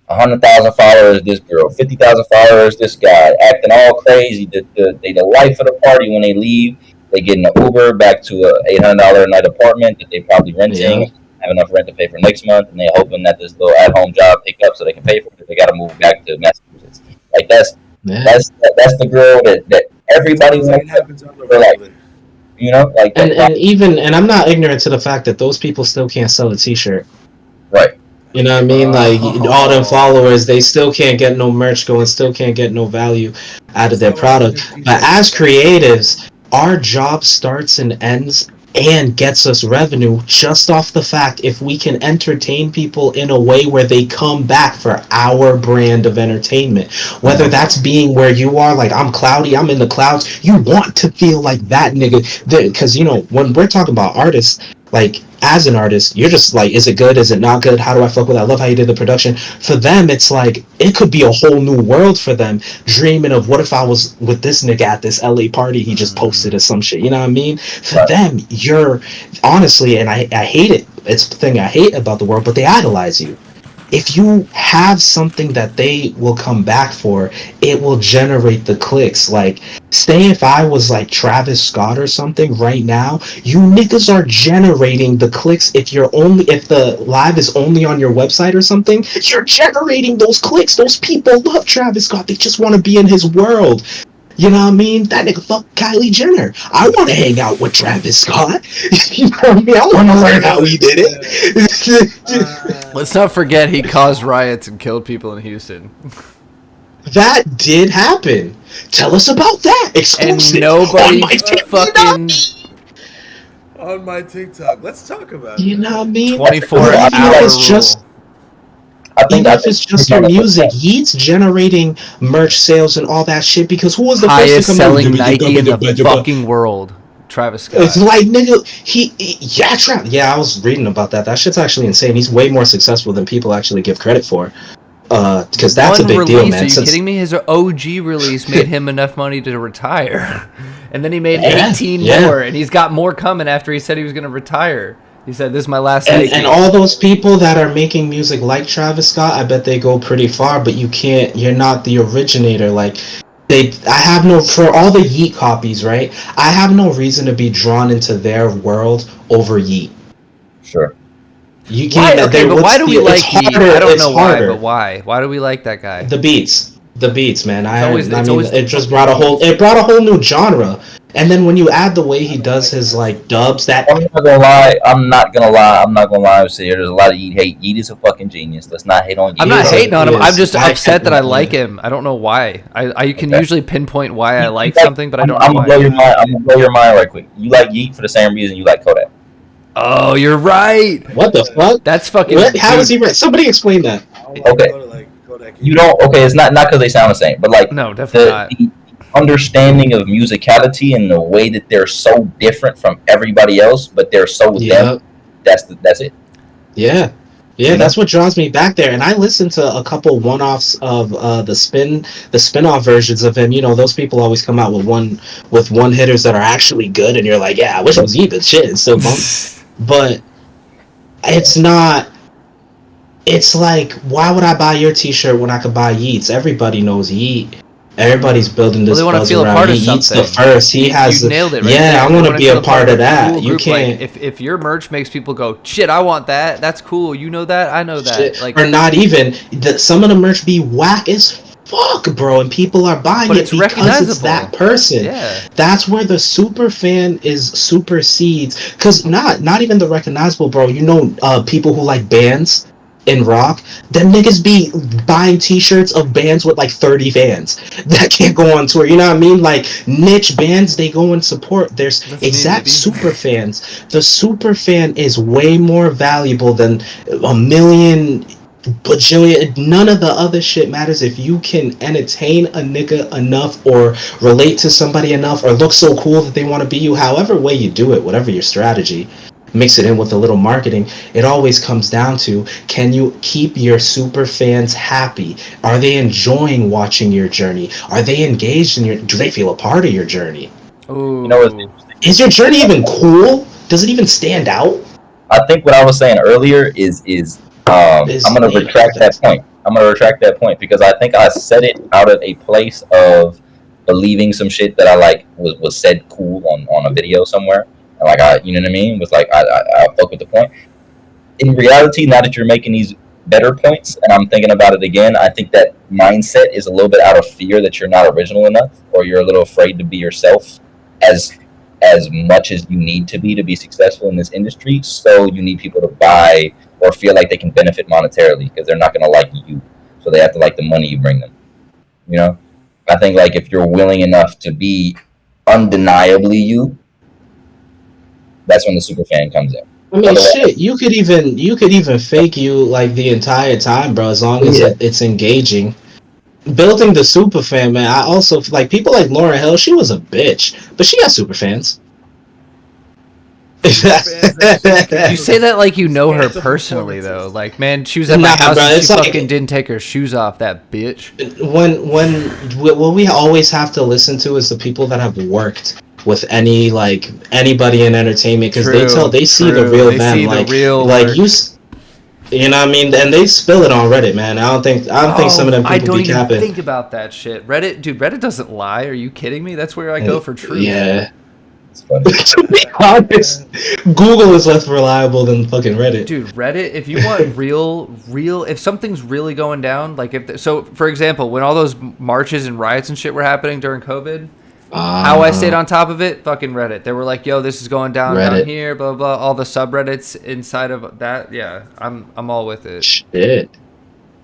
100,000 followers, this girl, 50,000 followers, this guy, acting all crazy. They the life of the party. When they leave, they get in an Uber back to a $800 a night apartment that they probably renting, have enough rent to pay for next month, and they hoping that this little at-home job pick up so they can pay for it. They got to move back to Massachusetts. Like that's the girl that everybody wants. Like, you know, like and I'm not ignorant to the fact that those people still can't sell a T-shirt. Right. You know what I mean? Like all them followers, they still can't get no merch going, still can't get no value out of their product. But as creatives, our job starts and ends and gets us revenue just off the fact if we can entertain people in a way where they come back for our brand of entertainment. Whether that's being where you are, like I'm cloudy, I'm in the clouds, you want to feel like that nigga. Because, you know, when we're talking about artists, like as an artist, you're just like, is it good? Is it not good? How do I fuck with it? I love how you did the production. For them, it's like, it could be a whole new world for them, dreaming of what if I was with this nigga at this LA party he just posted or some shit. You know what I mean? For them, you're honestly, and I hate it. It's the thing I hate about the world, but they idolize you. If you have something that they will come back for, it will generate the clicks. Like, say if I was like Travis Scott or something right now, you niggas are generating the clicks. If the live is only on your website or something, you're generating those clicks. Those people love Travis Scott. They just want to be in his world. You know what I mean? That nigga fucked Kylie Jenner. I want to hang out with Travis Scott. You know what I mean? I want to learn how he did it. Let's not forget he caused riots and killed people in Houston. That did happen. Tell us about that. Exclusive. And nobody fucking... On my TikTok. Let's talk about it. You know what I mean? 24-hour rule. Even if it's just your music, Yeet's generating merch sales and all that shit because who was the highest first to come selling Nike in the fucking world? Travis Scott. It's like, nigga, I was reading about that. That shit's actually insane. He's way more successful than people actually give credit for. Because that's a big deal, man. Are you kidding me? His OG release made him enough money to retire. And then he made 18 more, and he's got more coming after he said he was going to retire. He said, this is my last Nike. And all those people that are making music like Travis Scott, I bet they go pretty far, but you're not the originator. Like, for all the Yeet copies, right? I have no reason to be drawn into their world over Yeet. Sure. You can't. Okay, but why do we like Yeet? I don't know why, but why? Why do we like that guy? The beats, man. It just brought a whole new genre. And then when you add the way he does his like dubs, that I'm not gonna lie. See, there's a lot of Yeet hate. Yeet is a fucking genius. Let's not hate on Yeet. I'm not hating on him. I'm just I upset that I like yeah. him. I don't know why. I can usually pinpoint why I like something, but I don't know I'm why. gonna blow your mind right quick. You like Yeet for the same reason you like Kodak. Oh, you're right. what the fuck? That's fucking. What? How is he right? Somebody explain that. Okay. You don't. Okay, it's not because they sound the same, but like No, definitely not. the understanding of musicality and the way that they're so different from everybody else, but they're so them. That's it. Yeah. Yeah, that's what draws me back there. And I listened to a couple one-offs of the spin-off versions of him. You know, those people always come out with one hitters that are actually good, and you're like, yeah, I wish it was even shit. It's still bump. But it's not. It's like, why would I buy your T-shirt when I could buy Yeats? Everybody knows Yeet. Everybody's building this buzz around. He eats the first. He has. You nailed it. Right yeah, there. I want to be a part of that. Cool you group. can't. Like, if your merch makes people go, shit, I want that. That's cool. You know that. I know that. Shit. Like, or not even. Some of the merch be whack as fuck, bro, and people are buying it because it's that person. Yeah. That's where the super fan is supersedes. Because not even the recognizable, bro. You know, people who like bands in rock, them niggas be buying t-shirts of bands with like 30 fans that can't go on tour. You know what I mean? Like niche bands, they go and support. There's exact super fans. The super fan is way more valuable than a million bajillion. None of the other shit matters if you can entertain a nigga enough or relate to somebody enough or look so cool that they want to be you. However way you do it, whatever your strategy, mix it in with a little marketing, it always comes down to, can you keep your super fans happy? Are they enjoying watching your journey? Are they engaged in your, do they feel a part of your journey? Ooh. You know what's interesting? Is your journey even cool? Does it even stand out? I think what I was saying earlier is I'm gonna retract that point. I'm gonna retract that point because I think I said it out of a place of believing some shit that I like was said cool on a video somewhere. And like you know what I mean? Was like I fuck with the point. In reality, now that you're making these better points, and I'm thinking about it again, I think that mindset is a little bit out of fear that you're not original enough, or you're a little afraid to be yourself as much as you need to be successful in this industry. So you need people to buy or feel like they can benefit monetarily because they're not gonna like you, so they have to like the money you bring them. You know, I think like if you're willing enough to be undeniably you, that's when the super fan comes in. I mean, shit, you could even fake you like the entire time, bro, as long as it's engaging. Building the super fan, man, I also, like, people like Lauryn Hill, she was a bitch, but she got super fans. You say that like you know her personally, though. Like, man, she was at my house and she fucking didn't take her shoes off, that bitch. What we always have to listen to is the people that have worked with anybody in entertainment, because they see the real them, like you know what I mean, and they spill it on Reddit, man. I don't think some of them people be capping. I don't even think about that shit. Reddit doesn't lie. Are you kidding me? That's where I go for truth. Yeah. To be honest, Google is less reliable than fucking Reddit. Dude, Reddit, if you want real, if something's really going down, like so for example, when all those marches and riots and shit were happening during COVID, how I stayed on top of it, fucking Reddit. They were like, yo, this is going down here, blah, blah, all the subreddits inside of that. Yeah, I'm all with it. Shit.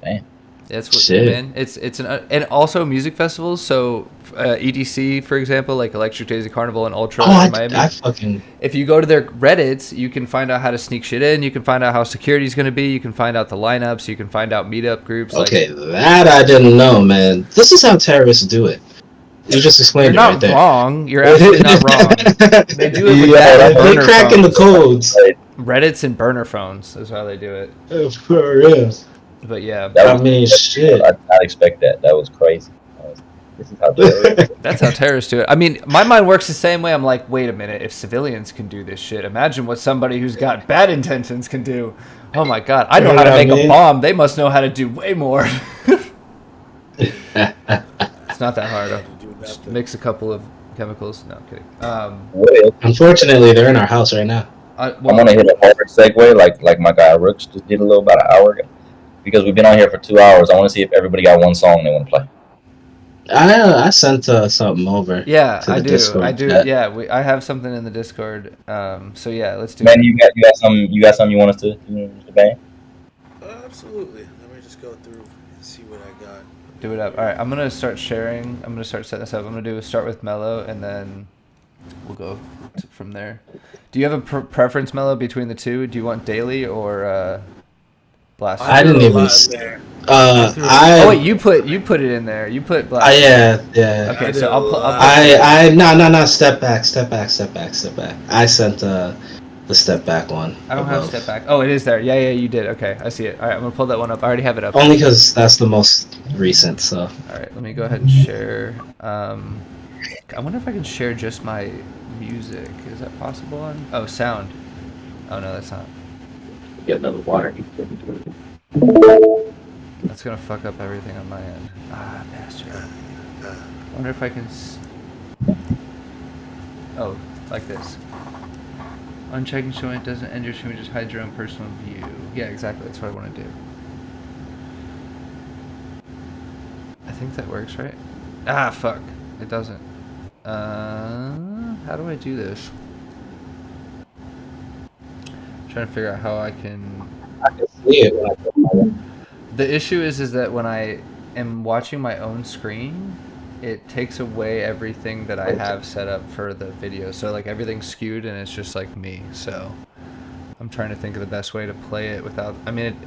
Man. That's what, man. It's and also music festivals. So EDC, for example, like Electric Daisy Carnival and Ultra in Miami. If you go to their Reddits, you can find out how to sneak shit in. You can find out how security is going to be. You can find out the lineups. You can find out meetup groups. Okay, that I didn't know, man. This is how terrorists do it. You just explained it right there. You're not wrong. You're absolutely not wrong. They do it with they're cracking the codes. Reddits and burner phones is how they do it. For real. But yeah, shit. I did not expect that. That was crazy. This is how terrorists. That's how terrorists do it. I mean, my mind works the same way. I'm like, wait a minute. If civilians can do this shit, imagine what somebody who's got bad intentions can do. Oh my god, I know how to make a bomb. They must know how to do way more. It's not that hard. Just mix a couple of chemicals. No, I'm kidding. Unfortunately, they're in our house right now. I want to hit a hard segue, like my guy Rooks just did about an hour ago, because we've been on here for 2 hours. I want to see if everybody got one song they want to play. I sent something over Yeah, to I the do. Discord chat. Yeah, I have something in the Discord. So yeah, let's do Man, it. you got something you want us to bang? Absolutely. Let me just go through and see what I got. Do it up. All right, I'm gonna start sharing. I'm gonna start setting this up. I'm gonna start with Mellow, and then we'll go from there. Do you have a preference, Mellow, between the two? Do you want daily or blast? I didn't even. Oh wait, you put it in there. You put blast. Yeah. Okay, so I'll put. No. Step back. I sent the step back one. I don't have above. step back. Oh, it is there. Yeah, you did. Okay, I see it. All right, I'm gonna pull that one up. I already have it up. Only because that's the most recent. So. All right, let me go ahead and share. I wonder if I can share just my music. Is that possible on? Oh, sound. Oh no, that's not. Get another water. That's gonna fuck up everything on my end. Ah, bastard. I wonder if I can. Oh, like this. Unchecking showing it doesn't end your stream, just hide your own personal view. Yeah, exactly. That's what I want to do. I think that works, right? Ah, fuck. It doesn't. How do I do this? I'm trying to figure out how I can. I can see it when I put my. The issue is that when I am watching my own screen, it takes away everything that I have set up for the video. So like everything's skewed and it's just like me. So I'm trying to think of the best way to play it without. I mean,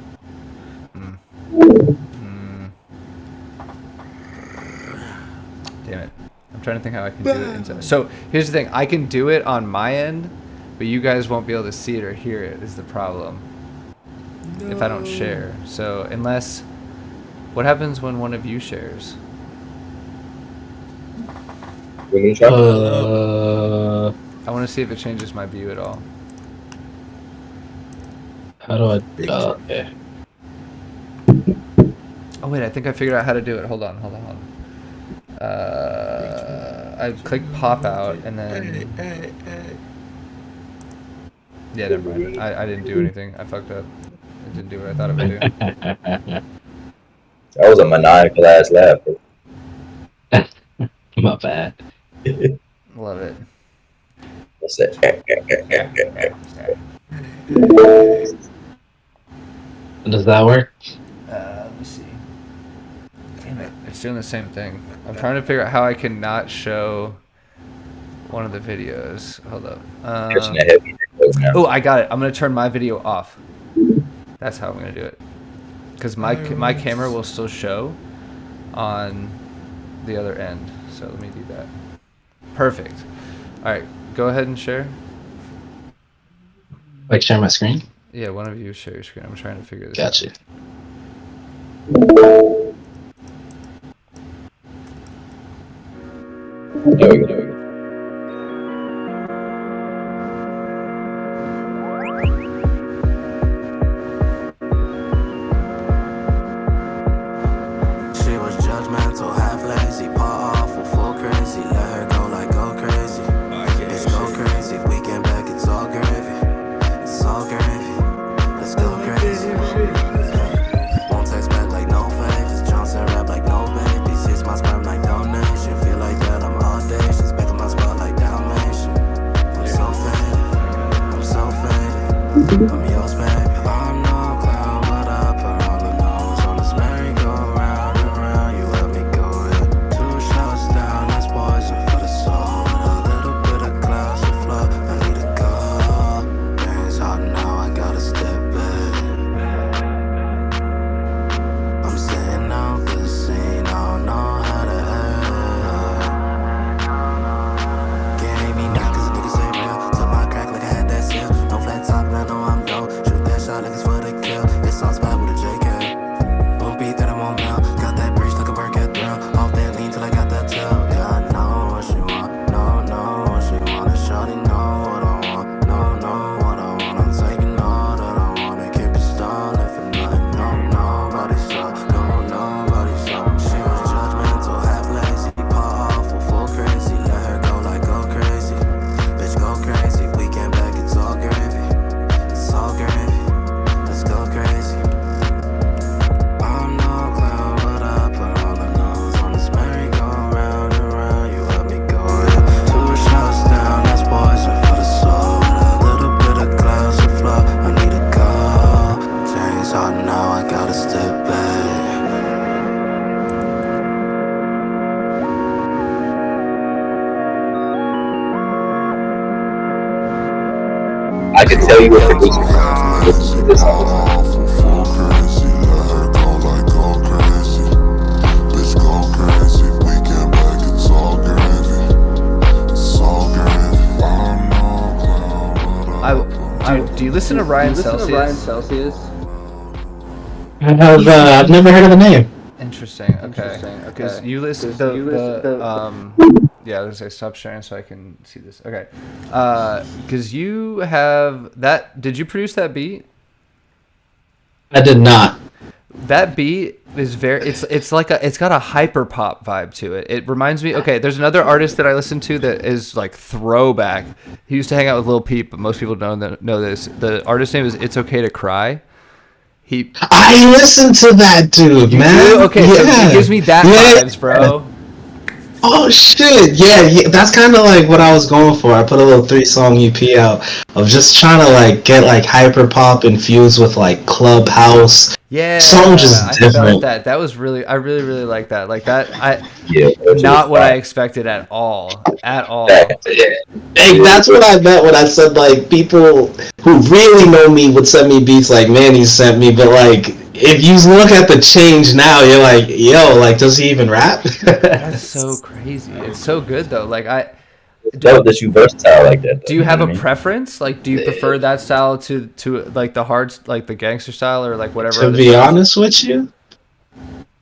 damn it. I'm trying to think how I can do it inside. So here's the thing. I can do it on my end, but you guys won't be able to see it or hear it is the problem. No. If I don't share. So unless, what happens when one of you shares? I I want to see if it changes my view at all. How do I? Okay. Oh wait, I think I figured out how to do it. Hold on. I click pop out and then. Yeah, never mind. I didn't do anything. I fucked up. It didn't do what I thought it would do. That was a maniacal ass laugh. My bad. Love it. That's it. Does that work? Let me see. Damn it. It's doing the same thing. I'm trying to figure out how I can not show one of the videos. Hold up. Oh, I got it. I'm going to turn my video off. That's how I'm going to do it. Because my camera will still show on the other end. So let me do that. Perfect. All right. Go ahead and share. Like share my screen? Yeah, one of you share your screen. I'm trying to figure this Gotcha. out. There we go. She was judgmental, half lazy, paw awful, full crazy. Let her go like go crazy. Bitch go crazy. Weekend back, it's all gravy. It's all gravy. Let's go crazy. Won't text back like no favors. Johnson rap like no babies. Hits my sperm like donation. Feel like that I'm audacious. could tell you what producer this song. Do you listen to Ryan Celsius? I've never heard of the name. Interesting. Okay. Because you listen yeah, I was gonna say stop sharing so I can see this. Okay. Because you have that. Did you produce that beat? I did not. That beat is it's like it's got a hyper pop vibe to it. It reminds me. Okay, there's another artist that I listen to that is like throwback. He used to hang out with Lil Peep, but most people don't know this. The artist name is It's Okay to Cry. I listened to that dude, man. Okay, yeah. So it gives me that vibes, bro. Oh shit, yeah, that's kind of like what I was going for. I put a little 3-song EP out of just trying to like get like hyper pop infused with like clubhouse. Yeah, song just different. Felt that. That was I really like that. Like that, not what I expected at all. Hey, that's what I meant when I said like people who really know me would send me beats like Manny sent me, but like if you look at the change now, you're like, yo, like does he even rap? That's so crazy. It's so good though. Like dope that you versatile like that. Do you have a preference? Like, do you prefer that style to like the hard, like the gangster style, or like whatever? To be honest with you,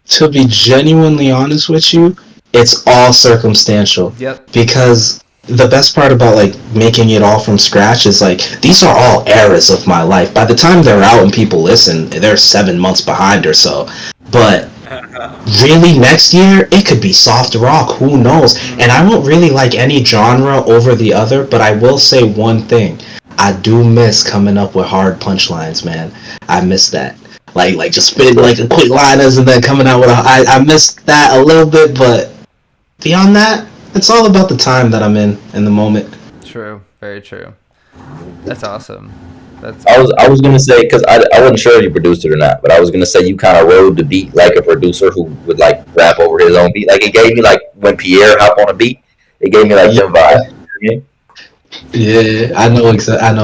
to be genuinely honest with you, it's all circumstantial. Yep. Because the best part about like making it all from scratch is like these are all eras of my life. By the time they're out and people listen, they're 7 months behind or so. But really next year it could be soft rock, who knows? And I won't really like any genre over the other, but I will say one thing. I do miss coming up with hard punchlines, man. I miss that. Like just spitting like a quick liners and then coming out with I miss that a little bit, but beyond that, it's all about the time that I'm in the moment. True, very true. That's awesome. I was gonna say, because I wasn't sure if you produced it or not, but I was gonna say you kind of rode the beat like a producer who would like rap over his own beat. Like it gave me like when Pierre hopped on a beat, it gave me like them vibes. Yeah, I know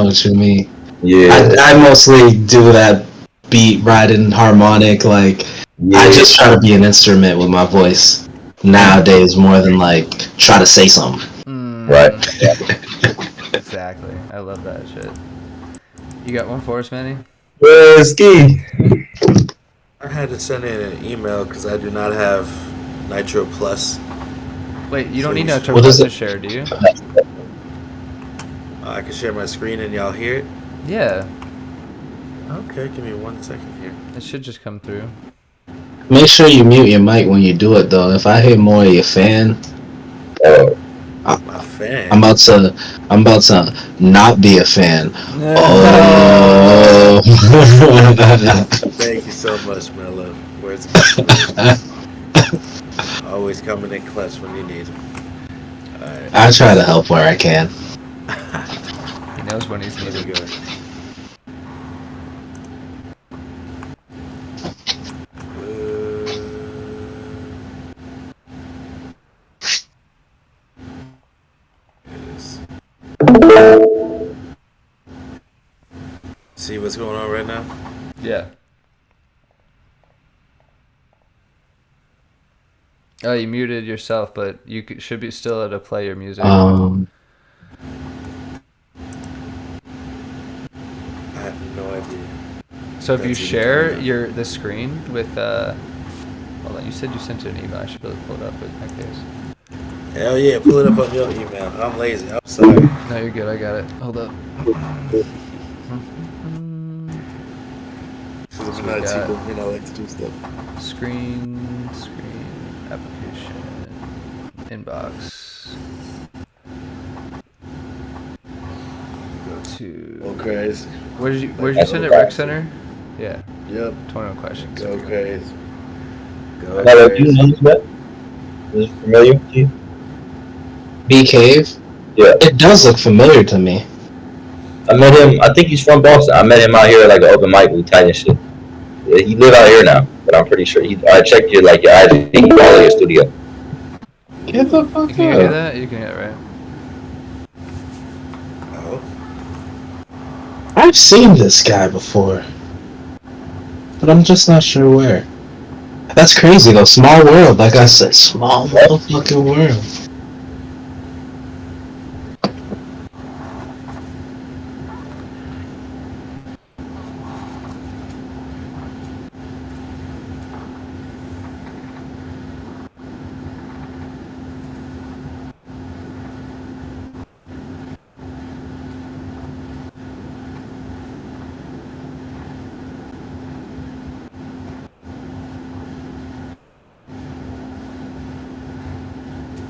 what you mean. Yeah, I mostly do that beat riding harmonic. Like I just try to be an instrument with my voice nowadays more than like try to say something. Right. Yeah. Exactly. I love that shit. You got one for us, Manny? Ski. I had to send in an email because I do not have Nitro Plus. Wait, you don't need Nitro Plus to share, do you? I can share my screen and y'all hear it? Yeah. Okay, give me 1 second here. It should just come through. Make sure you mute your mic when you do it, though. If I hear more of your fan, my fan. I'm about to not be a fan. Oh. Thank you so much, Mellow. Where's always coming in clutch when you need him. Right. I try to help where I can. He knows when he's needed. Good. See what's going on right now? Yeah. Oh, you muted yourself, but you should be still able to play your music. I have no idea. So if you share the screen with hold on, you said you sent it an email. I should be able to pull it up in that case. Hell yeah, pull it up on your email. I'm lazy. I'm sorry. No, you're good. I got it. Hold up. I'm not too good, I like to do stuff. Screen, application, inbox. Go to. Go crazy. Where did you send it? Rec Center? Yeah. Yep. 21 questions. Go crazy. Go Now, crazy. do you know this bet? Is it familiar to you? Bee Cave? Yeah. It does look familiar to me. I met him. I think he's from Boston. I met him out here at like an open mic with Tiny shit. Yeah, he live out here now, but I'm pretty sure I checked your IG. He follow your studio. Get the fuck You can hear that? You can hear it, right? Oh. I've seen this guy before, but I'm just not sure where. That's crazy though. Small world, like I said, small motherfucking world.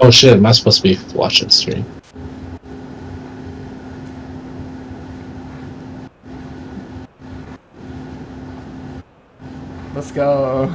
Oh shit, am I supposed to be watching stream? Let's go.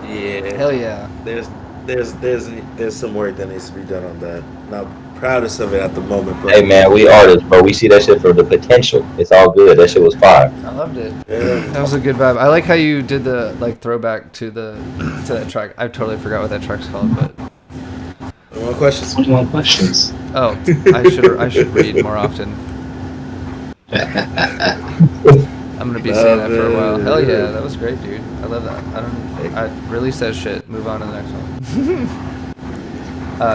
Yeah. Hell yeah. There's some work that needs to be done on that. Not proudest of it at the moment, but Hey man, we artists, bro. We see that shit for the potential. It's all good. That shit was fire. I loved it. yeah. That was a good vibe. I like how you did the like throwback to that track. I totally forgot what that track's called, but No more questions. More questions. oh, I should read more often. I'm gonna be saying that for a while. Hell yeah, that was great, dude. I love that. I really says shit. Move on to the next one.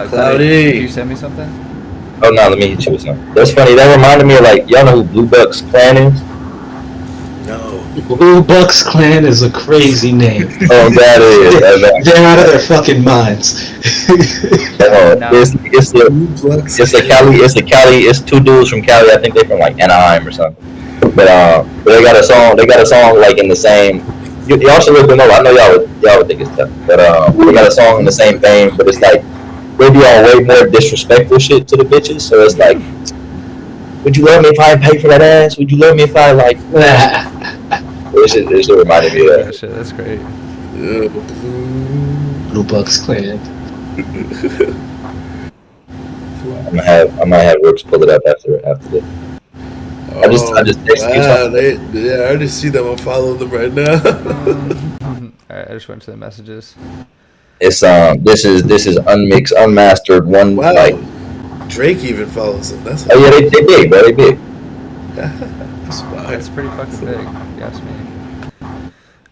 Cloudy. Can you send me something? Oh no, let me hit you with something. That's funny. That reminded me of like y'all know who Blue Bucks Clan is? No. Blue Bucks Clan is a crazy name. Oh, that is. They're out of their fucking minds. No. It's a Cali. It's two dudes from Cali. I think they're from like Anaheim or something. But they got a song. They got a song like in the same. Y'all should look them up. I know y'all would think it's tough. But they got a song in the same vein. But it's like they be on way more disrespectful shit to the bitches. So it's like, would you love me if I pay for that ass? Would you love me if I like? This shit reminded me of Oh, that. shit, that's great. Blue Bucks Clan. I might have Rooks pull it up after this. I just texted you something. I already see them. I'm following them right now. Alright, I just went to the messages. It's this is unmixed, unmastered one Wow. like. Drake even follows them. That's Oh yeah, they big, bro. They big. That's wild. That's pretty fucking big, if you ask me.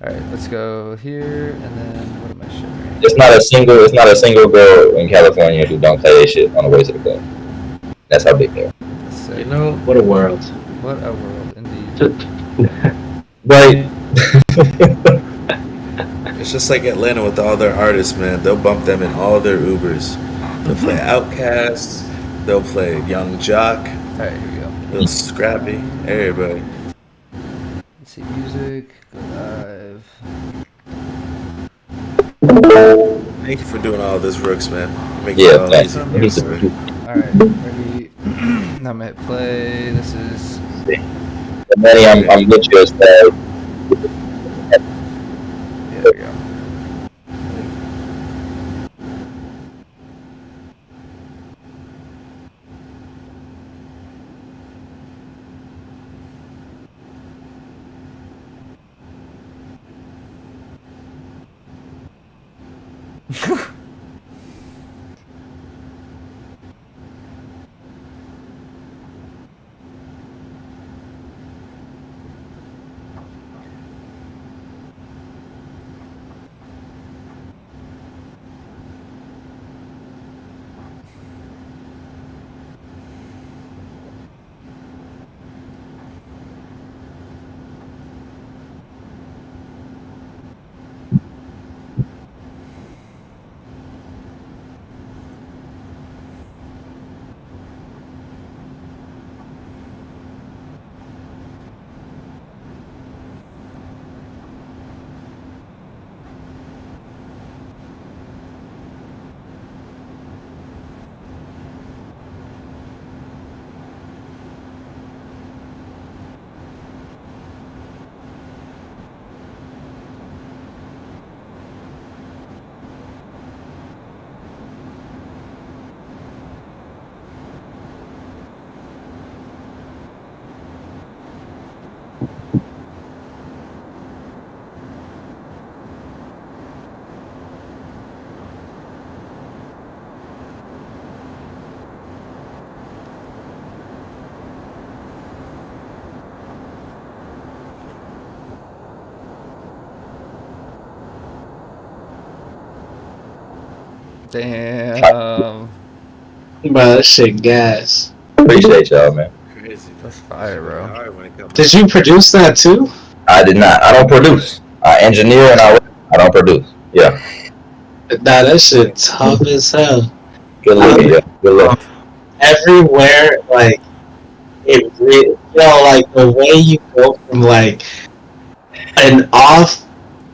Alright, let's go here, and then what am I sharing? It's not a single girl in California who don't play that shit on the way to the club. That's how big they are. That's sick. You know, What a world. What a world, indeed. Right. it's just like Atlanta with all their artists, man. They'll bump them in all their Ubers. They'll play Outkast. They'll play Young Jock. Alright, here we go. Little Scrappy. Everybody. Let's see, music, go live. Thank you for doing all this, Rooks, man. Make Yeah, it all thanks. easy. Alright, ready. Now I'm gonna hit play. This is. Manny, I'm with you as that. Yeah, there we go. Damn. Bro, that shit gas. Appreciate y'all, man. Crazy. That's fire, bro. Hard when it comes Did you produce that too? I did not. I don't produce. I engineer and I don't produce. Yeah. Nah, that shit tough as hell. Good looking. Yeah. Good luck. Everywhere, like, it really, you know, like, the way you go from, like, an off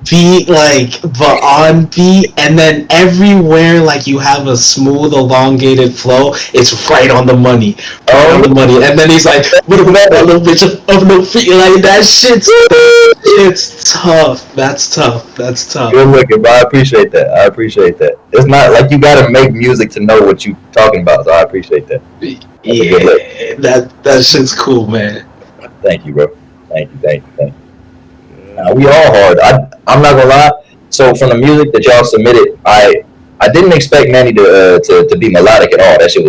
beat, like, but on beat, and then everywhere, like, you have a smooth, elongated flow, it's right on the money. Right on the money. And then he's like, what about that little bitch of no feet? Like, that shit's tough. That's tough. That's tough. Good looking, bro. I appreciate that. I appreciate that. It's not like you gotta make music to know what you talking about, so I appreciate that. Yeah, that shit's cool, man. Thank you, bro. Thank you. We all hard. I'm not gonna lie. So from the music that y'all submitted, I didn't expect Manny to be melodic at all. That shit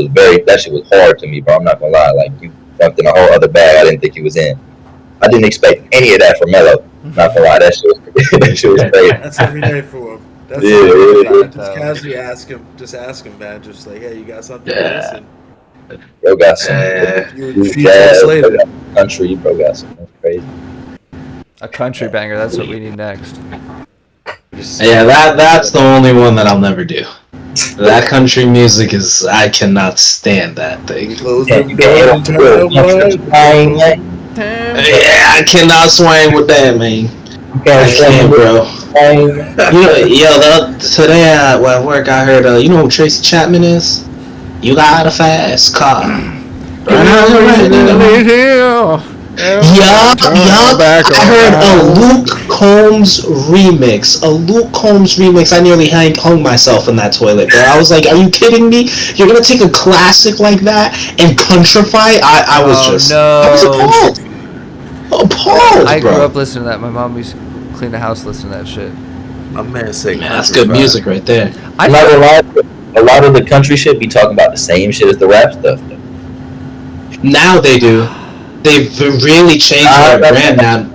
was hard to me, bro. I'm not gonna lie. Like, you jumped in a whole other bag I didn't think you was in. I didn't expect any of that from Mellow. Not gonna lie, that shit was crazy. That's every day for him. That's Yeah. Just casually ask him, man. Just like, hey, you got something? Listen. Bro got some jazz, later. Country, bro got some. That's crazy. A country banger. That's what we need next. Yeah, that's the only one that I'll never do. That country music is, I cannot stand that thing. Close Yeah, them you doors and turn them on. Yeah, I cannot swing with that, man. I can't, bro. Today at work I heard, you know who Tracy Chapman is? You got a fast car. Yup. I heard a Luke Combs remix. I nearly hung myself in that toilet, bro. I was like, are you kidding me? You're gonna take a classic like that and countrify? I was appalled. I grew up listening to that. My mom used to clean the house listening to that shit. My man said, man, that's good music right there. A lot of the country shit be talking about the same shit as the rap stuff. Now they do. They've really changed their brand now.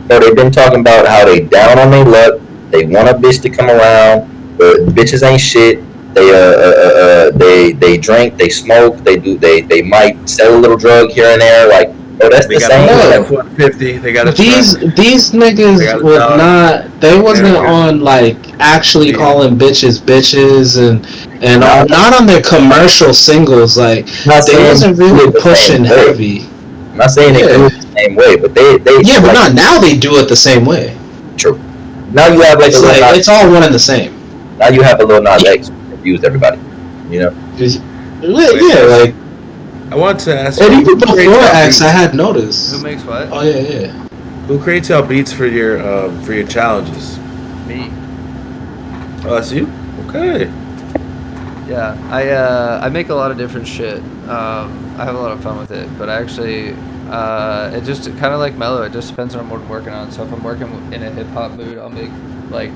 So they've been talking about how they down on their luck. They want a bitch to come around. The bitches ain't shit. They drink. They smoke. They might sell a little drug here and there. Like, oh, that's the same. Like 150. They got these niggas was not. They wasn't on like actually calling bitches and not on their commercial singles. Like they wasn't really pushing heavy. I'm not saying they do it the same way, but they yeah, but not now. They do it the same way. True. Now you have like it's all one and the same. Now you have a little Nas X that used everybody. You know. Yeah, like. I want to ask. And even before X, I had noticed. Who makes what? Oh yeah. Who creates y'all beats for your challenges? Me. Oh, that's you. Okay. Yeah, I make a lot of different shit. I have a lot of fun with it, but actually, it just kind of like Mellow. It just depends on what I'm working on. So if I'm working in a hip hop mood, I'll make like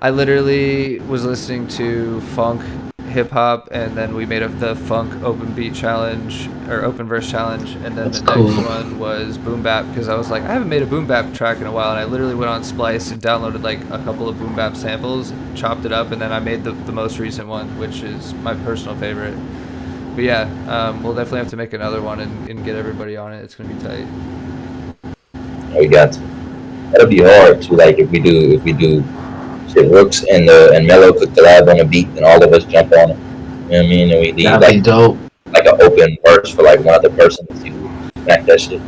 I literally was listening to funk, hip hop, and then we made the funk open beat challenge or open verse challenge, and then That's the cool. next one was boom bap because I was like, I haven't made a boom bap track in a while, and I literally went on Splice and downloaded like a couple of boom bap samples, chopped it up, and then I made the most recent one, which is my personal favorite. But yeah, we'll definitely have to make another one and get everybody on it. It's gonna be tight. We got to. That'll be hard too. Like if we do shit, Rooks and Mellow could collab on a beat, and all of us jump on it. You know what I mean? And we need That'd be like dope. an open verse for like one other person to connect that shit.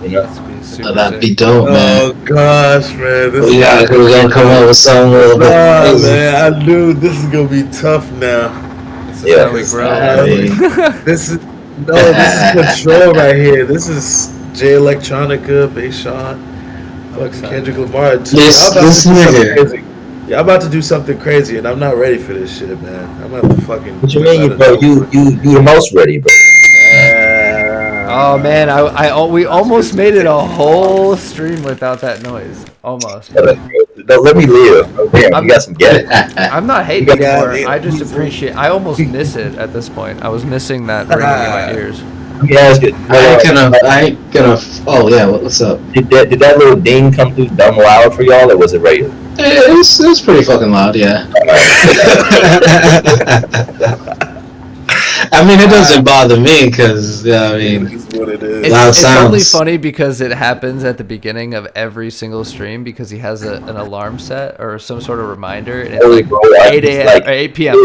You know? That'd be dope, man. Oh gosh, man. This We gotta come up with something a little bit Nah, crazy. man. I knew this is gonna be tough now. This is Yeah. how we grow. This is control right here. This is J Electronica, Bayshawn, fucking Kendrick Lamar. This nigga. Crazy. Yeah, I'm about to do something crazy, and I'm not ready for this shit, man. I'm about to fucking. What you mean, bro? You the most ready, bro. Oh man, we almost made it a whole stream without that noise. Almost. Let me live. Oh, damn, you got some get it. I'm not hating Yeah, anymore. man. I just appreciate. I almost miss it at this point. I was missing that ringing in my ears. Let me ask you. I ain't gonna. Oh yeah, what's up? Did that little ding come through dumb loud for y'all, or was it regular? It was pretty fucking loud, yeah. I mean, it doesn't bother me because I mean, It's what it is. It's, Loud it's only sounds. funny because it happens at the beginning of every single stream because he has an alarm set or some sort of reminder, and it's Holy like bro, I 8 just, a.m. like, or 8 p.m.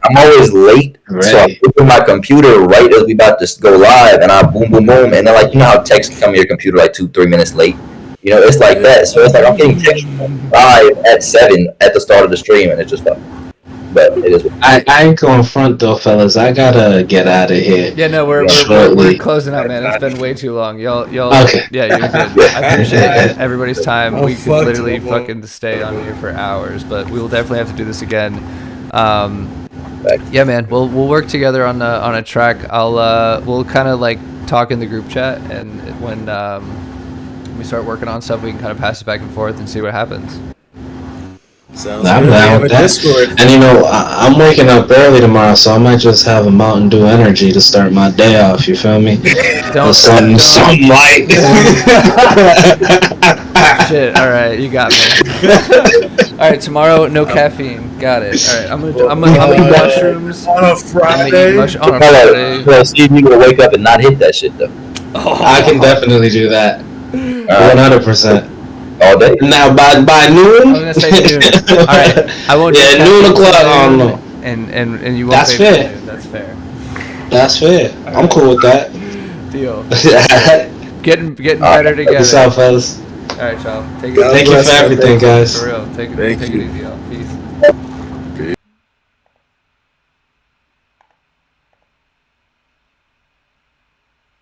I'm always late, so I Right. open my computer right as we about to go live, and I boom, boom, boom, and then like you know how texts come to your computer like 2-3 minutes late. You know, it's like that. So it's like I'm getting text live at 7 at the start of the stream, and it's just like, but it is. I ain't going front though, fellas. I gotta get out of here. Yeah, no, we're Shortly. closing out, man. It's been way too long. Y'all. Okay. Yeah, you're good. I appreciate everybody's time. Oh, We could fuck, literally Tomo. fucking stay on here for hours, but we will definitely have to do this again. Yeah, man. We'll work together on a track. We'll kind of like talk in the group chat, and when we start working on stuff, we can kind of pass it back and forth and see what happens. Sounds I'm good. We down have with a that. Discord. And you know, I'm waking up early tomorrow, so I might just have a Mountain Dew energy to start my day off. You feel me? Don't- Or something light. Shit. All right, you got me. All right, tomorrow, no caffeine. Got it. All right, I'm gonna eat mushrooms. On a I'm gonna eat Friday. on a Well, Friday. Steve, you gonna wake up and not hit that shit though I can definitely do that. 100%. all day. Now by noon. I'm gonna say noon. All right, I won't. Yeah, do noon caffeine o'clock. I till don't noon, know. And you won't. That's vape fair. till noon. That's fair. That's fair. I'm cool with that. Deal. Check Getting better together. this out, fellas. All right, y'all. Take it. God Thank you bless for you. everything, guys. For real. Take it Thank easy, you. y'all. Peace.